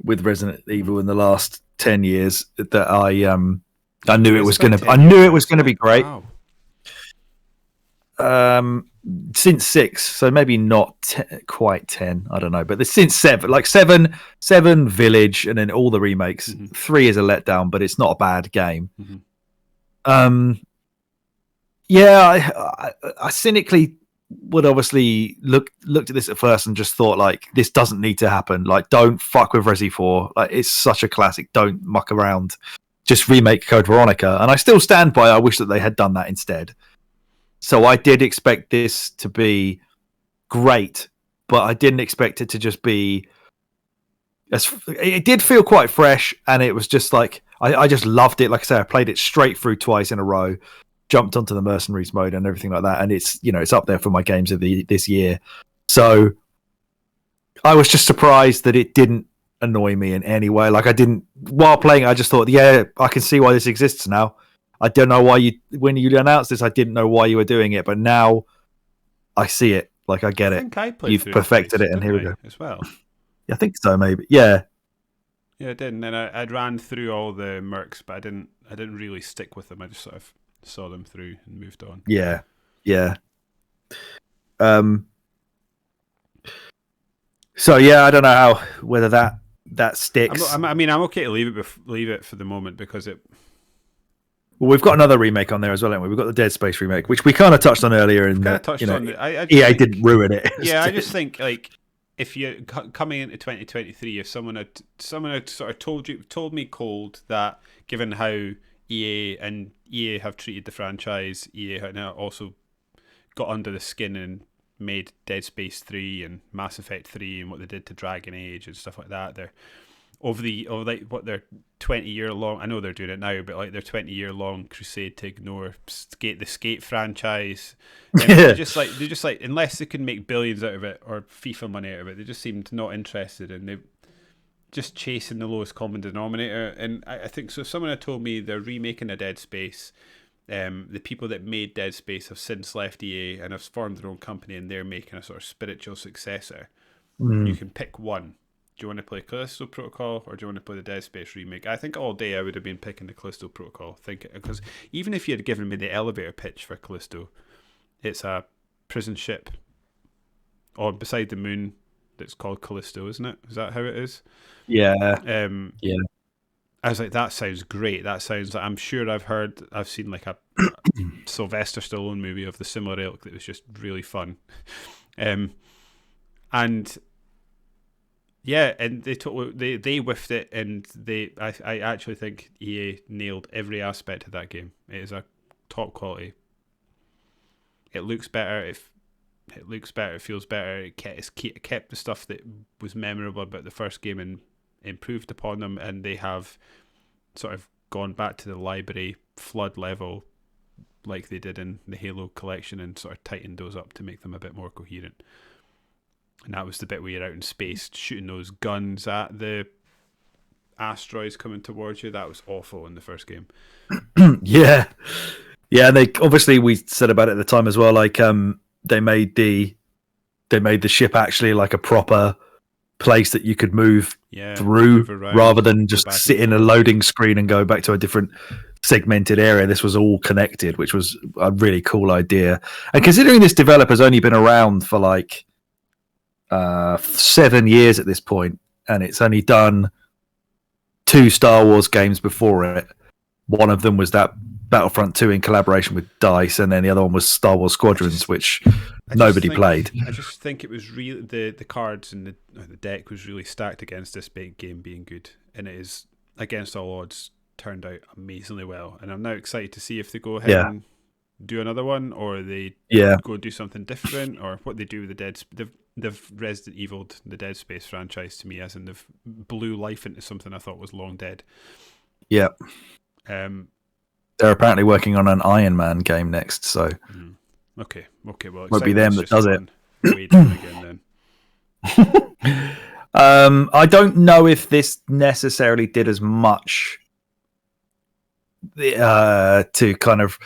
with Resident Evil in the last 10 years that I knew it was going to be great. Wow. Since 6, so maybe not quite 10. I don't know, but since 7, like 7, Village, and then all the remakes. 3 is a letdown, but it's not a bad game. Yeah, I cynically would obviously looked at this at first and just thought, like, this doesn't need to happen. Like, don't fuck with Resi 4. Like, it's such a classic. Don't muck around. Just remake Code Veronica. And I still stand by, I wish that they had done that instead. So I did expect this to be great, but I didn't expect it to just be. It did feel quite fresh, and it was just like I just loved it. Like I said, I played it straight through twice in a row, jumped onto the Mercenaries mode and everything like that, and it's up there for my games of this year. So I was just surprised that it didn't annoy me in any way. Like, I didn't, while playing, I just thought, yeah, I can see why this exists now. I don't know why when you announced this, I didn't know why you were doing it, but now I see it. Like, I get it. You've perfected it, and here we go. As well. I think so, maybe. Yeah. Yeah, I did, and then I ran through all the mercs, but I didn't really stick with them. I just sort of saw them through and moved on. Yeah. So yeah, I don't know whether that sticks. I'm okay to leave it for the moment because it. Well, we've got another remake on there as well, haven't we? We've got the Dead Space remake, which we kind of touched on earlier, and EA didn't ruin it. Yeah, I just think, like, if you coming into 2023, if someone had sort of told me cold that, given how EA have treated the franchise, EA have now also got under the skin and made Dead Space 3 and Mass Effect 3 and what they did to Dragon Age and stuff like that. They're of like what their 20-year long. I know they're doing it now, but like their 20-year long crusade to ignore the skate franchise. They just like unless they can make billions out of it or FIFA money out of it, they just seemed not interested, and they just chasing the lowest common denominator. And I think so. If someone had told me they're remaking a Dead Space, the people that made Dead Space have since left EA and have formed their own company, and they're making a sort of spiritual successor. You can pick one. Do you want to play Callisto Protocol or do you want to play the Dead Space remake? I think all day I would have been picking the Callisto Protocol. Because even if you had given me the elevator pitch for Callisto, it's a prison ship or beside the moon that's called Callisto, isn't it? Is that how it is? Yeah. Yeah. I was like, that sounds great. That sounds like, I'm sure I've seen like a Sylvester Stallone movie of the similar ilk that was just really fun. And yeah, and they whiffed it, and I actually think EA nailed every aspect of that game. It is a top quality. It looks better. It looks better. It feels better. It kept the stuff that was memorable about the first game and improved upon them, and they have sort of gone back to the library flood level like they did in the Halo collection and sort of tightened those up to make them a bit more coherent. And that was the bit where you're out in space shooting those guns at the asteroids coming towards you. That was awful in the first game. Yeah. They obviously, we said about it at the time as well. Like they made the ship actually like a proper place that you could move through rather than just sit in a loading screen and go back to a different segmented area. This was all connected, which was a really cool idea. And considering this developer's only been around for like 7 years at this point, and it's only done 2 Star Wars games before it. One of them was that Battlefront 2 in collaboration with DICE, and then the other one was Star Wars Squadrons, which nobody played. I just think it was really the cards and the deck was really stacked against this big game being good, and it is against all odds turned out amazingly well. And I'm now excited to see if they go ahead and do another one, or they go do something different, or what they do with they've Resident Evil'd the Dead Space franchise to me, as in they've blew life into something I thought was long dead. Yeah. They're apparently working on an Iron Man game next, so okay. Well, won't be them that does it. Again, then. I don't know if this necessarily did as much to kind of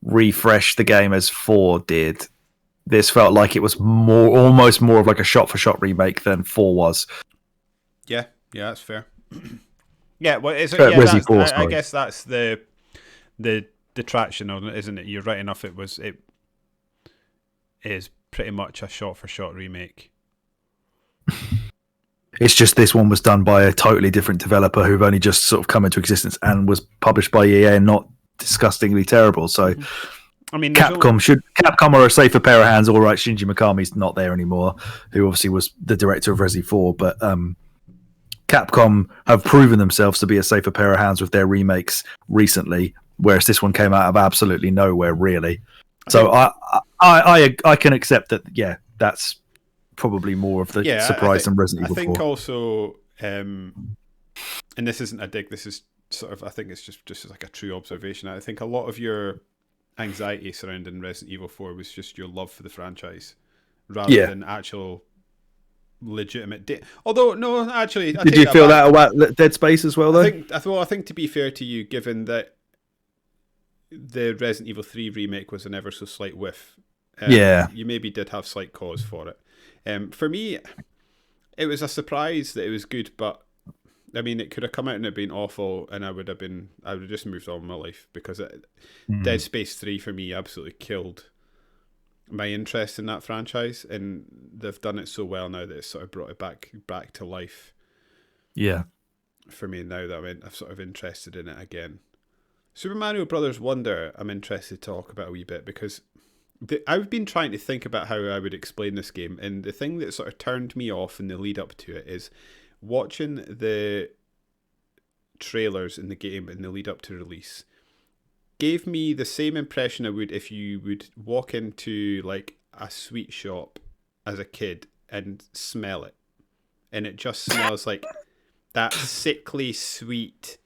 refresh the game as 4 did. This felt like it was almost more of like a shot-for-shot remake than 4 was. Yeah, that's fair. Yeah, well, I guess that's the detraction on it, isn't it? You're right enough. It is pretty much a shot-for-shot remake. It's just this one was done by a totally different developer who've only just sort of come into existence and was published by EA and not disgustingly terrible. So, I mean, Capcom are a safer pair of hands. All right, Shinji Mikami's not there anymore, who obviously was the director of Resi 4, but Capcom have proven themselves to be a safer pair of hands with their remakes recently, whereas this one came out of absolutely nowhere, really. So I can accept that. Yeah, that's probably more of the surprise than Resident Evil 4. I think also, and this isn't a dig. This is sort of, I think it's just like a true observation. I think a lot of your anxiety surrounding Resident Evil 4 was just your love for the franchise, rather than actual legitimate. Although no, actually, did you feel that about Dead Space as well? Though I think to be fair to you, given that the Resident Evil 3 remake was an ever so slight whiff, you maybe did have slight cause for it. For me, it was a surprise that it was good, but I mean, it could have come out and it been awful, and I would have just moved on with my life, because Dead Space 3 for me absolutely killed my interest in that franchise, and they've done it so well now that it's sort of brought it back to life. Yeah, for me now that I'm sort of interested in it again. Super Mario Brothers Wonder, I'm interested to talk about a wee bit, because I've been trying to think about how I would explain this game, and the thing that sort of turned me off in the lead up to it is watching the trailers in the game in the lead up to release. Gave me the same impression I would if you would walk into like a sweet shop as a kid and smell it, and it just smells like that sickly sweet.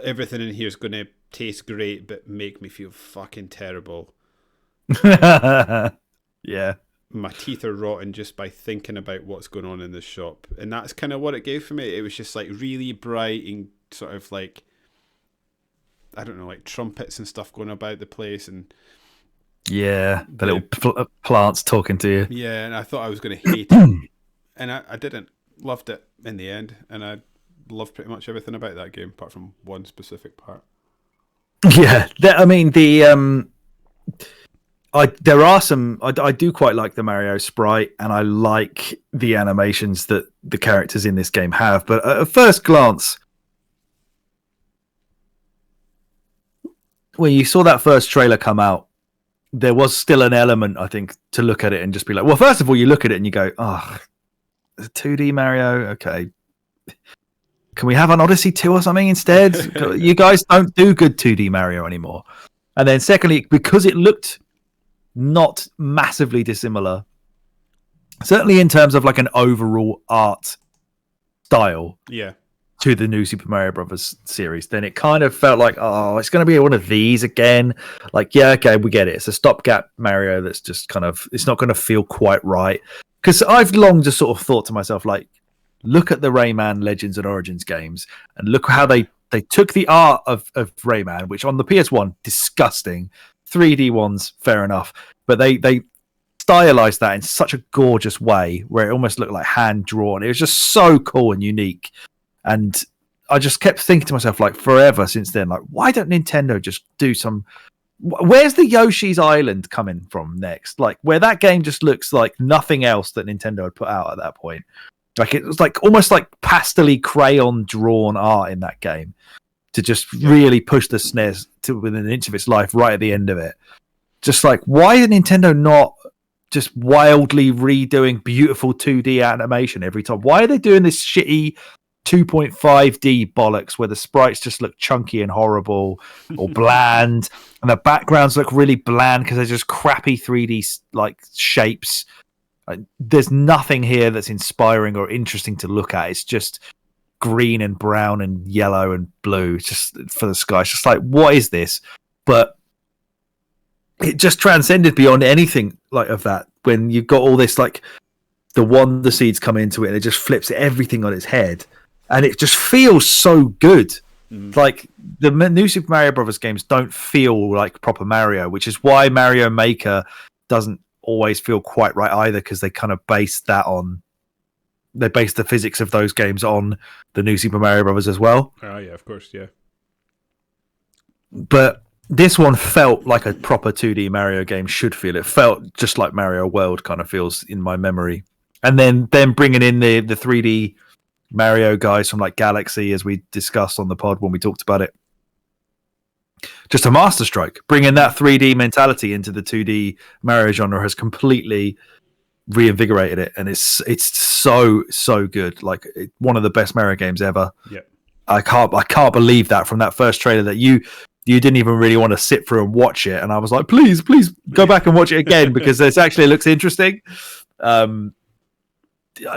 Everything in here is going to taste great, but make me feel fucking terrible. Yeah. My teeth are rotten just by thinking about what's going on in this shop. And that's kind of what it gave for me. It was just like really bright and sort of like, I don't know, like trumpets and stuff going about the place. And yeah, the little plants talking to you. Yeah, and I thought I was going to hate it. And I didn't. Loved it in the end. And I loved pretty much everything about that game, apart from one specific part. Yeah, I mean, there are some. I do quite like the Mario sprite, and I like the animations that the characters in this game have. But at first glance, when you saw that first trailer come out, there was still an element, I think, to look at it and just be like, well, first of all, you look at it and you go, oh, 2D Mario, okay. Can we have an Odyssey 2 or something instead? You guys don't do good 2D Mario anymore. And then secondly, because it looked not massively dissimilar, certainly in terms of like an overall art style to the new Super Mario Brothers series, then it kind of felt like, oh, it's going to be one of these again. Like, yeah, okay, we get it. It's a stopgap Mario that's just kind of, it's not going to feel quite right. Because I've long just sort of thought to myself, like, look at the Rayman Legends and Origins games and look how they took the art of Rayman, which on the PS1, disgusting. 3D ones, fair enough. But they stylized that in such a gorgeous way where it almost looked like hand drawn. It was just so cool and unique. And I just kept thinking to myself, like, forever since then, like, why don't Nintendo just do some... Where's the Yoshi's Island coming from next? Like, where that game just looks like nothing else that Nintendo had put out at that point. Like, it was like almost like pastel-y crayon drawn art in that game to just really push the SNES to within an inch of its life right at the end of it. Just like, why is Nintendo not just wildly redoing beautiful 2D animation every time? Why are they doing this shitty 2.5D bollocks where the sprites just look chunky and horrible or bland and the backgrounds look really bland because they're just crappy 3D like shapes? There's nothing here that's inspiring or interesting to look at. It's just green and brown and yellow and blue just for the sky. It's just like, what is this? But it just transcended beyond anything like of that when you've got all this, like, the Wonder Seeds come into it and it just flips everything on its head and it just feels so good. Like, the new Super Mario Brothers games don't feel like proper Mario, which is why Mario Maker doesn't always feel quite right either, because they kind of base the physics of those games on the new Super Mario Brothers as well. Oh yeah, of course, yeah. But this one felt like a proper 2D Mario game should feel. It felt just like Mario World kind of feels in my memory. And then bringing in the 3D Mario guys from like Galaxy, as we discussed on the pod when we talked about it. Just a masterstroke. Bringing that 3D mentality into the 2D Mario genre has completely reinvigorated it, and it's so good. Like, one of the best Mario games ever. Yeah, I can't believe that from that first trailer that you didn't even really want to sit through and watch it, and I was like, please go back and watch it again because it actually looks interesting.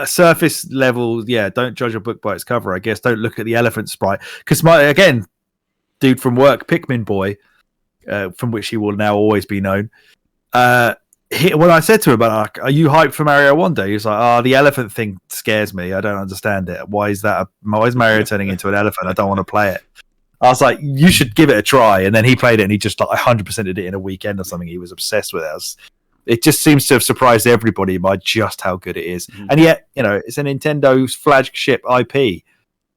Surface level, yeah. Don't judge a book by its cover. I guess don't look at the elephant sprite because again, dude from work, Pikmin boy, from which he will now always be known. When I said to him about, are you hyped for Mario one day? He was like, the elephant thing scares me. I don't understand it. Why is Mario turning into an elephant? I don't want to play it. I was like, you should give it a try. And then he played it and he just like 100% did it in a weekend or something. He was obsessed with it. It just seems to have surprised everybody by just how good it is. And yet, it's a Nintendo's flagship IP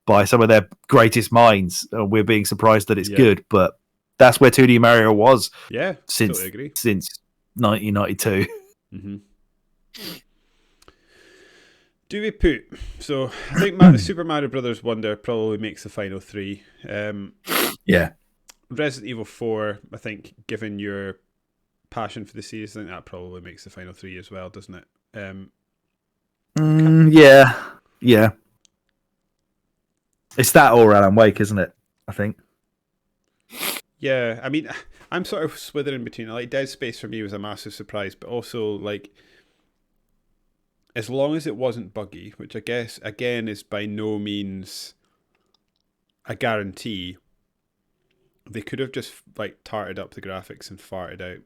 by some of their greatest minds. We're being surprised that it's good, but that's where 2D Mario was. Yeah, since 1992. Do we put? So I think Super Mario Brothers Wonder probably makes the final three. Yeah. Resident Evil 4, I think, given your passion for the series, I think that probably makes the final three as well, doesn't it? Yeah. It's that or Alan Wake, isn't it? I think. Yeah, I mean, I'm sort of slithering between. Like, Dead Space for me was a massive surprise, but also, like, as long as it wasn't buggy, which I guess again is by no means a guarantee, they could have just like tarted up the graphics and farted out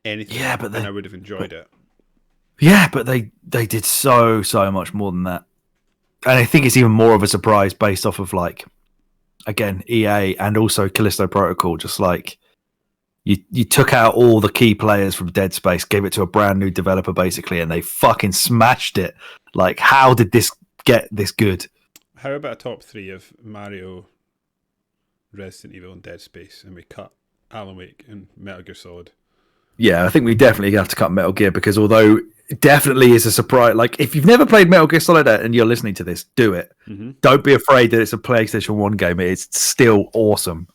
anything. Yeah, but and I would have enjoyed it. Yeah, but they did so much more than that. And I think it's even more of a surprise based off of, like, again, EA and also Callisto Protocol. Just like you took out all the key players from Dead Space, gave it to a brand new developer basically, and they fucking smashed it. Like, how did this get this good? How about a top 3 of Mario, Resident Evil, and Dead Space, and we cut Alan Wake and Metal Gear Solid? Yeah, I think we definitely have to cut Metal Gear, because although it definitely is a surprise, like, if you've never played Metal Gear Solid and you're listening to this, do it. Mm-hmm. Don't be afraid that it's a PlayStation 1 game. It's still awesome.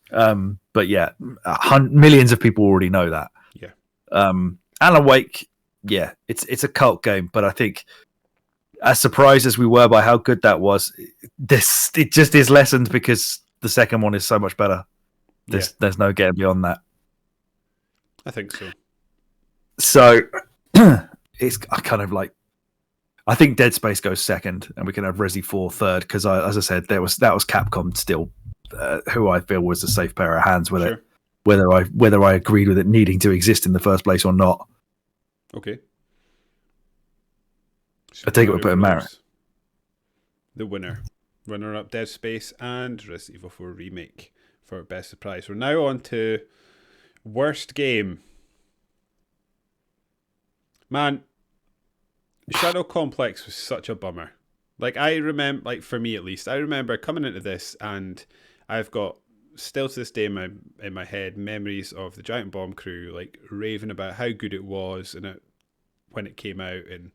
But yeah, millions of people already know that. Yeah. Alan Wake, yeah, it's a cult game, but I think as surprised as we were by how good that was, it just is lessened because the second one is so much better. There's no getting beyond that. I think so. So it's kind of like, I think Dead Space goes second, and we can have Resi 4 third, because as I said, that was Capcom still, who I feel was a safe pair of hands with it, whether I agreed with it needing to exist in the first place or not. Okay. I take it with a bit of merit. The runner-up Dead Space and Resident Evil 4 Remake for Best Surprise. We're now on to Worst Game. Man, Shadow Complex was such a bummer. Like, I remember, like, for me at least, I remember coming into this, and I've got, still to this day in my head, memories of the Giant Bomb crew, like, raving about how good it was and when it came out, and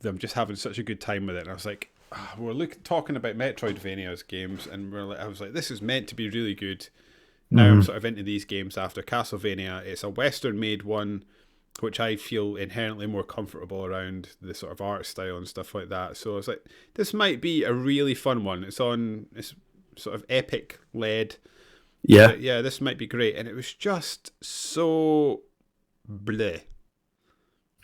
them just having such a good time with it. And I was like, we're talking about Metroidvania's games, and I was like, this is meant to be really good. Now I'm sort of into these games after Castlevania. It's a Western-made one, which I feel inherently more comfortable around the sort of art style and stuff like that. So I was like, this might be a really fun one. It's sort of Epic led. Yeah. Yeah, this might be great. And it was just so bleh.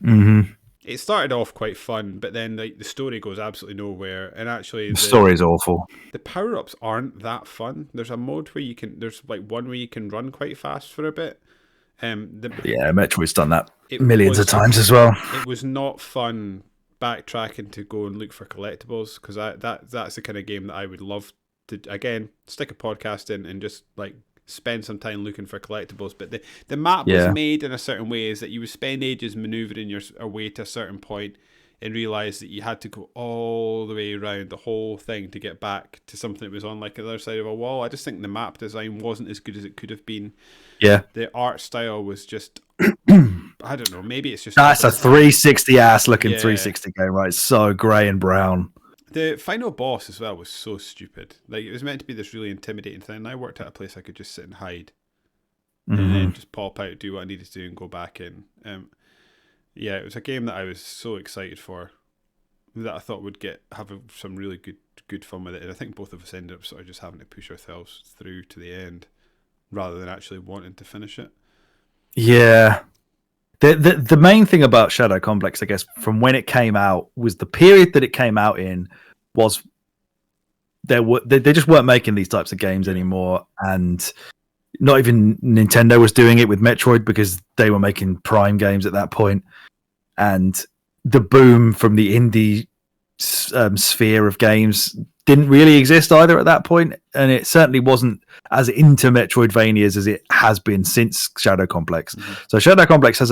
Mm-hmm. It started off quite fun, but then the story goes absolutely nowhere. And actually, the story is awful. The power-ups aren't that fun. There's a mode where there's like one where you can run quite fast for a bit. Metroid's done that millions of times as well. It was not fun backtracking to go and look for collectibles, because that's the kind of game that I would love to, again, stick a podcast in and just like spend some time looking for collectibles. But the map was made in a certain way, is that you would spend ages maneuvering your way to a certain point and realize that you had to go all the way around the whole thing to get back to something that was on like the other side of a wall. I just think the map design wasn't as good as it could have been. Yeah. The art style was just, I don't know, maybe it's just... That's a 360 ass looking 360 game, right? It's so grey and brown. The final boss as well was so stupid. Like, it was meant to be this really intimidating thing, and I worked at a place I could just sit and hide. And then just pop out, do what I needed to do, and go back in. Yeah, it was a game that I was so excited for, that I thought would have some really good fun with it. And I think both of us ended up sort of just having to push ourselves through to the end, rather than actually wanting to finish it. Yeah. The main thing about Shadow Complex, I guess, from when it came out, was the period that it came out in was they just weren't making these types of games anymore, and not even Nintendo was doing it with Metroid, because they were making Prime games at that point. And the boom from the indie sphere of games didn't really exist either at that point, and it certainly wasn't as into Metroidvanias as it has been since Shadow Complex. So Shadow Complex has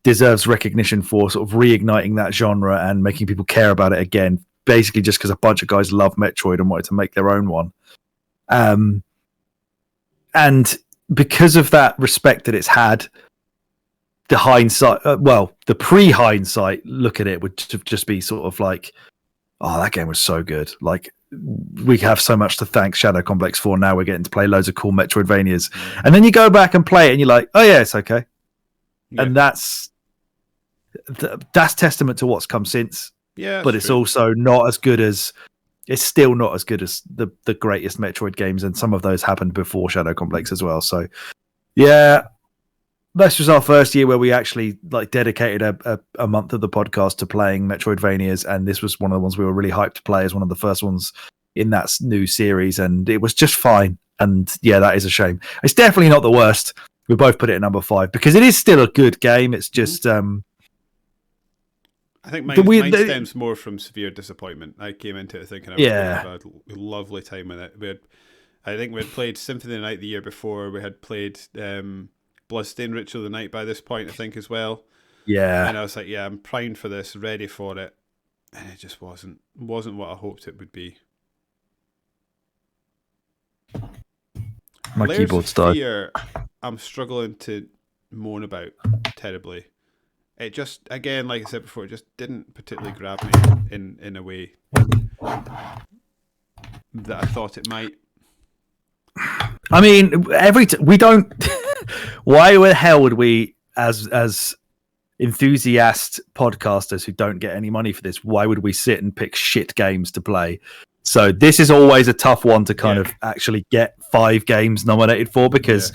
deserves recognition for sort of reigniting that genre and making people care about it again, basically just because a bunch of guys love Metroid and wanted to make their own one. And because of that respect that it's had, the hindsight, the pre-hindsight look at it would just be sort of like, oh, that game was so good. Like, we have so much to thank Shadow Complex for. Now we're getting to play loads of cool Metroidvanias. And then you go back and play it and you're like, oh yeah, it's okay. Yeah. And that's testament to what's come since. Yeah, but it's also not as good as... It's still not as good as the greatest Metroid games, and some of those happened before Shadow Complex as well. So, yeah, this was our first year where we actually like dedicated a month of the podcast to playing Metroidvanias, and this was one of the ones we were really hyped to play as one of the first ones in that new series, and it was just fine. And yeah, that is a shame. It's definitely not the worst. We both put it at number 5 because it is still a good game. It's just I think mine stems more from severe disappointment. I came into it thinking I was going to have a lovely time with it. I think we had played Symphony of the Night the year before. We had played Bloodstained Ritual of the Night by this point, I think, as well. Yeah. And I was like, yeah, I'm primed for this, ready for it. And it just wasn't what I hoped it would be. My keyboard's died. Fear, I'm struggling to moan about terribly. It just, again, like I said before, it just didn't particularly grab me in a way that I thought it might. I mean, we don't. Why the hell would we, as enthusiast podcasters who don't get any money for this, why would we sit and pick shit games to play? So this is always a tough one to kind of actually get 5 games nominated for, because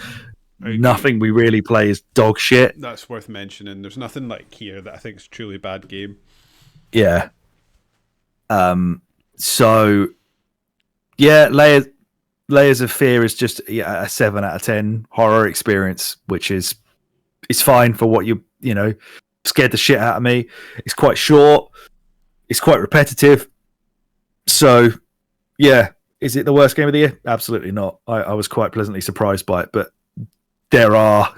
nothing we really play is dog shit. That's worth mentioning. There's nothing like here that I think is a truly bad game. Yeah. So yeah, Layers of Fear is just a 7 out of 10 horror experience, which is fine for what you know, scared the shit out of me. It's quite short. It's quite repetitive. So yeah, is it the worst game of the year? Absolutely not. I was quite pleasantly surprised by it, but there are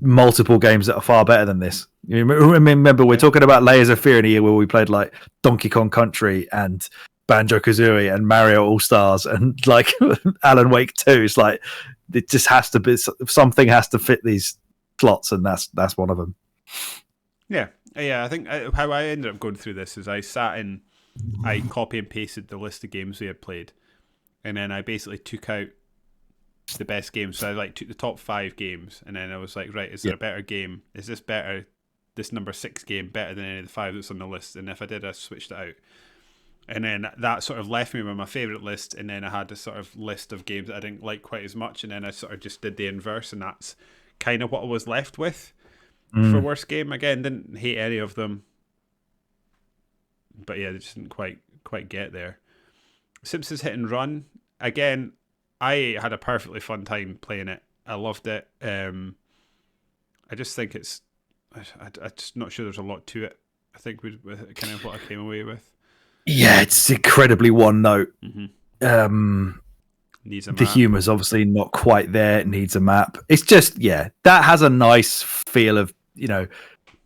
multiple games that are far better than this. You remember, we're talking about Layers of Fear in a year where we played like Donkey Kong Country and Banjo-Kazooie and Mario All-Stars and like Alan Wake 2. It's like, it just has to be, something has to fit these slots, and that's one of them. Yeah. I think how I ended up going through this is I copy and pasted the list of games we had played, and then I basically took out the best games. So I took the top 5 games, and then I was like, right, is there a better game? Is this better? This number 6 game better than any of the 5 that's on the list? And if I did, I switched it out. And then that sort of left me with my favourite list, and then I had a sort of list of games that I didn't like quite as much, and then I sort of just did the inverse, and that's kind of what I was left with for worst game. Again, didn't hate any of them, but yeah, they just didn't quite get there. Simpsons Hit and Run, again, I had a perfectly fun time playing it. I loved it. I just think I'm just not sure there's a lot to it. I think with kind of what I came away with. Yeah, it's incredibly one note. Needs a map. The humor's obviously not quite there. It needs a map. It's just, that has a nice feel of,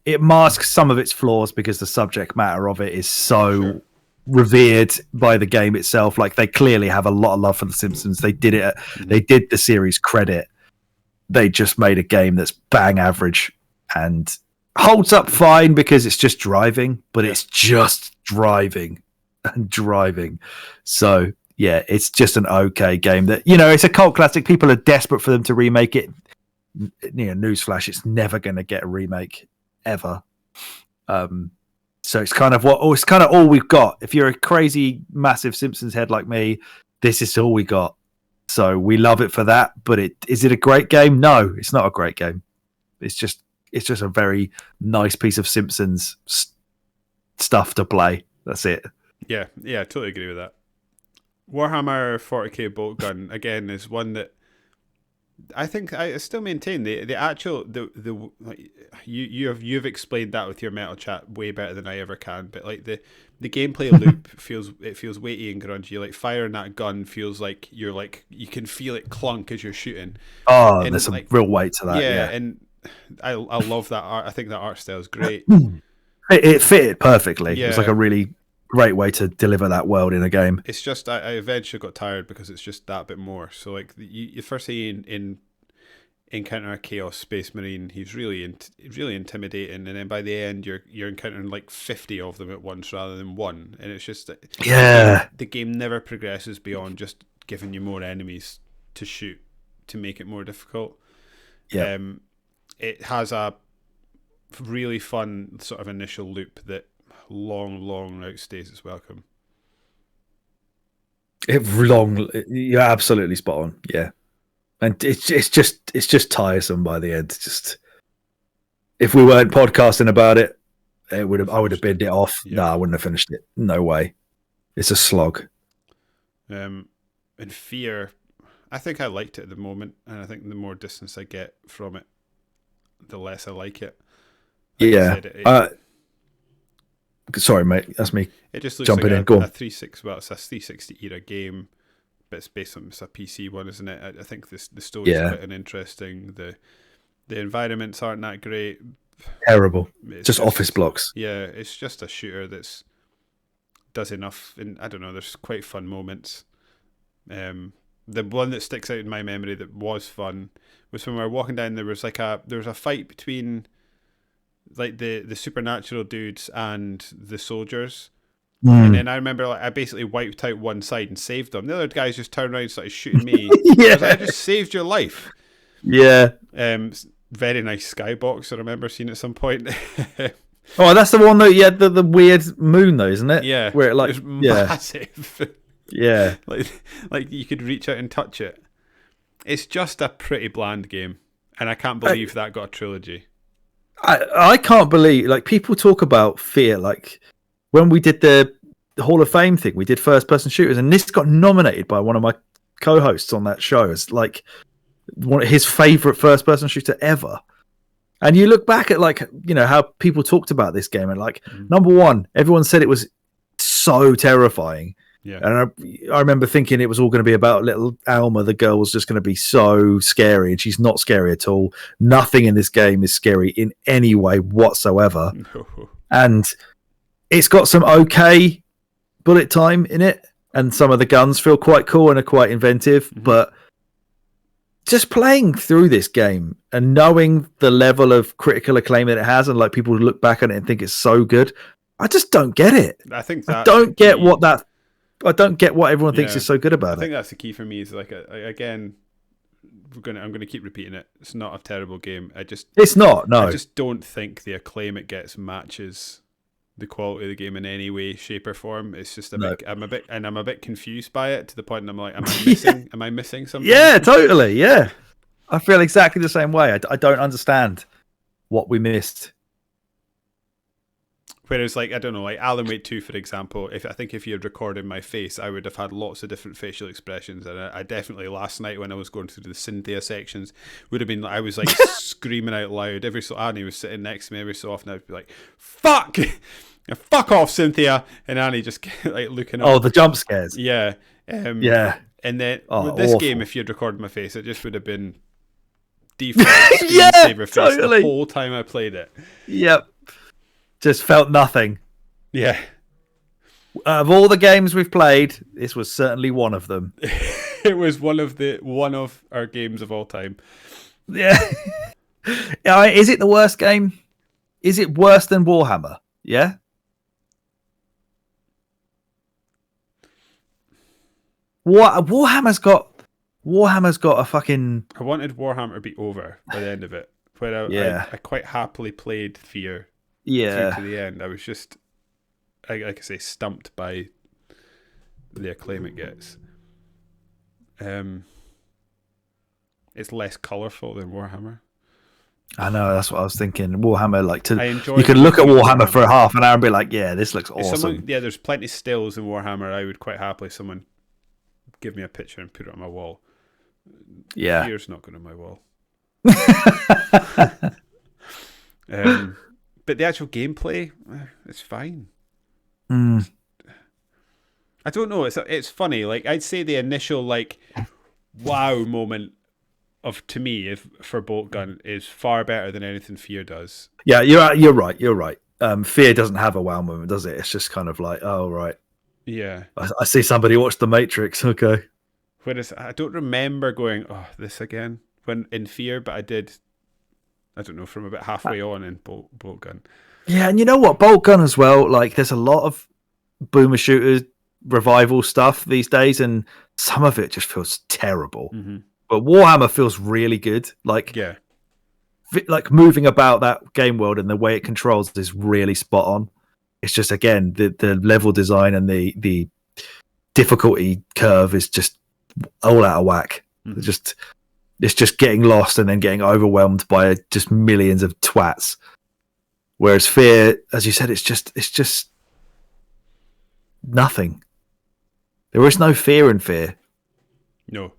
it masks some of its flaws because the subject matter of it is so revered by the game itself. Like, they clearly have a lot of love for The Simpsons. They did it. They did the series credit. They just made a game that's bang average and holds up fine because it's just driving, but it's just driving and driving. So yeah, it's just an okay game that, it's a cult classic. People are desperate for them to remake it. Newsflash, it's never going to get a remake ever. So it's kind of all we've got. If you're a crazy, massive Simpsons head like me, this is all we got. So we love it for that. But is it a great game? No, it's not a great game. It's just a very nice piece of Simpsons stuff to play. That's it. Yeah, I totally agree with that. Warhammer 40k Bolt Gun, again, is one that I think I still maintain the actual you've explained that with your metal chat way better than I ever can. But like the gameplay loop feels weighty and grungy. Like firing that gun feels like you can feel it clunk as you're shooting. Oh, and there's a real weight to that. Yeah, and I love that art. I think that art style is great. It fitted perfectly. Yeah. It was like a really great way to deliver that world in a game. It's just I eventually got tired because it's just that bit more. So like you first see in Encounter a Chaos Space Marine, he's really intimidating, and then by the end you're encountering like 50 of them at once rather than one, and it's just the game never progresses beyond just giving you more enemies to shoot to make it more difficult. Yeah. It has a really fun sort of initial loop that long outstays its welcome. You're absolutely spot on. Yeah. and it's just tiresome by the end. It's just, if we weren't podcasting about it, I would have binned it off. Yeah. No, I wouldn't have finished it. No way. It's a slog. And Fear, I think I liked it at the moment, and I think the more distance I get from it, the less I like it. Like yeah. I said, sorry, mate. That's me. It just looks jumping like in. Go on. a 360 era game, but it's based on, it's a PC one, isn't it? I think the story's quite uninteresting. The environments aren't that great. Terrible. Just office blocks. Yeah, it's just a shooter that's does enough, and I don't know. There's quite fun moments. The one that sticks out in my memory that was fun was when we were walking down. There was a fight between like the supernatural dudes and the soldiers. And then I remember I basically wiped out one side and saved them. The other guys just turned around and started shooting me. I just saved your life. Yeah. Very nice skybox, I remember seeing at some point. Oh, that's the one that you had the weird moon though, isn't it? Yeah. Where it was massive. Yeah. like you could reach out and touch it. It's just a pretty bland game. And I can't believe that got a trilogy. I can't believe, like, people talk about Fear, like when we did the Hall of Fame thing, we did first person shooters, and this got nominated by one of my co-hosts on that show as like one of his favorite first person shooter ever. And you look back at, like, you know, how people talked about this game, and like, number one, everyone said it was so terrifying. Yeah. And I remember thinking it was all going to be about little Alma. The girl was just going to be so scary, and she's not scary at all. Nothing in this game is scary in any way whatsoever. No. And it's got some okay bullet time in it, and some of the guns feel quite cool and are quite inventive. But just playing through this game and knowing the level of critical acclaim that it has, and like people look back on it and think it's so good, I just don't get it. I think I don't get what everyone thinks is so good about it. I think that's the key for me. Is like, again, I'm gonna keep repeating it. It's not a terrible game. It's not. No, I just don't think the acclaim it gets matches the quality of the game in any way, shape, or form. It's just I'm a bit confused by it, to the point that I'm like, am I missing? Am I missing something? Yeah, totally. Yeah, I feel exactly the same way. I don't understand what we missed. Whereas, like, I don't know, like Alan Wake 2, for example, if you had recorded my face, I would have had lots of different facial expressions. And I definitely, last night when I was going through the Cynthia sections, would have been, I was like screaming out loud. Annie was sitting next to me every so often. I'd be like, fuck! Fuck off, Cynthia! And Annie just like looking up. Oh, the jump scares. Yeah. Yeah. And then with this awful. game, if you had recorded my face, it just would have been default screensaver face the whole time I played it. Yep. Just felt nothing. Yeah. Of all the games we've played, this was certainly one of them. It was one of our games of all time. Yeah. Is it the worst game? Is it worse than Warhammer? Yeah. Warhammer's got a fucking. I wanted Warhammer to be over by the end of it, but I quite happily played Fear. Yeah. Through to the end. I was just, like I say, stumped by the acclaim it gets. It's less colourful than Warhammer. I know, that's what I was thinking. Warhammer, you could look at Warhammer for a half an hour and be like, yeah, this looks awesome. There's plenty of stills in Warhammer. I would quite happily someone give me a picture and put it on my wall. Yeah. Fear's not going on my wall. But the actual gameplay, it's fine. I don't know. It's funny. Like, I'd say the initial wow moment to me for Bolt Gun is far better than anything Fear does. Yeah, you're right. You're right. Fear doesn't have a wow moment, does it? It's just kind of like, oh right. Yeah. I see somebody watch The Matrix. Okay. Whereas I don't remember going, oh, this again when in Fear, but I did. I don't know, from about halfway on in Bolt Gun. Yeah, and you know what? Bolt Gun as well, like, there's a lot of boomer shooter revival stuff these days, and some of it just feels terrible. Mm-hmm. But Warhammer feels really good. Like moving about that game world and the way it controls is really spot on. It's just, again, the level design and the difficulty curve is just all out of whack. Mm-hmm. Just It's just getting lost and then getting overwhelmed by just millions of twats. Whereas Fear, as you said, it's just nothing. There is no fear in Fear. No.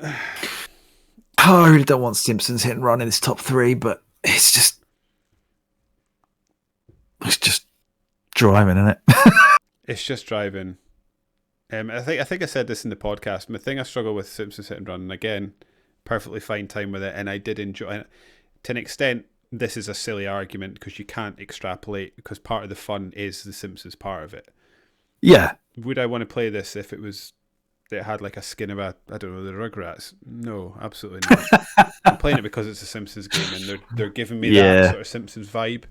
I really don't want Simpsons Hit and Run in this top 3, but it's just driving, isn't it? It's just driving. I think I said this in the podcast. The thing I struggle with Simpsons Hit and Run, and again, perfectly fine time with it, and I did enjoy it. To an extent, this is a silly argument because you can't extrapolate, because part of the fun is the Simpsons part of it. Yeah. Would I want to play this if it had like a skin of the Rugrats? No, absolutely not. I'm playing it because it's a Simpsons game, and they're giving me that sort of Simpsons vibe.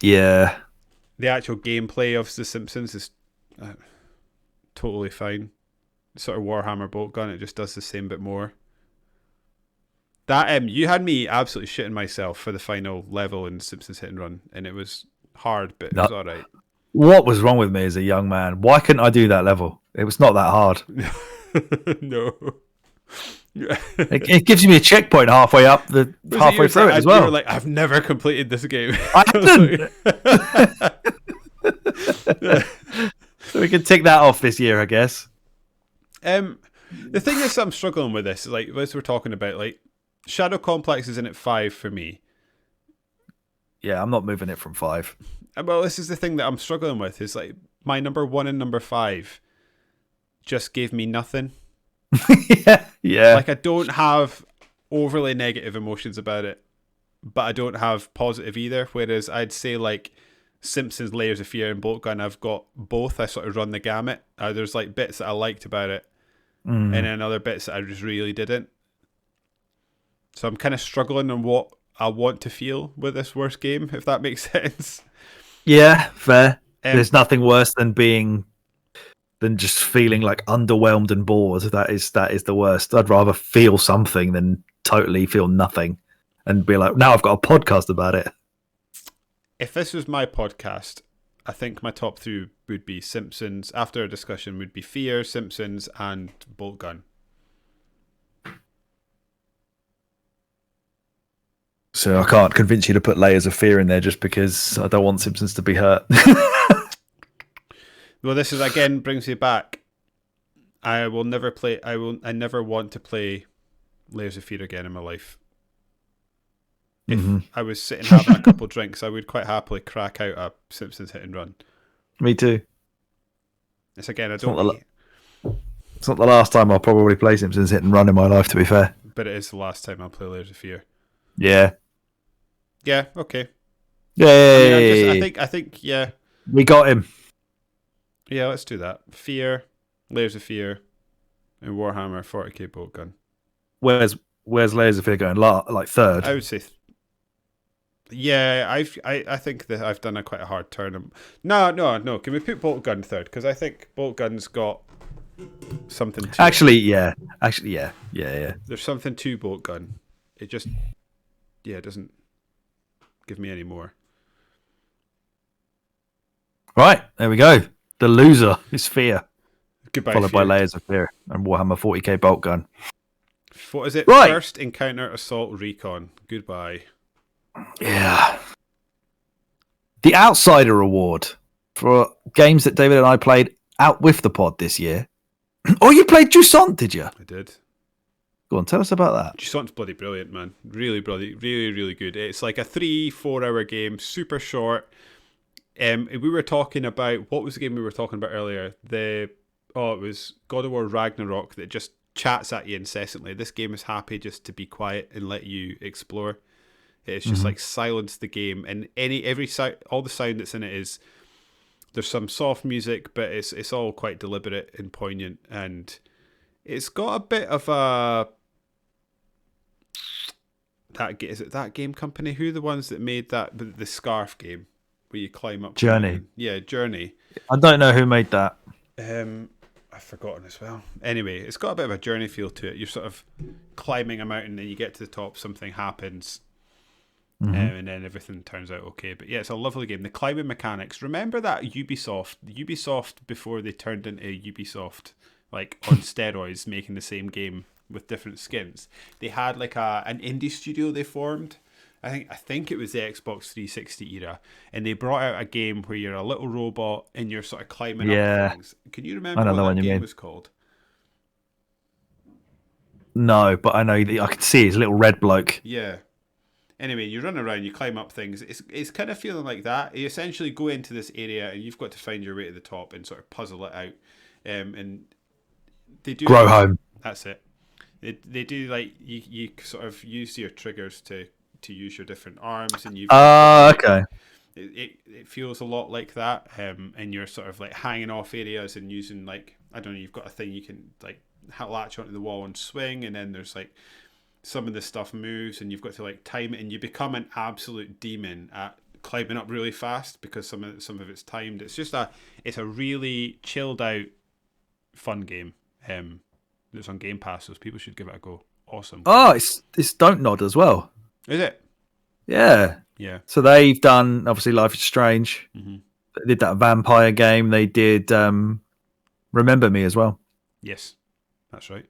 Yeah. The actual gameplay of the Simpsons is totally fine. Sort of Warhammer bolt gun, it just does the same bit more. That you had me absolutely shitting myself for the final level in Simpsons Hit and Run, and it was hard, but it was all right. What was wrong with me as a young man? Why couldn't I do that level? It was not that hard. No. It gives me a checkpoint halfway through it as well. You were like, I've never completed this game. I haven't. So we can tick that off this year, I guess. The thing is, I'm struggling with this. Like, as we're talking about, like, Shadow Complex is in at 5 for me. Yeah, I'm not moving it from 5. Well, this is the thing that I'm struggling with. Is like my number 1 and number 5 just gave me nothing. Yeah. Like, I don't have overly negative emotions about it, but I don't have positive either. Whereas I'd say like Simpsons, Layers of Fear, and Bolt Gun, I've got both. I sort of run the gamut. There's like bits that I liked about it, and then other bits that I just really didn't. So I'm kind of struggling on what I want to feel with this worst game, if that makes sense. Yeah, fair. There's nothing worse than just feeling like underwhelmed and bored. That is the worst. I'd rather feel something than totally feel nothing and be like, now I've got a podcast about it. If this was my podcast, I think my top 3 would be Simpsons. After a discussion, would be Fear, Simpsons, and Bolt Gun. So I can't convince you to put Layers of Fear in there just because I don't want Simpsons to be hurt. Well, this is again brings me back. I never want to play Layers of Fear again in my life. If I was sitting having a couple drinks, I would quite happily crack out a Simpsons Hit and Run. Me too. It's again, It's not the last time I'll probably play Simpsons Hit and Run in my life, to be fair. But it is the last time I'll play Layers of Fear. Yeah. Yeah. Okay. Yay! I think. Yeah. We got him. Yeah. Let's do that. Fear, Layers of Fear, and Warhammer 40k Bolt Gun. Where's Layers of Fear going? Like third? I would say. Yeah, I think that I've done quite a hard turn. No. Can we put Bolt Gun third? Because I think Bolt Gun's got something to Actually, yeah. There's something to Bolt Gun. It just, it doesn't give me any more. Right, there we go. The loser is Fear. Goodbye, followed Fear. by Layers of Fear and Warhammer 40k Bolt Gun. What is it? Right. First Encounter Assault Recon. Goodbye. Yeah. The Outsider Award for games that David and I played out with the pod this year. Oh, you played Jusant, did you? I did. Go on, tell us about that. Jusant's bloody brilliant, man. Really brilliant. Really, really good. It's like a 3-4 hour game, super short. We were talking about, what was the game we were talking about earlier? It was God of War Ragnarok that just chats at you incessantly. This game is happy just to be quiet and let you explore. It's just like silence the game, and all the sound that's in it is, there's some soft music, but it's all quite deliberate and poignant, and it's got a bit of a is it that game company? Who are the ones that made the Scarf game where you climb up? Journey. Yeah, Journey. I don't know who made that. I've forgotten as well. Anyway, it's got a bit of a Journey feel to it. You're sort of climbing a mountain, and you get to the top, something happens. And then everything turns out okay. But yeah, it's a lovely game. The climbing mechanics. Remember that Ubisoft before they turned into Ubisoft, like on steroids, making the same game with different skins. They had like an indie studio they formed. I think it was the Xbox 360 era, and they brought out a game where you're a little robot and you're sort of climbing up Yeah, things. Can you I remember don't what know that what you game mean. was called? No, but I know I can see his little red bloke. Yeah. Anyway, you run around, you climb up things. It's kind of feeling like that. You essentially go into this area and you've got to find your way to the top and sort of puzzle it out. And they do Grow home. That's it. They do like you sort of use your triggers to use your different arms, and you've Okay. it feels a lot like that. And you're sort of like hanging off areas and using like, I don't know, you've got a thing you can like latch onto the wall and swing, and then there's like some of the stuff moves and you've got to like time it, and you become an absolute demon at climbing up really fast because some of it's timed. It's a really chilled out fun game. It's on Game Pass, so people should give it a go. Awesome. Oh, it's Don't Nod as well. Is it? Yeah. Yeah. So they've done obviously Life is Strange. Mm-hmm. They did that vampire game. They did Remember Me as well. Yes, that's right.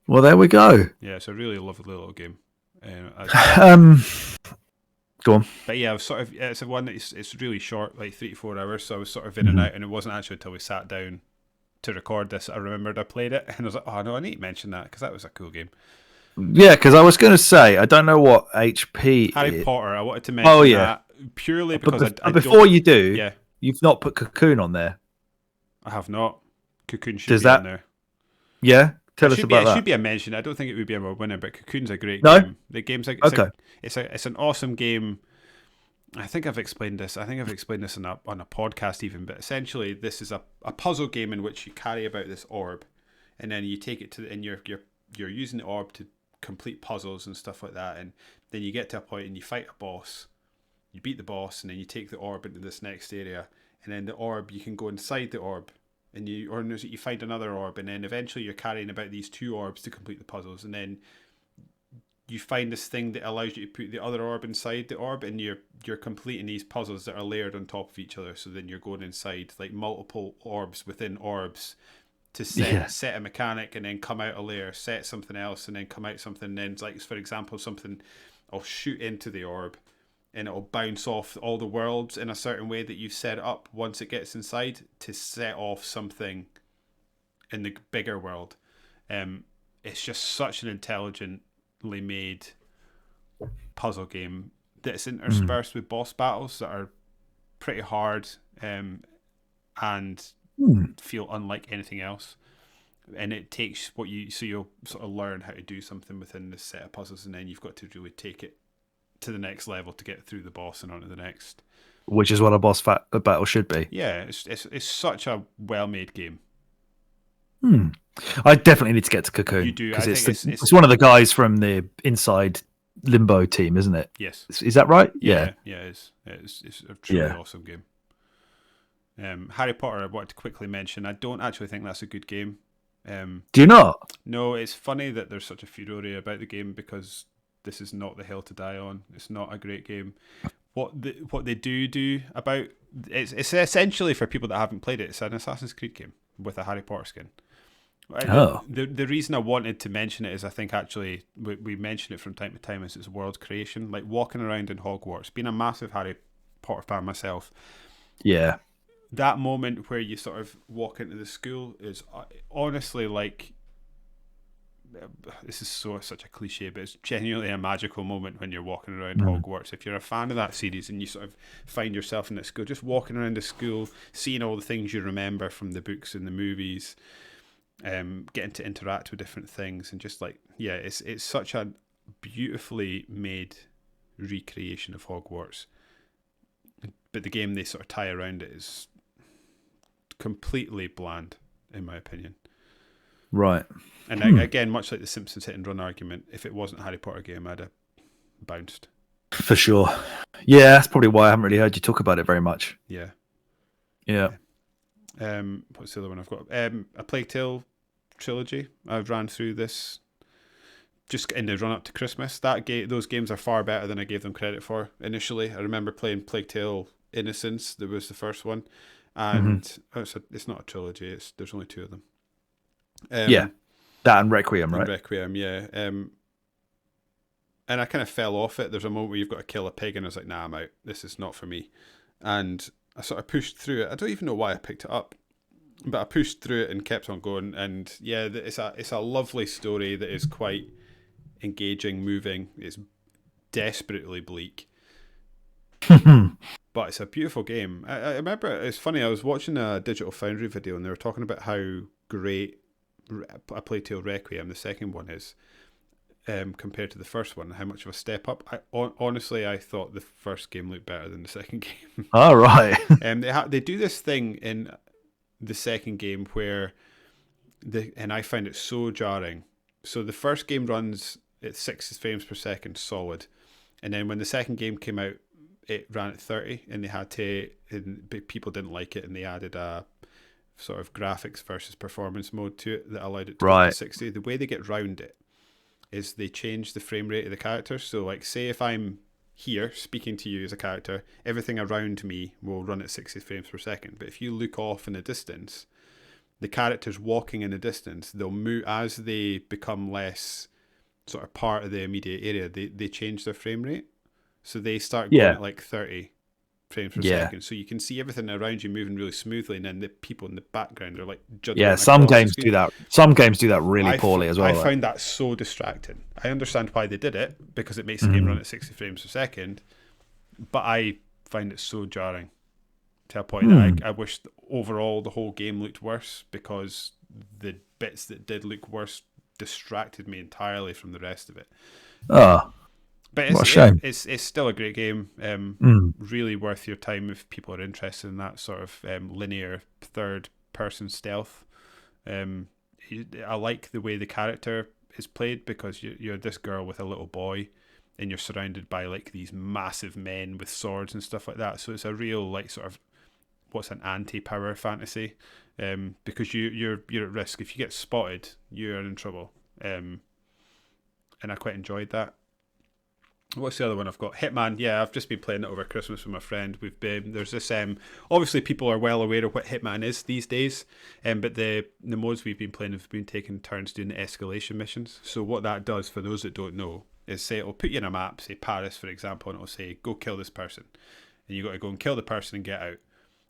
Well, there we go. Yeah, it's a really lovely little game. Go on. But yeah, I was sort of, it's a one that it's really short, like 3 to 4 hours. So I was sort of in and out, and it wasn't actually until we sat down to record this I remembered I played it, and I was like, oh no, I need to mention that because that was a cool game. Yeah, because I was going to say I don't know what HP Harry is. Potter. I wanted to mention that purely because but before you do, yeah, you've not put Cocoon on there. I have not. Cocoon should Does be that on there. Yeah, tell us about It that. should be a mention. I don't think it would be a winner, but Cocoon's a great No? game. The game's like Okay. it's an awesome game. I think I've explained this. I think I've explained this on a podcast even. But essentially, this is a puzzle game in which you carry about this orb, and then you take it to and you're using the orb to complete puzzles and stuff like that. And then you get to a point and you fight a boss. You beat the boss, and then you take the orb into this next area, and then the orb you can go inside the orb. And you find another orb, and then eventually you're carrying about these 2 orbs to complete the puzzles, and then you find this thing that allows you to put the other orb inside the orb, and you're completing these puzzles that are layered on top of each other. So then you're going inside like multiple orbs within orbs to set a mechanic, and then come out a layer, set something else, and then come out something. And then like for example, something will shoot into the orb, and it'll bounce off all the worlds in a certain way that you've set up once it gets inside to set off something in the bigger world. It's just such an intelligently made puzzle game that's interspersed with boss battles that are pretty hard and feel unlike anything else. And it takes so you'll sort of learn how to do something within this set of puzzles, and then you've got to really take it to the next level to get through the boss and onto the next, Which is what a boss battle should be. Yeah, it's such a well-made game. I definitely need to get to Cocoon. You do. Because I it's, think it's one of the guys from the Inside Limbo team, isn't it? Yes. Is that right? Yeah. Yeah, it's a truly awesome game. Harry Potter, I wanted to quickly mention, I don't actually think that's a good game. Do you not? No, it's funny that there's such a furore about the game because this is not the hill to die on. It's not a great game. What they do about it's essentially, for people that haven't played it, it's an Assassin's Creed game with a Harry Potter skin. Oh. The reason I wanted to mention it is I think actually we mention it from time to time as it's world creation, like walking around in Hogwarts. Being a massive Harry Potter fan myself, Yeah. that moment where you sort of walk into the school is honestly like, this is such a cliche, but it's genuinely a magical moment when you're walking around Hogwarts. If you're a fan of that series and you sort of find yourself in that school, just walking around the school, seeing all the things you remember from the books and the movies, getting to interact with different things, and just like, yeah, it's such a beautifully made recreation of Hogwarts. But the game they sort of tie around it is completely bland, in my opinion. Right. And again, much like the Simpsons hit and run argument, if it wasn't a Harry Potter game, I'd have bounced. For sure. Yeah, that's probably why I haven't really heard you talk about it very much. Yeah. Yeah. What's the other one I've got? A Plague Tale trilogy. I've ran through this just in the run up to Christmas. Those games are far better than I gave them credit for initially. I remember playing Plague Tale Innocence. That was the first one, and it's not a trilogy. There's only 2 of them. Yeah. That and Requiem, And right? Requiem, yeah. And I kind of fell off it. There's a moment where you've got to kill a pig, and I was like, nah, I'm out. This is not for me. And I sort of pushed through it. I don't even know why I picked it up, but I pushed through it and kept on going. And yeah, it's a lovely story that is quite engaging, moving. It's desperately bleak, but it's a beautiful game. I remember, it's funny, I was watching a Digital Foundry video, and they were talking about how great A Plague Tale Requiem, the second one, is. Compared to the first one, how much of a step up. Honestly, I thought the first game looked better than the second game. All right. They do this thing in the second game where and I find it so jarring. So the first game runs at 6 frames per second solid, and then when the second game came out, it ran at 30, and they had to, and people didn't like it, and they added a sort of graphics versus performance mode to it that allowed it to go to 60. The way they get round it is they change the frame rate of the character. So like, say if I'm here speaking to you as a character, everything around me will run at 60 frames per second. But if you look off in the distance, the characters walking in the distance, they'll move as they become less sort of part of the immediate area. They change their frame rate. So they start going at like 30 frames per second. So you can see everything around you moving really smoothly, and then the people in the background are like juggling. Yeah, some games do that. Some games do that really poorly as well. I found that so distracting. I understand why they did it, because it makes the game run at 60 frames per second, but I find it so jarring to a point that I wish overall the whole game looked worse, because the bits that did look worse distracted me entirely from the rest of it. But what a shame. It's still a great game. Really worth your time if people are interested in that sort of linear third-person stealth. I like the way the character is played, because you're this girl with a little boy, and you're surrounded by like these massive men with swords and stuff like that. So it's a real like sort of what's an anti-power fantasy, because you're at risk. If you get spotted, you're in trouble. And I quite enjoyed that. What's the other one I've got? Hitman. Yeah, I've just been playing it over Christmas with my friend. There's this obviously people are well aware of what Hitman is these days, but the modes we've been playing have been taking turns doing the escalation missions. So what that does, for those that don't know, is say it'll put you in a map, say Paris for example, and it'll say go kill this person, and you got to go and kill the person and get out.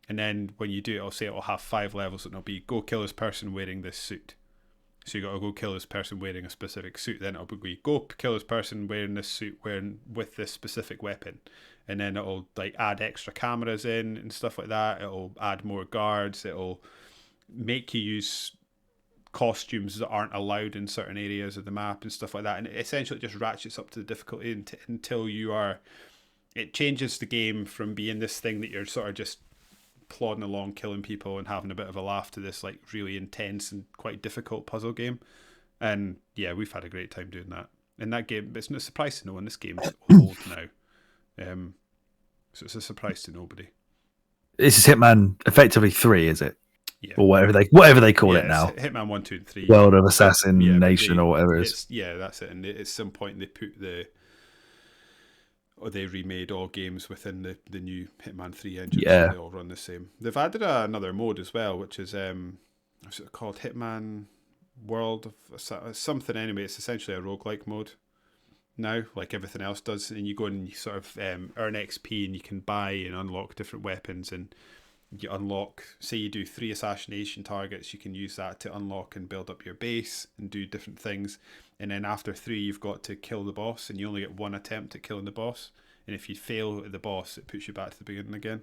And then when you do it, it'll say it'll have 5 levels, and it'll be go kill this person wearing this suit. So you got to go kill this person wearing a specific suit. Then it'll be go kill this person wearing this suit, with this specific weapon, and then it'll like add extra cameras in and stuff like that. It'll add more guards. It'll make you use costumes that aren't allowed in certain areas of the map and stuff like that. And it essentially just ratchets up to the difficulty until you are. It changes the game from being this thing that you're sort of just plodding along killing people and having a bit of a laugh to this like really intense and quite difficult puzzle game. And yeah, we've had a great time doing that. In that game, it's no surprise to no one, this game's old now. So it's a surprise to nobody. This is Hitman effectively 3, is it? Yeah. Or whatever they call it now. Hitman 1, 2 and 3. World of Assassination or whatever it is. Yeah, that's it. And at some point they put they remade all games within the new Hitman 3 engine, so they all run the same. They've added another mode as well, which is what's it called? Hitman World of something anyway. It's essentially a roguelike mode now, like everything else does. And you go and you sort of earn XP, and you can buy and unlock different weapons, and you unlock, say you do 3 assassination targets, you can use that to unlock and build up your base and do different things. And then after 3, you've got to kill the boss, and you only get 1 attempt at killing the boss. And if you fail at the boss, it puts you back to the beginning again.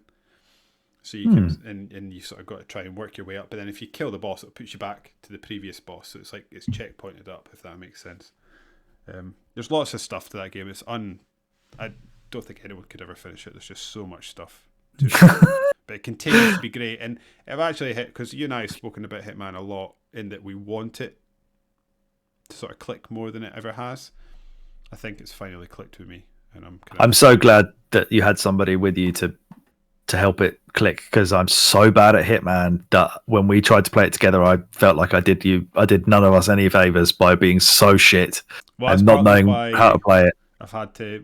So you can, and you sort of got to try and work your way up. But then if you kill the boss, it puts you back to the previous boss. So it's like it's checkpointed up, if that makes sense. There's lots of stuff to that game. I don't think anyone could ever finish it. There's just so much stuff to it. But it continues to be great. And I've actually because you and I have spoken about Hitman a lot, in that we want it to sort of click more than it ever has. I think it's finally clicked with me, and I'm so glad that you had somebody with you to help it click, because I'm so bad at Hitman that when we tried to play it together, I felt like I did none of us any favors by being so shit and not knowing how to play it.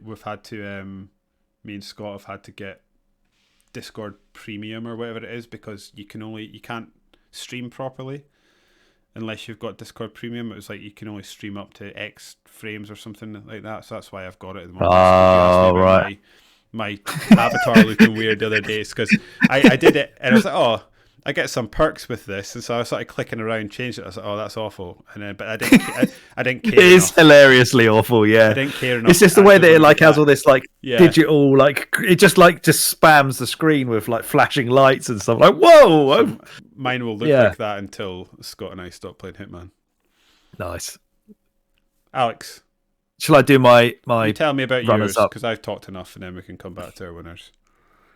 We've had to me and Scott have had to get Discord Premium or whatever it is, because you can't stream properly. unless you've got Discord Premium. It was like you can only stream up to X frames or something like that. So that's why I've got it at the moment. You asked me about right. my avatar looking weird the other days because I did it and I was like, oh, I get some perks with this, and so I was sort of clicking around, changed it. I was like, oh, that's awful, and then but I didn't care. It is hilariously awful. Yeah, I didn't care enough. It's just the way that it like has all this like Yeah. digital, like it just spams the screen with like flashing lights and stuff. Like whoa, So mine will look like that until Scott and I stop playing Hitman. Nice. Alex, shall I do my you tell me about yours up? because I've talked enough, and then we can come back to our winners.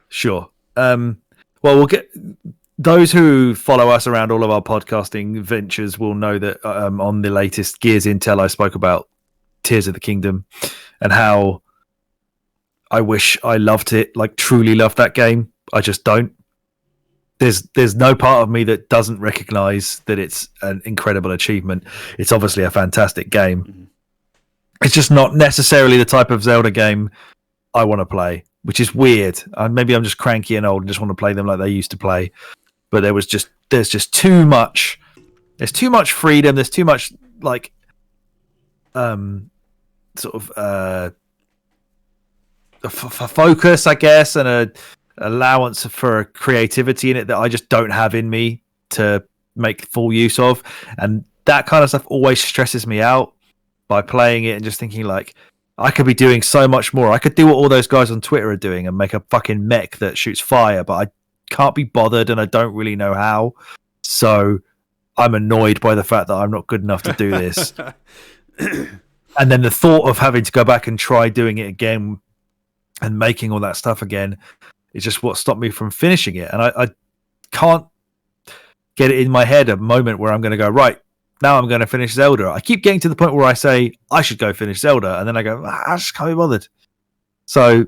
Sure. Well, we'll get those who follow us around all of our podcasting ventures will know that on the latest Gears Intel, I spoke about Tears of the Kingdom and how I wish I loved it, like truly loved that game. I just don't. There's no part of me that doesn't recognize that it's an incredible achievement. It's obviously a fantastic game. Mm-hmm. It's just not necessarily the type of Zelda game I want to play, which is weird. Maybe I'm just cranky and old and just want to play them like they used to play. But there's just too much. There's too much freedom. There's too much like, sort of focus, I guess, and a allowance for creativity in it that I just don't have in me to make full use of. And that kind of stuff always stresses me out by playing it and just thinking like, I could be doing so much more. I could do what all those guys on Twitter are doing and make a fucking mech that shoots fire, but I can't be bothered and I don't really know how. So I'm annoyed by the fact that I'm not good enough to do this. And then the thought of having to go back and try doing it again and making all that stuff again is just what stopped me from finishing it. And I can't get it in my head a moment where I'm going to go, right, now I'm going to finish Zelda. I keep getting to the point where I say I should go finish Zelda, and then I go, I just can't be bothered. So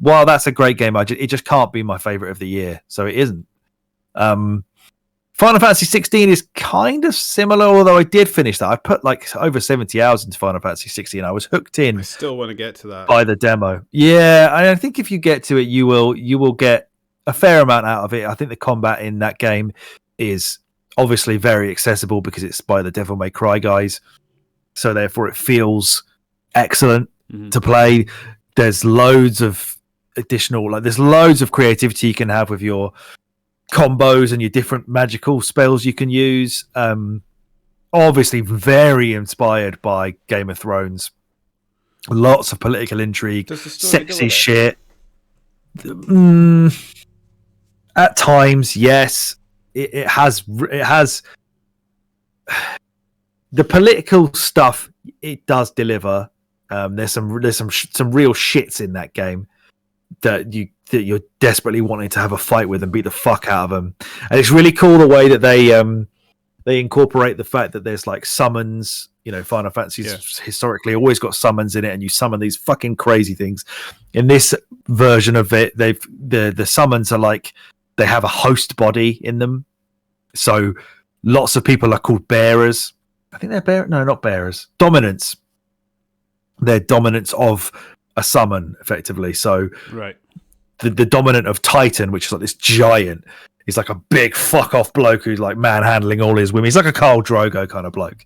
while that's a great game, it just can't be my favorite of the year. So it isn't. Final Fantasy 16 is kind of similar, although I did finish that. I put like over 70 hours into Final Fantasy 16. I was hooked in. I still want to get to that by the demo. Yeah, I think if you get to it, you will get a fair amount out of it. I think the combat in that game is obviously very accessible because it's by the Devil May Cry guys, so therefore it feels excellent to play. There's loads of additional, there's loads of creativity you can have with your combos and your different magical spells you can use. Obviously very inspired by Game of Thrones. Lots of political intrigue, sexy shit. At times, yes. It has the political stuff. It does deliver. There's some real shits in that game that you're desperately wanting to have a fight with and beat the fuck out of them. And it's really cool the way that they incorporate the fact that there's like summons. You know, Final Fantasy's historically always got summons in it, and you summon these fucking crazy things. In this version of it, the summons are like they have a host body in them. So lots of people are called bearers. I think they're not bearers. Dominants. They're dominants of a summon, effectively. So right. The dominant of Titan, which is like this giant, he's like a big fuck off bloke who's like manhandling all his women. He's like a Khal Drogo kind of bloke.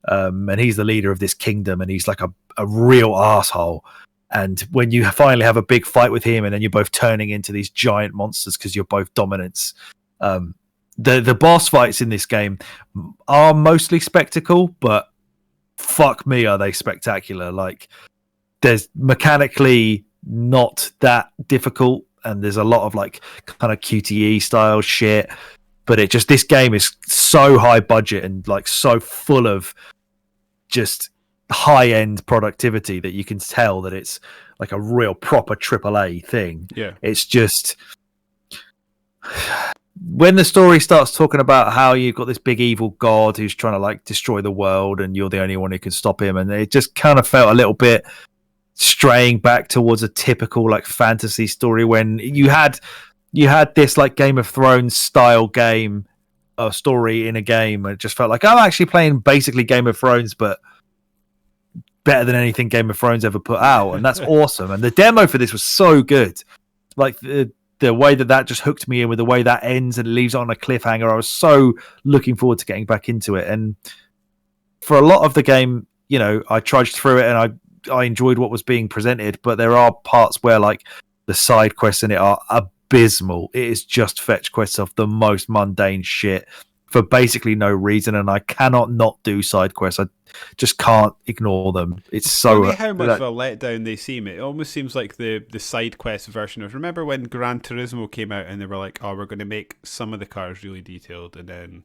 And he's the leader of this kingdom, and he's like a real asshole. And when you finally have a big fight with him, and then you're both turning into these giant monsters because you're both dominants. The boss fights in this game are mostly spectacle, but fuck me, are they spectacular. Like, there's mechanically not that difficult, and there's a lot of like kind of QTE style shit, but this game is so high budget and like so full of just high-end productivity that you can tell that it's like a real proper AAA thing. Yeah. It's just when the story starts talking about how you've got this big evil god who's trying to like destroy the world and you're the only one who can stop him, and it just kind of felt a little bit straying back towards a typical like fantasy story when you had this like Game of Thrones style game or story in a game, and it just felt like I'm actually playing basically Game of Thrones but better than anything Game of Thrones ever put out, and that's awesome. And the demo for this was so good. Like the way that just hooked me in with the way that ends and leaves it on a cliffhanger. I was so looking forward to getting back into it. And for a lot of the game, I trudged through it and I enjoyed what was being presented, but there are parts where like the side quests in it are abysmal. It is just fetch quests of the most mundane shit for basically no reason, and I cannot not do side quests. I just can't ignore them. It's so funny how much of a letdown they seem. It almost seems like the side quest version of, remember when Gran Turismo came out and they were like, oh, we're going to make some of the cars really detailed and then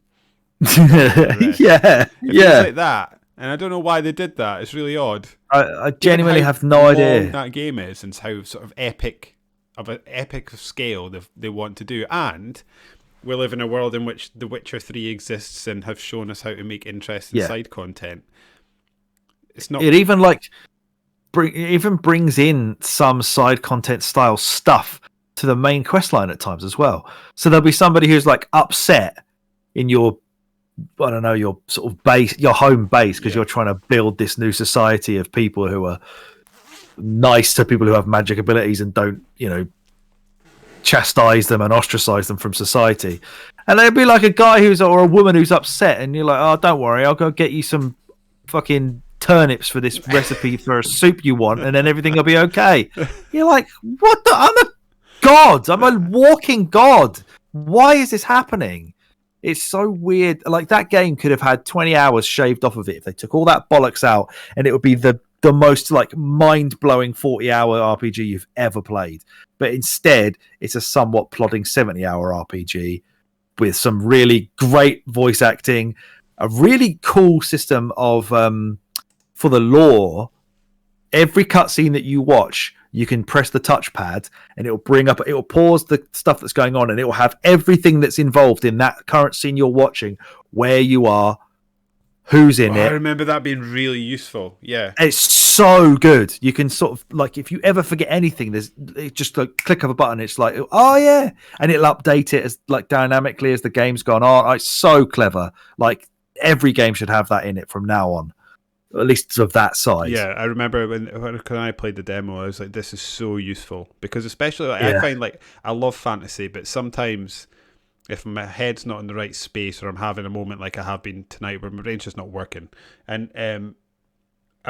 it feels like that. And I don't know why they did that. It's really odd. I genuinely have no idea that game is and how sort of epic of scale they want to do. And we live in a world in which The Witcher 3 exists and have shown us how to make interesting side content. It's not. It even even brings in some side content style stuff to the main quest line at times as well. So there'll be somebody who's like upset in your sort of base, your home base, because you're trying to build this new society of people who are nice to people who have magic abilities and don't, chastise them and ostracize them from society. And there'd be like a guy or a woman who's upset, and you're like, oh, don't worry, I'll go get you some fucking turnips for this recipe for a soup you want, and then everything will be okay. You're like, what the? I'm a god. I'm a walking god. Why is this happening? It's so weird. Like, that game could have had 20 hours shaved off of it if they took all that bollocks out, and it would be the most like mind-blowing 40-hour RPG you've ever played. But instead, it's a somewhat plodding 70-hour RPG with some really great voice acting, a really cool system of for the lore. Every cutscene that you watch, you can press the touchpad and it will pause the stuff that's going on, and it will have everything that's involved in that current scene you're watching, where you are, who's in it. I remember that being really useful. Yeah. It's so good. You can sort of, like, if you ever forget anything, there's just a click of a button. It's like, oh yeah. And it'll update it as like dynamically as the game's gone on. It's so clever. Like, every game should have that in it from now on. At least of that size. Yeah, I remember when I played the demo, I was like, this is so useful. Because especially, I find, like, I love fantasy, but sometimes if my head's not in the right space, or I'm having a moment like I have been tonight where my brain's just not working, and I'm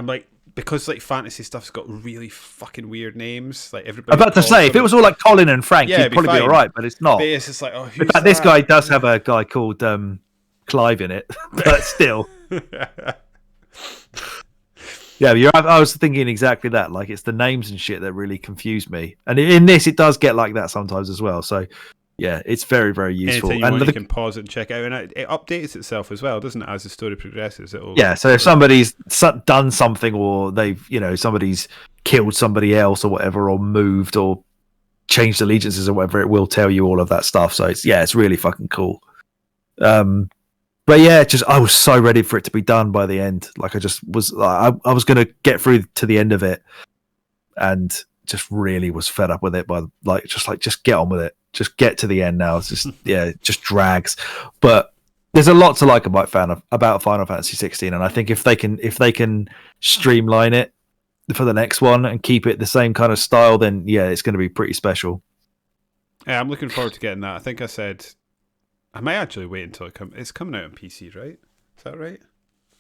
like, because like fantasy stuff's got really fucking weird names, like everybody. I'm about to say, if it was all like Colin and Frank, you'd probably be all right, but it's not. But it's just like, oh, who's in fact, this guy does have a guy called Clive in it, but still. Yeah, I was thinking exactly that. Like, it's the names and shit that really confuse me, and in this, it does get like that sometimes as well. So, yeah, it's very, very useful. And you can pause it and check it out, and it updates itself as well, doesn't it? As the story progresses, So if somebody's done something, or they've, somebody's killed somebody else, or whatever, or moved, or changed allegiances, or whatever, it will tell you all of that stuff. So it's really fucking cool. But yeah, I was so ready for it to be done by the end. Like, I just was, I was going to get through to the end of it, and just really was fed up with it. Just get on with it. Just get to the end now. It's just, it just drags. But there's a lot to like about Final Fantasy 16, and I think if they can streamline it for the next one and keep it the same kind of style, then it's going to be pretty special. Yeah, I'm looking forward to getting that. I think I said I might actually wait until it's coming out on PC, right? Is that right?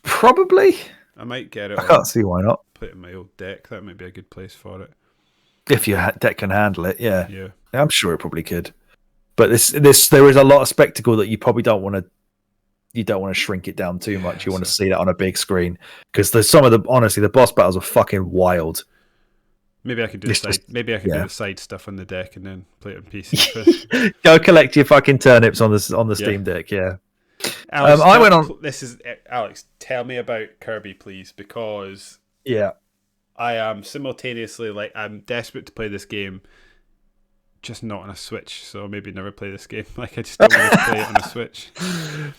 Probably. I might get it. I can't see why not. Put it in my old deck. That might be a good place for it. If your deck can handle it, yeah. I'm sure it probably could. But there is a lot of spectacle that you probably don't want to shrink it down too much. You want to see that on a big screen, because there's honestly, the boss battles are fucking wild. Maybe I could do the side stuff on the deck and then play it on PC. Go collect your fucking turnips on the Steam Deck. Yeah. Alex, Alex, tell me about Kirby, please, because I am simultaneously, like, I'm desperate to play this game, just not on a Switch, so maybe never play this game. Like, I just don't want to play it on a Switch.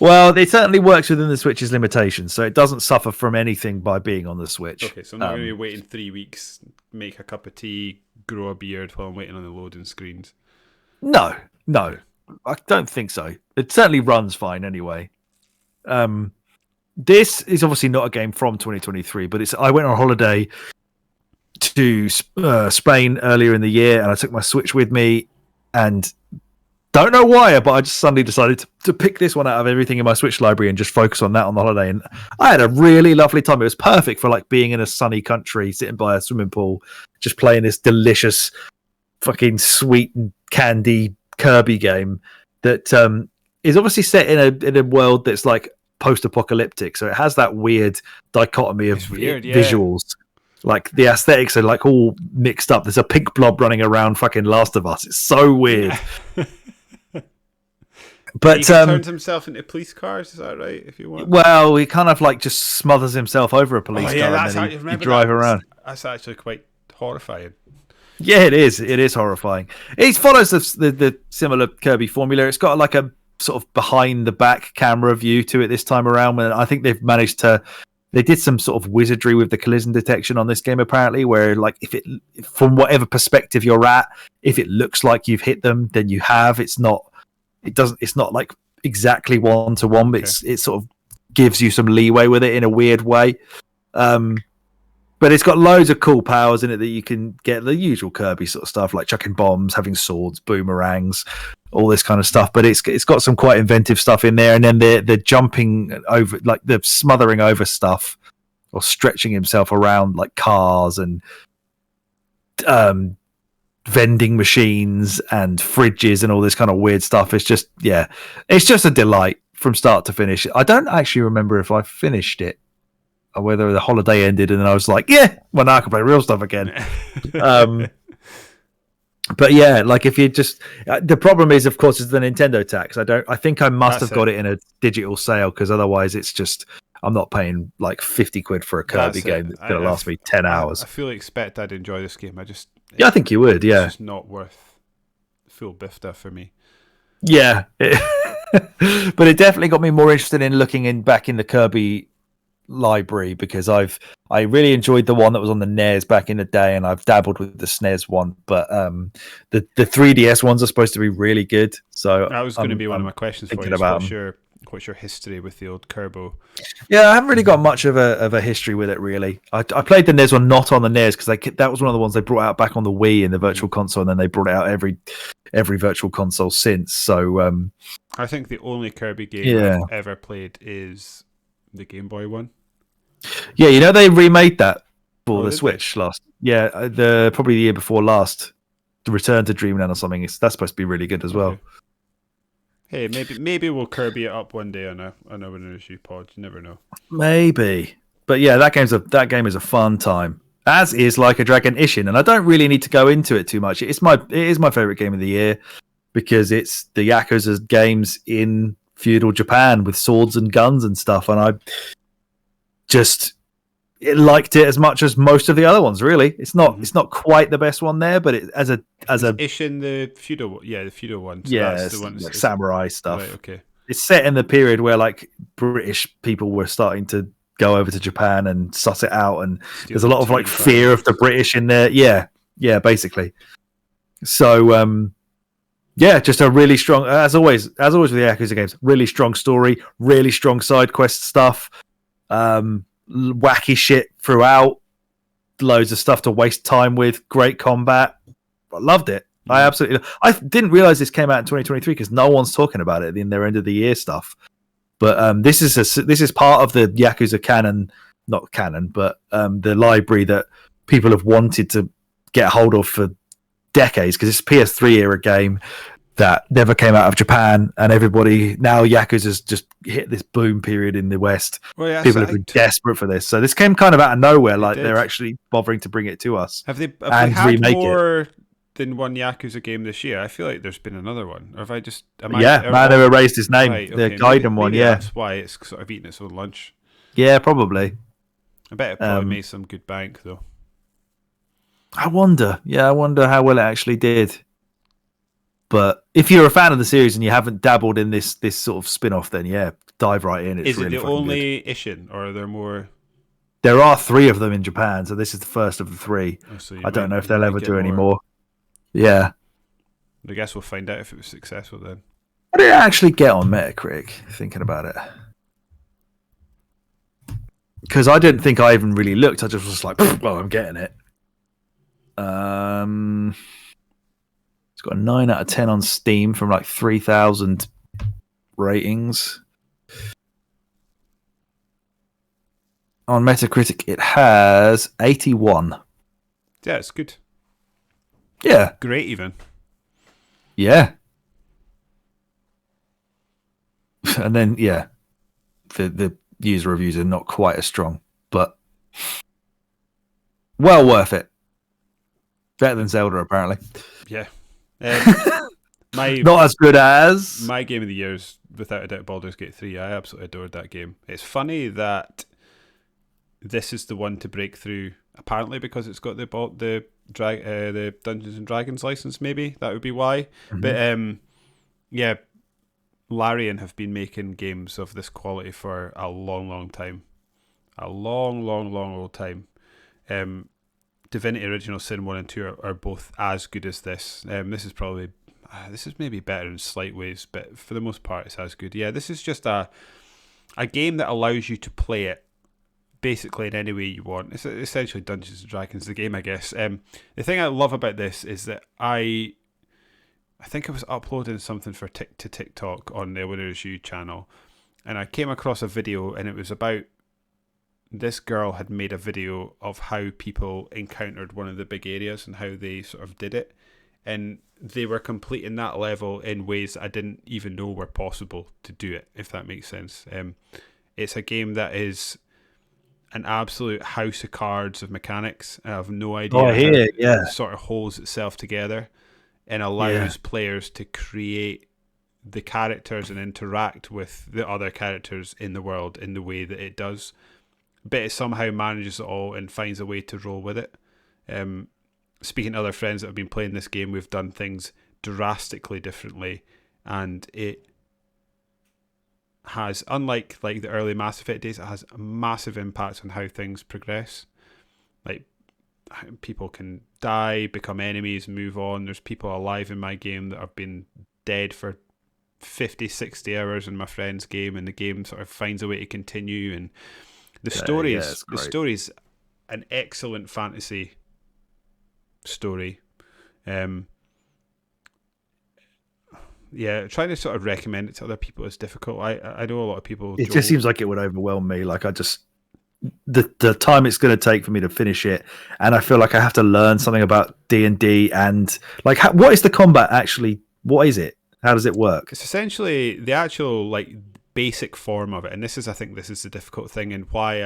Well, it certainly works within the Switch's limitations, so it doesn't suffer from anything by being on the Switch. Okay, so I'm not going to be waiting 3 weeks, make a cup of tea, grow a beard while I'm waiting on the loading screens. No, I don't think so. It certainly runs fine anyway. This is obviously not a game from 2023, but I went on holiday to Spain earlier in the year, and I took my Switch with me, and don't know why, but I just suddenly decided to pick this one out of everything in my Switch library and just focus on that on the holiday. And I had a really lovely time. It was perfect for like being in a sunny country, sitting by a swimming pool, just playing this delicious, fucking sweet and candy Kirby game that is obviously set in a world that's like post-apocalyptic. So it has that weird dichotomy of visuals. Like the aesthetics are like all mixed up. There's a pink blob running around fucking Last of Us. It's so weird. But he turns himself into police cars, is that right? If you want. Well, he kind of like just smothers himself over a police car and then he drive around. That's actually quite horrifying. Yeah, it is. It is horrifying. It follows the similar Kirby formula. It's got like a sort of behind the back camera view to it this time around, and I think they've managed to. They did some sort of wizardry with the collision detection on this game, apparently, where like if from whatever perspective you're at, if it looks like you've hit them, then you have. It's not like exactly 1-to-1, but it sort of gives you some leeway with it in a weird way. But it's got loads of cool powers in it that you can get, the usual Kirby sort of stuff, like chucking bombs, having swords, boomerangs, all this kind of stuff. But it's got some quite inventive stuff in there, and then the jumping over, like the smothering over stuff, or stretching himself around like cars and vending machines and fridges and all this kind of weird stuff. It's just a delight from start to finish. I don't actually remember if I finished it or whether the holiday ended and then I was like, well, now I can play real stuff again. But yeah, like if you just the problem is, of course, is the Nintendo tax. I think I must have got it in a digital sale, because otherwise it's just, I'm not paying like 50 quid for a Kirby game that's going to last me 10 hours. I fully expect I'd enjoy this game. I think you would. Yeah, it's just not worth full bifta for me. Yeah, but it definitely got me more interested in looking back in the Kirby library, because I really enjoyed the one that was on the NES back in the day, and I've dabbled with the SNES one, but the 3DS ones are supposed to be really good. So that was going to be one of my questions for you. What's your history with the old Kirbo? Yeah, I haven't really got much of a history with it, really. I played the NES one not on the NES, because that was one of the ones they brought out back on the Wii in the Virtual Console, and then they brought it out every Virtual Console since. So I think the only Kirby game I've ever played is the Game Boy one. Yeah, they remade that for the Switch last. Yeah, probably the year before last. The Return to Dreamland or something. That's supposed to be really good as well. Okay. Hey, maybe we'll Kirby it up one day on a Winners U pod. You never know. Maybe, but yeah, that game is a fun time. As is Like a Dragon Ishin, and I don't really need to go into it too much. It is my favorite game of the year, because it's the Yakuza games in feudal Japan with swords and guns and stuff, and I just liked it as much as most of the other ones. Really, it's not quite the best one there, but as a Ishin, the feudal one. So that's the one, like samurai stuff. Right, okay. It's set in the period where like British people were starting to go over to Japan and suss it out, and there's a lot of like fear of the British in there. Yeah, basically. So just a really strong, as always with the Yakuza games, really strong story, really strong side quest stuff, wacky shit throughout, loads of stuff to waste time with, great combat. I loved it. I didn't realize this came out in 2023 because no one's talking about it in their end of the year stuff. But this is part of the Yakuza canon, not canon, but the library that people have wanted to get a hold of for decades, because it's a PS3 era game that never came out of Japan, and everybody now Yakuza's just hit this boom period in the West. Well, yeah, people have been desperate for this, so this came kind of out of nowhere. Like they're actually bothering to bring it to us. Have they had more than one Yakuza game this year? I feel like there's been another one. Or have I just Man Who Erased His Name, right, the Gaiden one. Yeah, that's why it's sort of eating its own lunch. Yeah, probably. I bet it probably made some good bank though. I wonder how well it actually did. But if you're a fan of the series and you haven't dabbled in this sort of spin-off, then dive right in. It's really the only Ishin, or are there more? There are 3 of them in Japan, so this is the first of the 3. Oh, so I don't know if they'll ever do any more. Yeah. I guess we'll find out if it was successful then. What did it actually get on Metacritic, thinking about it? Because I didn't think I even really looked. I just was like, well, I'm getting it. It's got a 9 out of 10 on Steam from like 3,000 ratings. On Metacritic, it has 81. Yeah, it's good. Yeah. Great, even. Yeah. And then, yeah, the user reviews are not quite as strong, but well worth it. Better than Zelda, apparently. Yeah. Not as good as... My game of the year is, without a doubt, Baldur's Gate 3. I absolutely adored that game. It's funny that this is the one to break through, apparently, because it's got the Dungeons and Dragons license, maybe. That would be why. Mhm. But, yeah, Larian have been making games of this quality for a long, long time. A long, long, long old time. Divinity Original Sin 1 and 2 are both as good as this. This is maybe better in slight ways, but for the most part it's as good. Yeah, this is just a game that allows you to play it basically in any way you want. It's essentially Dungeons and Dragons, the game, I guess. The thing I love about this is that I think I was uploading something to TikTok on the Winners U channel, and I came across a video, and it was about this girl had made a video of how people encountered one of the big areas and how they sort of did it, and they were completing that level in ways that I didn't even know were possible to do it, if that makes sense. It's a game that is an absolute house of cards of mechanics. I have no idea how it sort of holds itself together and allows players to create the characters and interact with the other characters in the world in the way that it does. But it somehow manages it all and finds a way to roll with it. Speaking to other friends that have been playing this game, we've done things drastically differently, and it has, unlike like the early Mass Effect days, it has a massive impact on how things progress. Like, people can die, become enemies, move on. There's people alive in my game that have been dead for 50, 60 hours in my friend's game, and the game sort of finds a way to continue. And the story's an excellent fantasy story. Yeah, trying to sort of recommend it to other people is difficult. I know a lot of people. It just seems like it would overwhelm me. Like, I just the time it's going to take for me to finish it, and I feel like I have to learn something about D&D and like what is the combat actually? What is it? How does it work? It's essentially the actual like basic form of it, and I think this is the difficult thing, and why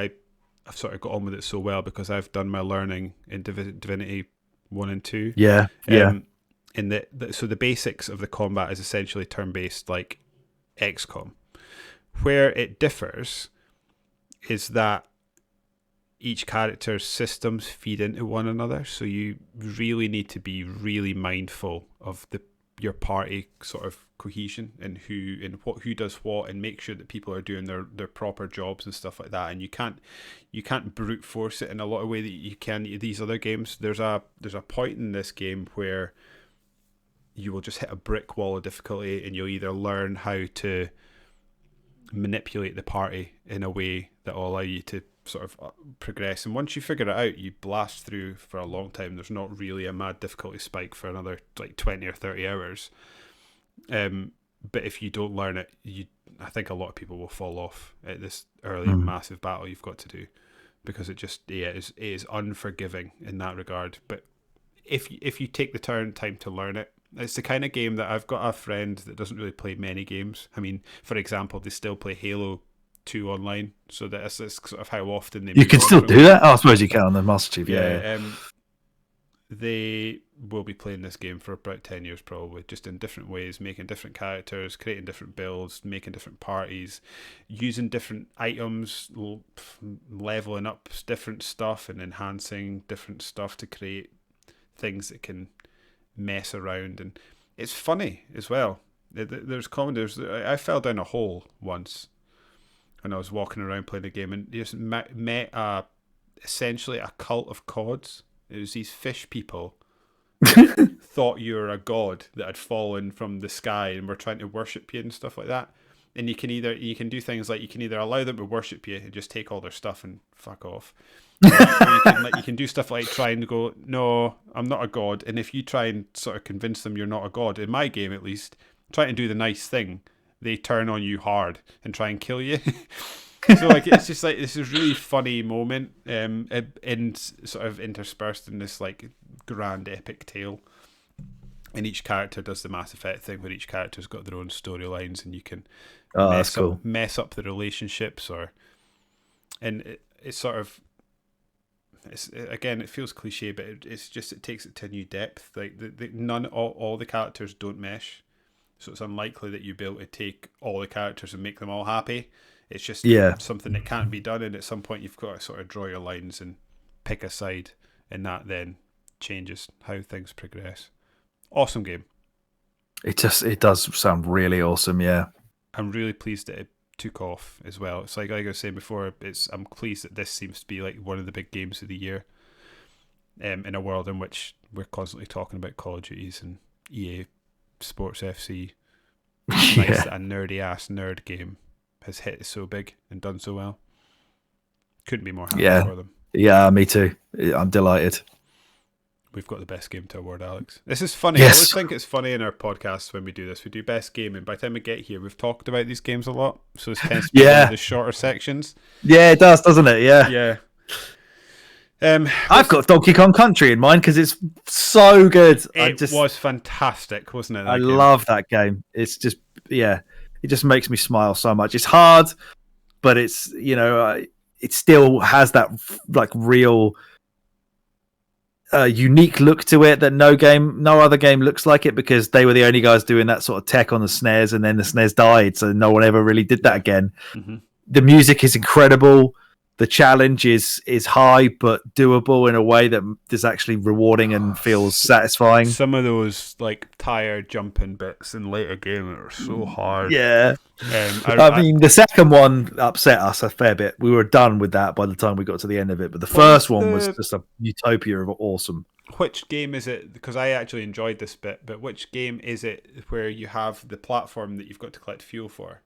I've sort of got on with it so well, because I've done my learning in Divinity 1 and 2. Yeah. So the basics of the combat is essentially turn-based, like XCOM. Where it differs is that each character's systems feed into one another, so you really need to be really mindful of your party sort of cohesion and who does what, and make sure that people are doing their proper jobs and stuff like that. And you can't brute force it in a lot of way that you can these other games. There's a point in this game where you will just hit a brick wall of difficulty, and you'll either learn how to manipulate the party in a way that will allow you to sort of progress, and once you figure it out, you blast through for a long time. There's not really a mad difficulty spike for another like 20 or 30 hours. But if you don't learn it, I think a lot of people will fall off at this early massive battle you've got to do, because it is unforgiving in that regard. But if you take the time to learn it, it's the kind of game that I've got a friend that doesn't really play many games. I mean, for example, they still play Halo 2 online, so that's sort of how often they. You can still do that. Oh, I suppose you can on the Master Chief. Yeah. They will be playing this game for about 10 years probably, just in different ways, making different characters, creating different builds, making different parties, using different items, leveling up different stuff and enhancing different stuff to create things that can mess around. And it's funny as well. There's comedy. I fell down a hole once when I was walking around playing a game, and just met essentially a cult of cods. It was these fish people thought you were a god that had fallen from the sky and were trying to worship you and stuff like that. And you can do things like you can either allow them to worship you and just take all their stuff and fuck off, or you can do stuff like try and go, no, I'm not a god. And if you try and sort of convince them you're not a god, in my game at least, try and do the nice thing, they turn on you hard and try and kill you. So like it's just like this is really funny moment, and sort of interspersed in this like grand epic tale. And each character does the Mass Effect thing, where each character's got their own storylines, and you can mess up the relationships, it's sort of, again, it feels cliche, but it takes it to a new depth. Like all the characters don't mesh, so it's unlikely that you'll be able to take all the characters and make them all happy. It's just something that can't be done, and at some point you've got to sort of draw your lines and pick a side, and that then changes how things progress. Awesome game. It does sound really awesome, yeah. I'm really pleased that it took off as well. It's like I was saying before, I'm pleased that this seems to be like one of the big games of the year. In a world in which we're constantly talking about Call of Duties and EA Sports FC. It's nice that a nerdy ass nerd game has hit so big and done so well. Couldn't be more happy for them. Yeah, me too. I'm delighted. We've got the best game to award, Alex. This is funny. Yes. I always think it's funny in our podcasts when we do this. We do best game, and by the time we get here, we've talked about these games a lot. So it tends to be one of the shorter sections. Yeah, it does, doesn't it? Yeah. Yeah. I've got Donkey Kong Country in mind because it's so good. It was fantastic, wasn't it? I love that game. It's just, it just makes me smile so much. It's hard, but it's, it still has that like real unique look to it that no other game looks like it, because they were the only guys doing that sort of tech on the SNES, and then the SNES died, so no one ever really did that again. Mm-hmm. The music is incredible. The challenge is high but doable in a way that is actually rewarding and feels satisfying. Some of those like tire jumping bits in later game are so hard. Yeah. I mean, the second one upset us a fair bit. We were done with that by the time we got to the end of it, but the first one was just a utopia of awesome. Which game is it? Because I actually enjoyed this bit, but which game is it where you have the platform that you've got to collect fuel for?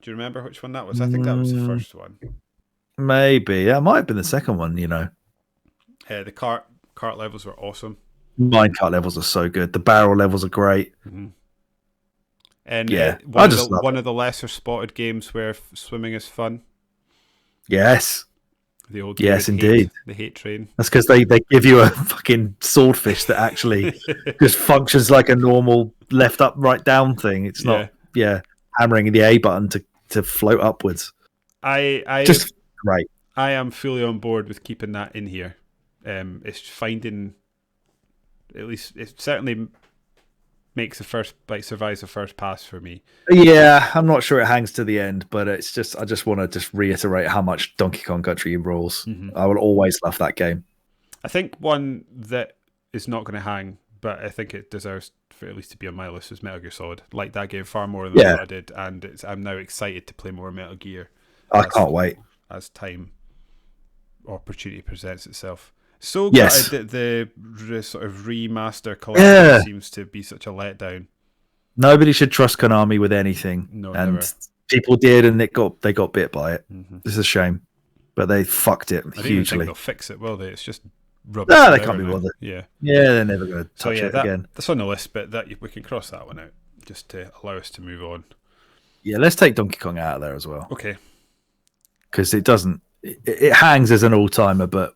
Do you remember which one that was? I think that was the first one. Maybe. That might have been the second one, The cart levels were awesome. Minecart levels are so good. The barrel levels are great. Mm-hmm. And one of the lesser spotted games where swimming is fun. Yes. The old indeed. The hate train. That's because they give you a fucking swordfish that actually just functions like a normal left up, right down thing. It's not hammering the A button to float upwards. Just great. I am fully on board with keeping that in here. It's finding, at least it certainly makes survives the first pass for me. Yeah, I'm not sure it hangs to the end, but it's just I just want to just reiterate how much Donkey Kong Country rules. Mm-hmm. I will always love that game. I think one that is not going to hang, but I think it deserves for at least to be on my list, is Metal Gear Solid. Like that game far more than I did, and I'm now excited to play more Metal Gear. I can't wait as time opportunity presents itself. So glad that the sort of remaster collection seems to be such a letdown. Nobody should trust Konami with anything. No, and never. People did, and they got bit by it. Mm-hmm. It's a shame, but they fucked it hugely. I don't even think they'll fix it, will they? It's just rubbish. No, they can't be bothered. Yeah, they're never going to touch it again. That's on the list, but we can cross that one out just to allow us to move on. Yeah, let's take Donkey Kong out of there as well. Okay, because it hangs as an all-timer, but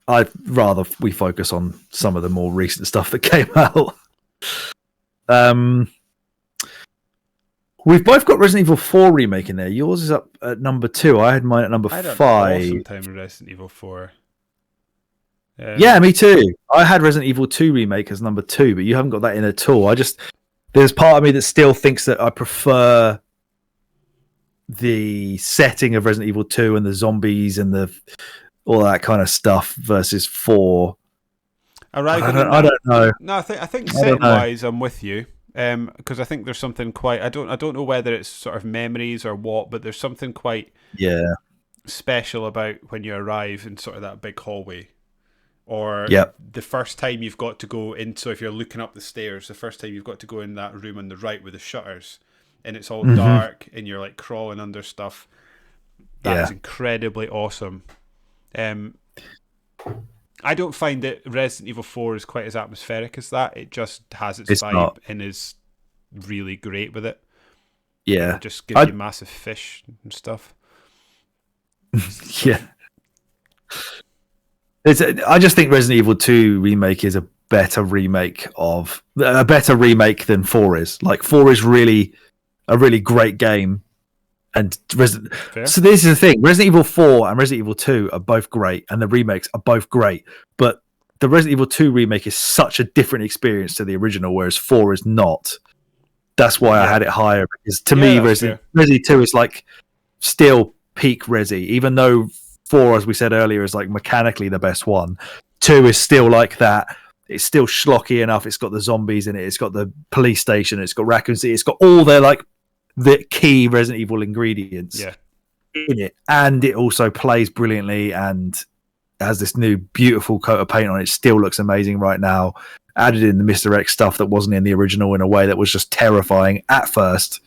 I'd rather we focus on some of the more recent stuff that came out. We've both got Resident Evil 4 remake in there. Yours is up at number 2. I had mine at number 5. I had an awesome time with Resident Evil 4. Yeah, me too. I had Resident Evil 2 remake as number 2, but you haven't got that in at all. There's part of me that still thinks that I prefer the setting of Resident Evil 2 and the zombies and all that kind of stuff versus 4. I don't know. No, I think setting wise, I'm with you. Because I think there's something quite. I don't know whether it's sort of memories or what, but there's something quite special about when you arrive in sort of that big hallway, or the first time you've got to go in. So if you're looking up the stairs, the first time you've got to go in that room on the right with the shutters, and it's all dark, and you're like crawling under stuff. That is Yeah. incredibly awesome. I don't find that Resident Evil 4 is quite as atmospheric as that. It just has its vibe not. and is really great with it. Yeah. It just gives you massive fish and stuff. Yeah. I just think Resident Evil 2 remake is a better remake than 4 is. Like 4 is really a really great game. And so this is the thing: Resident Evil 4 and Resident Evil 2 are both great, and the remakes are both great. But the Resident Evil 2 remake is such a different experience to the original, whereas 4 is not. That's why I had it higher, because to me, Resident 2 is like still peak Resi, even though 4, as we said earlier, is like mechanically the best one. 2 is still like that. It's still schlocky enough. It's got the zombies in it. It's got the police station. It's got Raccoon City. It's got all their like the key Resident Evil ingredients in it, and it also plays brilliantly and has this new beautiful coat of paint on it. It still looks amazing right now. Added in the Mr. X stuff that wasn't in the original in a way that was just terrifying at first,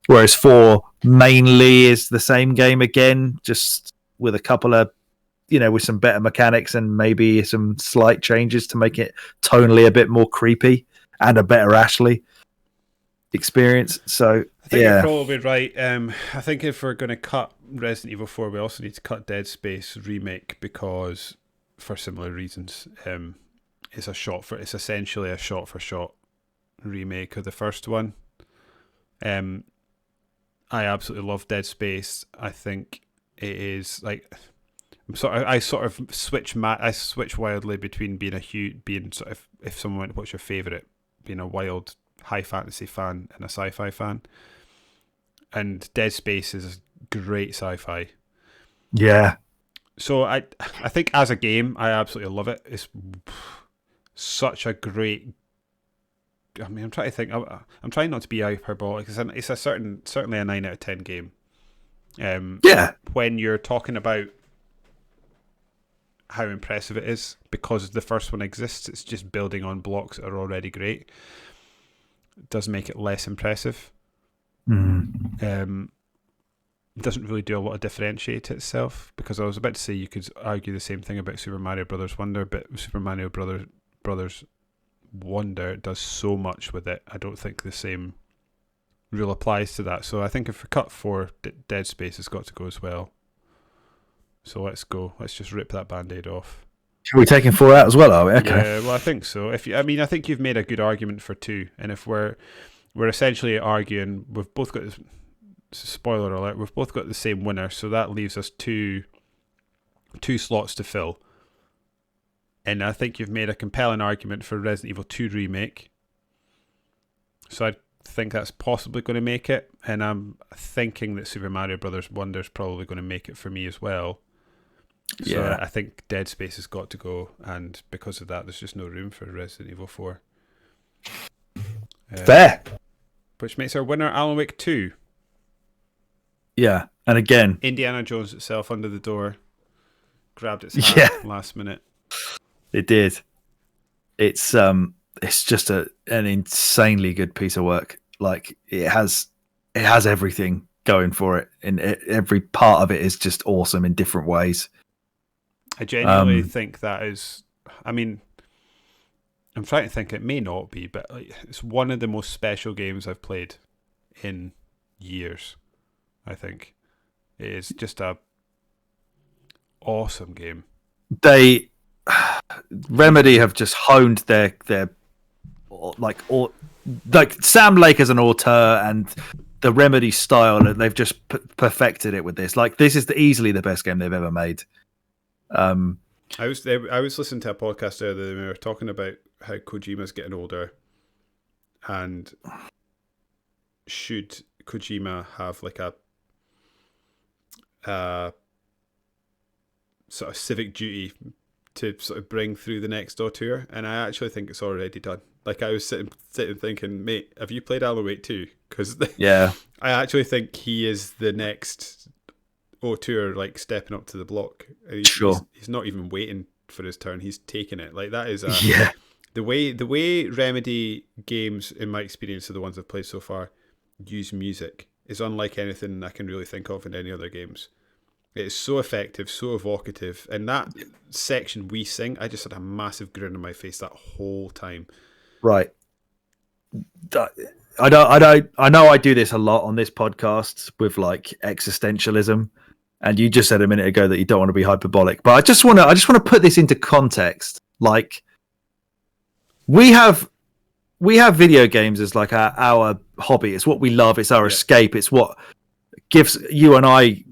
whereas 4 mainly is the same game again, just with a couple of, with some better mechanics and maybe some slight changes to make it tonally a bit more creepy and a better Ashley experience. So I think you're probably right. I think if we're going to cut Resident Evil 4, we also need to cut Dead Space remake, because for similar reasons, it's essentially a shot for shot remake of the first one. I absolutely love Dead Space. I think it is like I switch wildly between being sort of, if someone went, what's your favorite, being a wild high fantasy fan and a sci-fi fan, and Dead Space is great sci-fi. Yeah. So I think as a game, I absolutely love it. It's such a great. I mean, I'm trying to think. I'm trying not to be hyperbolic. It's certainly a 9 out of 10 game. When you're talking about how impressive it is, because the first one exists, it's just building on blocks that are already great. It does make it less impressive. It doesn't really do a lot to differentiate itself, because I was about to say you could argue the same thing about Super Mario Brothers Wonder, but Super Mario Brothers Wonder does so much with it. I don't think the same rule applies to that. So I think if we cut 4, Dead Space has got to go as well. So let's go. Let's just rip that band-aid off. Are we taking 4 out as well, are we? Okay. Yeah, well, I think so. I think you've made a good argument for 2, and if we're essentially arguing, we've both got, spoiler alert, we've both got the same winner, so that leaves us two slots to fill. And I think you've made a compelling argument for Resident Evil 2 remake. So I think that's possibly going to make it, and I'm thinking that Super Mario Brothers Wonder is probably going to make it for me as well. So I think Dead Space has got to go, and because of that, there's just no room for Resident Evil 4. Fair. Which makes our winner Alan Wake 2. Yeah, and again, Indiana Jones itself under the door, grabbed its hat last minute. It did. It's just an insanely good piece of work. Like it has everything going for it, and every part of it is just awesome in different ways. I genuinely think that is. I mean, I'm trying to think. It may not be, but it's one of the most special games I've played in years. I think it is just a awesome game. Remedy have just honed their like Sam Lake as an auteur and the Remedy style, and they've just perfected it with this. Like this is easily the best game they've ever made. I was listening to a podcast earlier, and we were talking about how Kojima's getting older, and should Kojima have like a sort of civic duty to sort of bring through the next auteur, and I actually think it's already done. Like I was sitting thinking, mate, have you played Alan Wake 2? Because I actually think he is the next auteur, like stepping up to the block. And he's not even waiting for his turn; he's taking it. Like that is the way Remedy games, in my experience, are the ones I've played so far, use music is unlike anything I can really think of in any other games. It is so effective, so evocative, and that section we sing, I just had a massive grin on my face that whole time. Right. I know I do this a lot on this podcast with like existentialism, and you just said a minute ago that you don't want to be hyperbolic, but I just want to put this into context. Like, we have video games as like our hobby. It's what we love. It's our escape. It's what gives you and I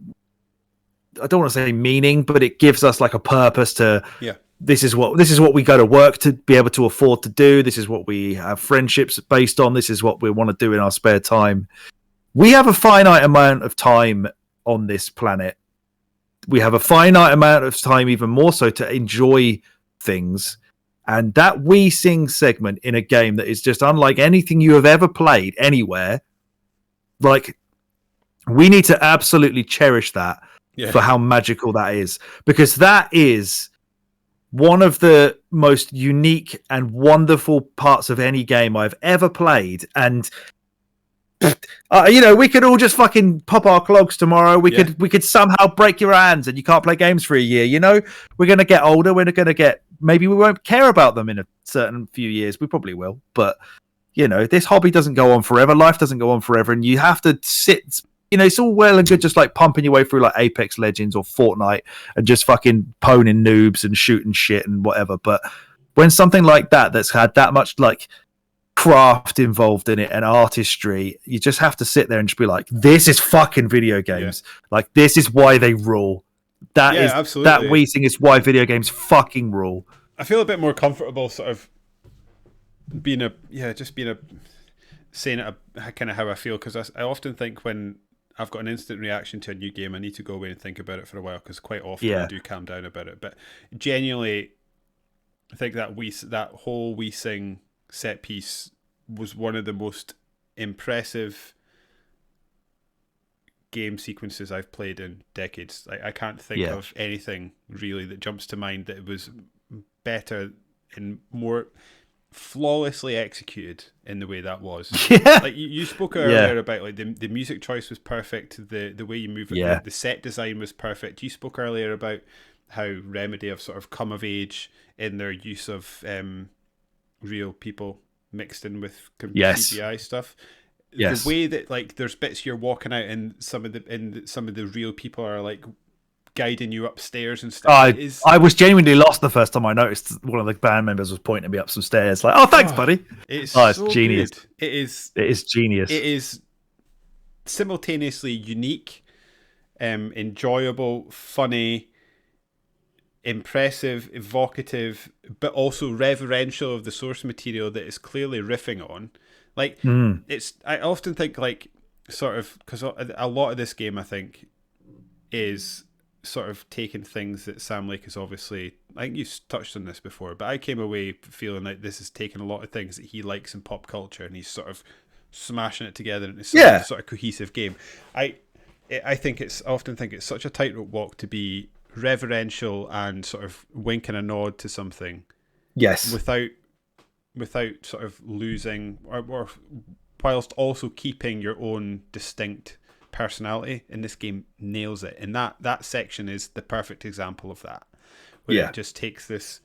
don't want to say meaning, but it gives us like a purpose to. Yeah. This is what we go to work to be able to afford to do. This is what we have friendships based on. This is what we want to do in our spare time. We have a finite amount of time on this planet. We have a finite amount of time, even more so, to enjoy things. And that We Sing segment in a game that is just unlike anything you have ever played anywhere, like, we need to absolutely cherish that for how magical that is. Because that is one of the most unique and wonderful parts of any game I've ever played. And we could all just fucking pop our clogs tomorrow. We could somehow break your hands and you can't play games for a year. We're going to get older. We're going to get, maybe we won't care about them in a certain few years. We probably will. But, this hobby doesn't go on forever. Life doesn't go on forever. And you have to sit, it's all well and good just like pumping your way through like Apex Legends or Fortnite and just fucking poning noobs and shooting shit and whatever. But when something like that's had that much like craft involved in it and artistry, you just have to sit there and just be like, this is fucking video games. Like, this is why they rule. Absolutely. That We Sing is why video games fucking rule. I feel a bit more comfortable sort of saying it kind of how I feel, because I often think when I've got an instant reaction to a new game, I need to go away and think about it for a while, because quite often I do calm down about it. But genuinely, I think that whole We Sing set piece was one of the most impressive game sequences I've played in decades. I can't think of anything really that jumps to mind that was better and more flawlessly executed in the way that was. Like you spoke earlier about like the music choice was perfect, the way you move it, the set design was perfect. You spoke earlier about how Remedy have sort of come of age in their use of real people mixed in with CGI stuff. The way that like there's bits you're walking out and some of the real people are like guiding you upstairs and stuff. I was genuinely lost the first time I noticed one of the band members was pointing me up some stairs. Like, thanks, buddy. It's so genius. Good. It is genius. It is simultaneously unique, enjoyable, funny, impressive, evocative, but also reverential of the source material that is clearly riffing on. Like, I often think like sort of, because a lot of this game I think is sort of taking things that Sam Lake is obviously, I think you've touched on this before, but I came away feeling like this is taking a lot of things that he likes in pop culture and he's sort of smashing it together into some sort of cohesive game. I often think it's such a tightrope walk to be reverential and sort of winking a nod to something, without sort of losing or whilst also keeping your own distinct personality. And this game nails it, and that section is the perfect example of that, where it just takes this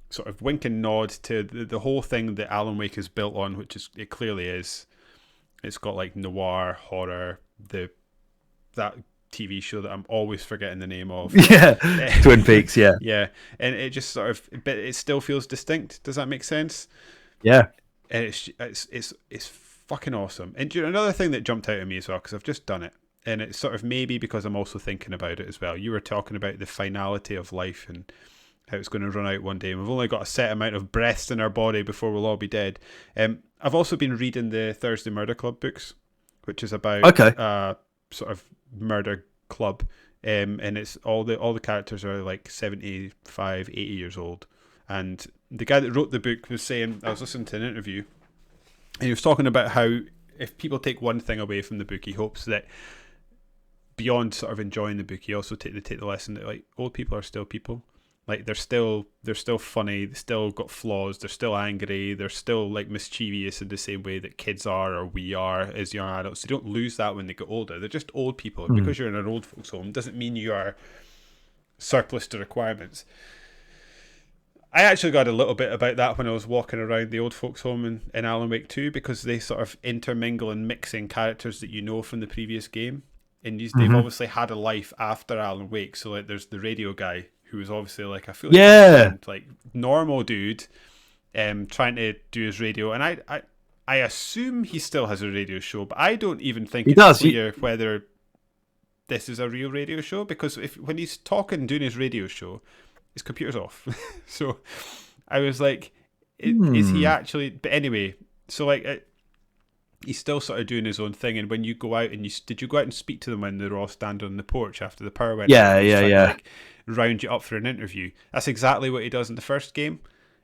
sort of wink and nod to the whole thing that Alan Wake is built on, which is, it clearly is. It's got like noir, horror, that TV show that I'm always forgetting the name of. Twin Peaks. And it just sort of, but it still feels distinct. Does that make sense? And it's fucking awesome. And another thing that jumped out at me as well, because I've just done it, and it's sort of maybe because I'm also thinking about it as well. You were talking about the finality of life and how it's going to run out one day, and we've only got a set amount of breaths in our body before we'll all be dead. I've also been reading the Thursday Murder Club books, which is about sort of murder club, and it's all the characters are like 75, 80 years old, and the guy that wrote the book was saying, I was listening to an interview, and he was talking about how if people take one thing away from the book, he hopes that beyond sort of enjoying the book, he also take the lesson that like old people are still people. Like they're still funny. They still got flaws. They're still angry. They're still like mischievous in the same way that kids are or we are as young adults. They don't lose that when they get older. They're just old people. And because you're in an old folks home doesn't mean you are surplus to requirements. I actually got a little bit about that when I was walking around the old folks home in Alan Wake 2, because they sort of intermingle and mix in characters that you know from the previous game. And they've obviously had a life after Alan Wake. So like there's the radio guy who was obviously like a fully like normal dude trying to do his radio. And I assume he still has a radio show, but I don't even think it's clear whether this is a real radio show, because when he's talking doing his radio show, his computer's off. So I was like, is he actually... But anyway, so like he's still sort of doing his own thing. And when you go out and did you go out and speak to them when they were all standing on the porch after the power went out? Yeah. Like, round you up for an interview. That's exactly what he does in the first game.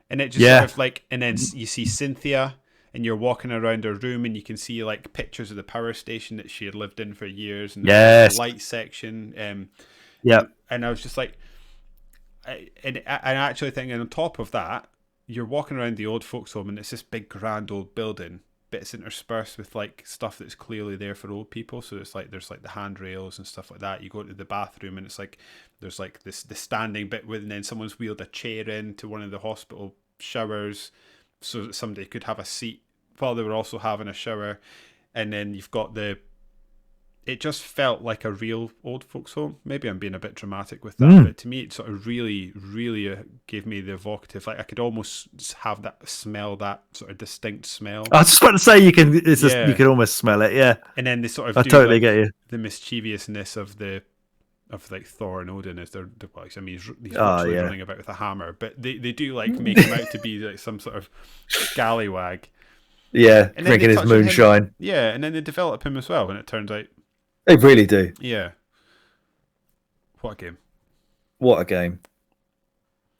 And it just sort of like... And then you see Cynthia, and you're walking around her room, and you can see like pictures of the power station that she had lived in for years, and the light section. And I was just like... And I actually think, on top of that, you're walking around the old folks home, and it's this big grand old building, but it's interspersed with like stuff that's clearly there for old people. So it's like there's like the handrails and stuff like that. You go into the bathroom, and it's like there's like the standing bit with, and then someone's wheeled a chair into one of the hospital showers so that somebody could have a seat while they were also having a shower. And then you've got it just felt like a real old folks home. Maybe I'm being a bit dramatic with that, but to me it sort of really, really gave me the evocative. Like I could almost have that sort of distinct smell. I was just about to say you can almost smell it, yeah. And then they sort of I totally get you. The mischievousness of like Thor and Odin as they're I mean he's literally running about with a hammer, but they do like make him out to be like some sort of scallywag. Yeah, drinking his moonshine. And then they develop him as well, and it turns out they really do. Yeah. What a game. What a game.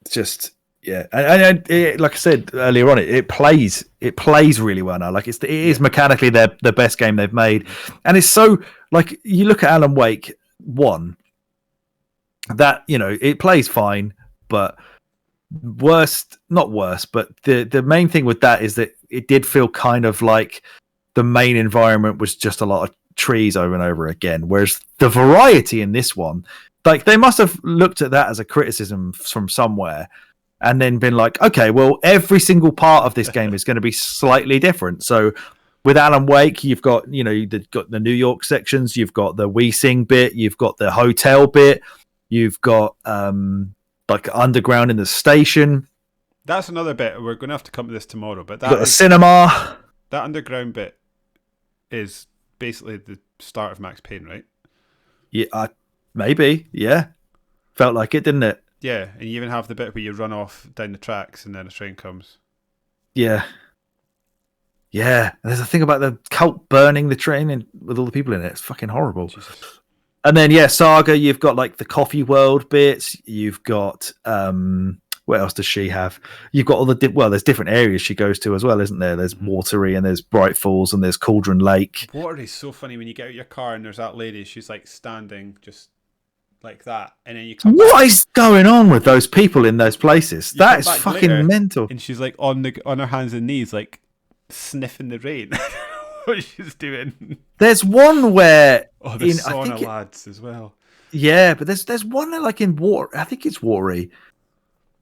It's just, yeah. And like I said earlier on, it plays really well now. Like it is mechanically the best game they've made. And it's so, like, you look at Alan Wake 1, that, you know, it plays fine, but not worse, but the main thing with that is that it did feel kind of like the main environment was just a lot of trees over and over again, whereas the variety in this one, like, they must have looked at that as a criticism from somewhere and then been like, okay, well, every single part of this game is going to be slightly different. So with Alan Wake, you've got the New York sections, you've got the We Sing bit, you've got the hotel bit, you've got like underground in the station. That's another bit. We're going to have to come to this tomorrow, but you've got the cinema. That underground bit is basically the start of Max Payne, right? Yeah, maybe. Yeah, felt like it, didn't it? Yeah, and you even have the bit where you run off down the tracks and then a train comes. Yeah. And there's a thing about the cult burning the train and with all the people in it. It's fucking horrible. Jesus. And then Saga, you've got like the coffee world bits. You've got what else does she have? You've got all there's different areas she goes to as well, isn't there? There's Watery and there's Bright Falls and there's Cauldron Lake. Watery's so funny when you get out of your car and there's that lady. She's like standing just like that, and then you come. What is going on with those people in those places? That is fucking mental. And she's like on her hands and knees, like sniffing the rain. What she's doing. There's one where the sauna lads as well. Yeah, but there's one like in Water. I think it's Watery.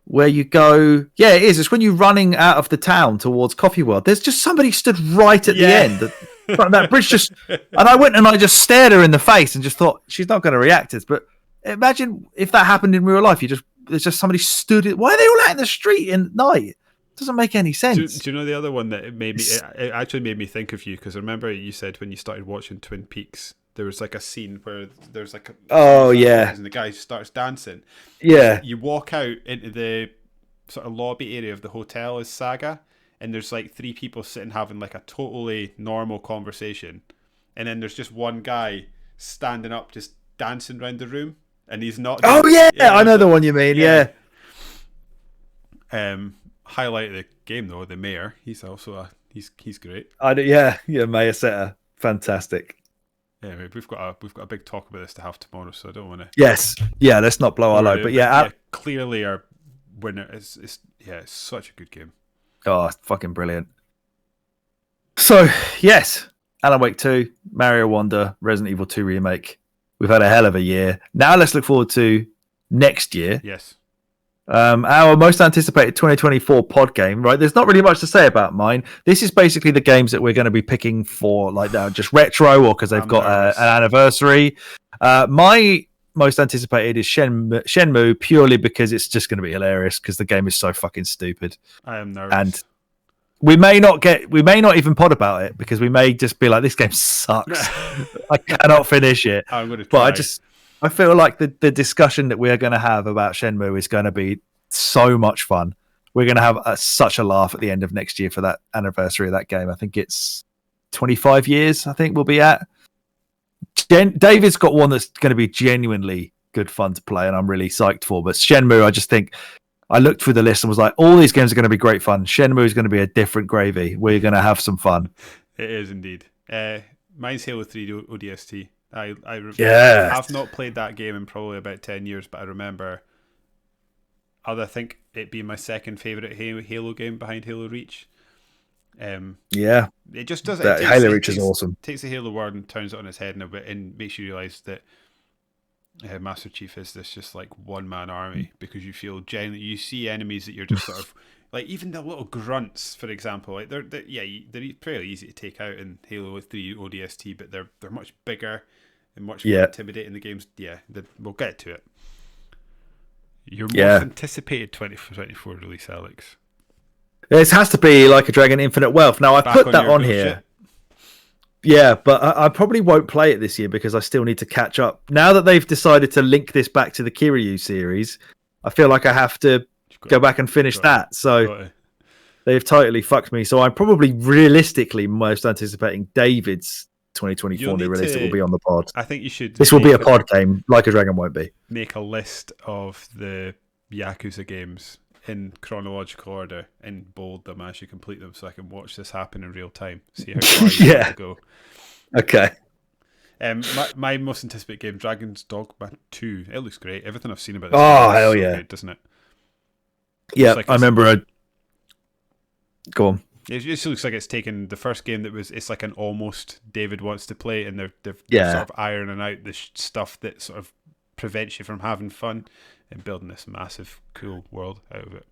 Where you go, it is. It's when you're running out of the town towards Coffee World. There's just somebody stood right at the end. That bridge and I went and I just stared her in the face and just thought, she's not going to react to this. But imagine if that happened in real life. There's just somebody stood. Why are they all out in the street in night? It doesn't make any sense. Do you know the other one that it actually made me think of you? Because I remember you said when you started watching Twin Peaks, there was like a scene where there's like and the guy starts dancing. Yeah, you walk out into the sort of lobby area of the hotel as Saga, and there's like three people sitting having like a totally normal conversation, and then there's just one guy standing up just dancing around the room, and he's not. I know the one you mean. Yeah. Highlight of the game though, the mayor. He's also he's great. Mayor Setter, fantastic. Yeah, we've got a big talk about this to have tomorrow, so I don't want to. Yes, let's not blow our load, but clearly our winner. It's such a good game. Oh, it's fucking brilliant. So, yes, Alan Wake 2, Mario Wonder, Resident Evil 2 Remake. We've had a hell of a year. Now let's look forward to next year. Yes. Our most anticipated 2024 pod game, right? There's not really much to say about mine. This is basically the games that we're going to be picking for, like, just retro or because they've got an anniversary. My most anticipated is Shenmue, purely because it's just going to be hilarious because the game is so fucking stupid. I am nervous. And we may not even pod about it because we may just be like, this game sucks. I cannot finish it. I'm going to try. But I feel like the discussion that we're going to have about Shenmue is going to be so much fun. We're going to have such a laugh at the end of next year for that anniversary of that game. I think it's 25 years, I think we'll be at. David's got one that's going to be genuinely good fun to play, and I'm really psyched for. But Shenmue, I just think, I looked through the list and was like, all these games are going to be great fun. Shenmue is going to be a different gravy. We're going to have some fun. It is indeed. Mine's Halo 3 ODST. I have not played that game in probably about 10 years, but I remember, I think it being my second favourite Halo game behind Halo Reach. It just does it. Halo Reach is awesome. Takes the Halo world and turns it on its head in a bit and makes you realise that Master Chief is this just like one-man army, because you feel genuinely, you see enemies that you're just sort of like, even the little grunts, for example, like they're fairly easy to take out in Halo 3 ODST, but they're much bigger and much more intimidating. The games, we'll get to it. Your most anticipated 2024 release, Alex? This has to be Like a Dragon Infinite Wealth. Now, I put that on here. Yeah, but I probably won't play it this year because I still need to catch up. Now that they've decided to link this back to the Kiryu series, I feel like I have to go back and finish that. So they've totally fucked me. So I'm probably realistically most anticipating David's 2024 new release that will be on the pod. I think you should. This will be a pod game. Like a Dragon won't be. Make a list of the Yakuza games in chronological order and bold them as you complete them, so I can watch this happen in real time. See how far you go. Okay. My most anticipated game, Dragon's Dogma 2. It looks great. Everything I've seen about this game hell yeah, good, doesn't it? Yeah, like I remember. Go on. It just looks like it's taken the first game that was. It's like an almost David wants to play, and they're sort of ironing out the stuff that sort of prevents you from having fun and building this massive, cool world out of it.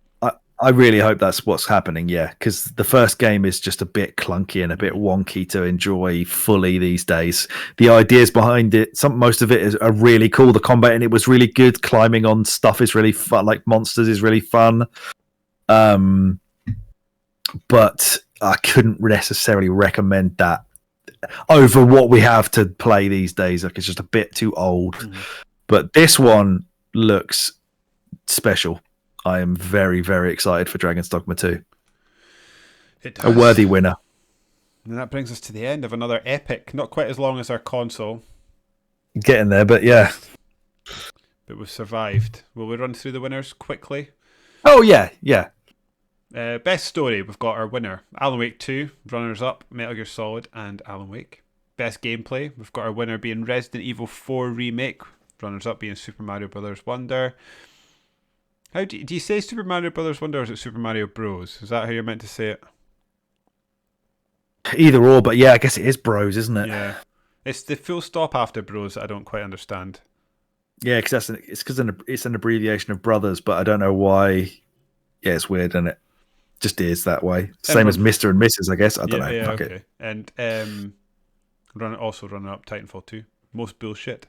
I really hope that's what's happening, because the first game is just a bit clunky and a bit wonky to enjoy fully these days. The ideas behind it, most of it are really cool. The combat in it was really good. Climbing on stuff is really fun, like monsters is really fun. But I couldn't necessarily recommend that over what we have to play these days. Like, it's just a bit too old. Mm-hmm. But this one looks special. I am very, very excited for Dragon's Dogma 2. It does. A worthy winner. And that brings us to the end of another epic. Not quite as long as our console. Getting there, but yeah. But we've survived. Will we run through the winners quickly? Oh, yeah. Best story, we've got our winner, Alan Wake 2. Runners-up, Metal Gear Solid and Alan Wake. Best gameplay, we've got our winner being Resident Evil 4 Remake. Runners-up being Super Mario Bros. Wonder. How do you say Super Mario Bros. Wonder, or is it Super Mario Bros? Is that how you're meant to say it? Either or, but yeah, I guess it is Bros, isn't it? Yeah. It's the full stop after Bros that I don't quite understand. Yeah, because it's an abbreviation of brothers, but I don't know why. Yeah, it's weird, and it just is that way. Same as Mr. and Mrs., I guess. I don't know. Yeah, okay. And running up Titanfall 2. Most bullshit.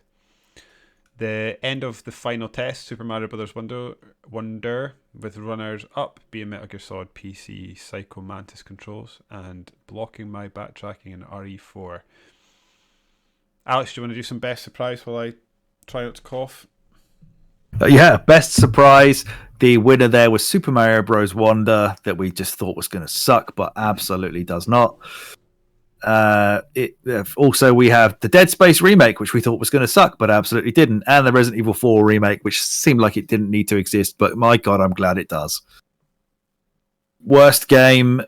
The end of the final test, Super Mario Bros. Wonder, with runners up being Metal Gear Solid PC, Psycho Mantis controls, and blocking my backtracking in RE4. Alex, do you want to do some best surprise while I try not to cough? Yeah, best surprise. The winner there was Super Mario Bros. Wonder, that we just thought was going to suck, but absolutely does not. Also, we have the Dead Space remake, which we thought was going to suck, but absolutely didn't, and the Resident Evil 4 remake, which seemed like it didn't need to exist, but my God, I'm glad it does. Worst game,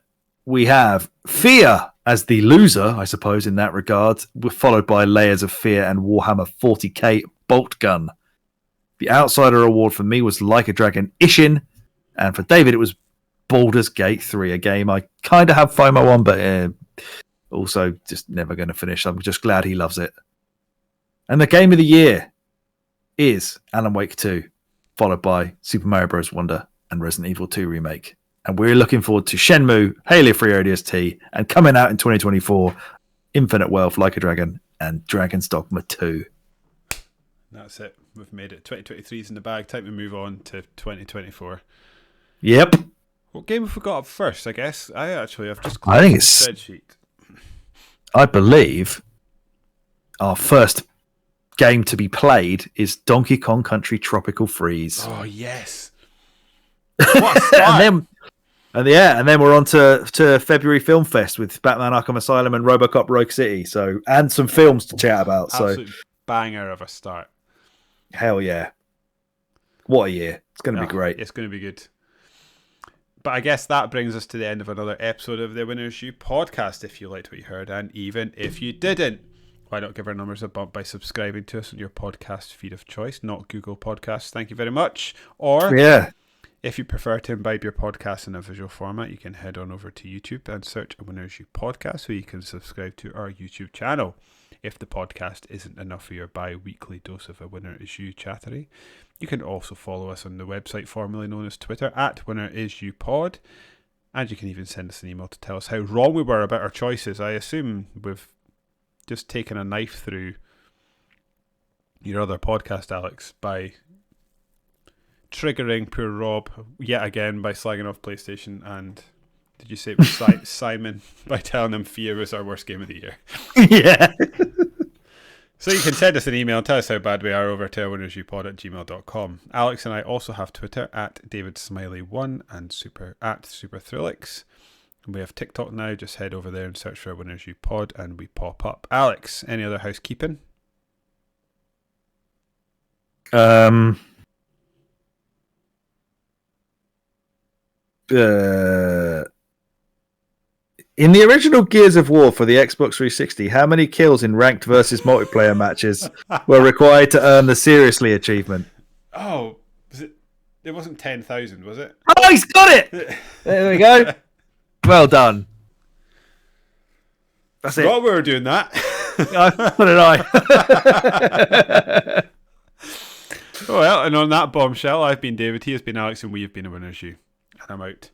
we have Fear as the loser, I suppose, in that regard, followed by Layers of Fear and Warhammer 40k Bolt Gun. The Outsider award for me was Like a Dragon Ishin. And for David, it was Baldur's Gate 3, a game I kind of have FOMO on, but also just never going to finish. I'm just glad he loves it. And the game of the year is Alan Wake 2, followed by Super Mario Bros. Wonder and Resident Evil 2 Remake. And we're looking forward to Shenmue, Halo 3 ODST, and coming out in 2024, Infinite Wealth, Like a Dragon, and Dragon's Dogma 2. That's it. We've made it. 2023's in the bag. Time to move on to 2024. Yep. What game have we got up first, I guess? I've just I think the it's... spreadsheet. I believe our first game to be played is Donkey Kong Country Tropical Freeze. Oh, yes. What a start. and then we're on to February Film Fest with Batman Arkham Asylum and RoboCop Rogue City. So, and some films to chat about. Absolute banger of a start. Hell yeah. What a year. It's going to be great. It's going to be good. But I guess that brings us to the end of another episode of the Winners You podcast. If you liked what you heard, and even if you didn't, why not give our numbers a bump by subscribing to us on your podcast feed of choice, not Google Podcasts. Thank you very much. Or if you prefer to imbibe your podcast in a visual format, you can head on over to YouTube and search a Winners You podcast, where you can subscribe to our YouTube channel. If the podcast isn't enough for your bi-weekly dose of a Winner Is You chattery, you can also follow us on the website formerly known as Twitter at WinnerIsYouPod, and you can even send us an email to tell us how wrong we were about our choices. I assume we've just taken a knife through your other podcast, Alex, by triggering poor Rob yet again by slagging off PlayStation, and did you say it was Simon by telling him Fear was our worst game of the year? Yeah. So you can send us an email and tell us how bad we are over to winnersyoupod@gmail.com. Alex and I also have Twitter at DavidSmiley1 and at SuperThrillix. And we have TikTok now. Just head over there and search for Winners You Pod and we pop up. Alex, any other housekeeping? In the original Gears of War for the Xbox 360, how many kills in ranked versus multiplayer matches were required to earn the Seriously achievement? Oh, it wasn't 10,000, was it? Oh, he's got it! There we go. Well done. That's it. Well, we were doing that. So did I. Well, and on that bombshell, I've been David, he has been Alex, and we have been a Winners You. And I'm out.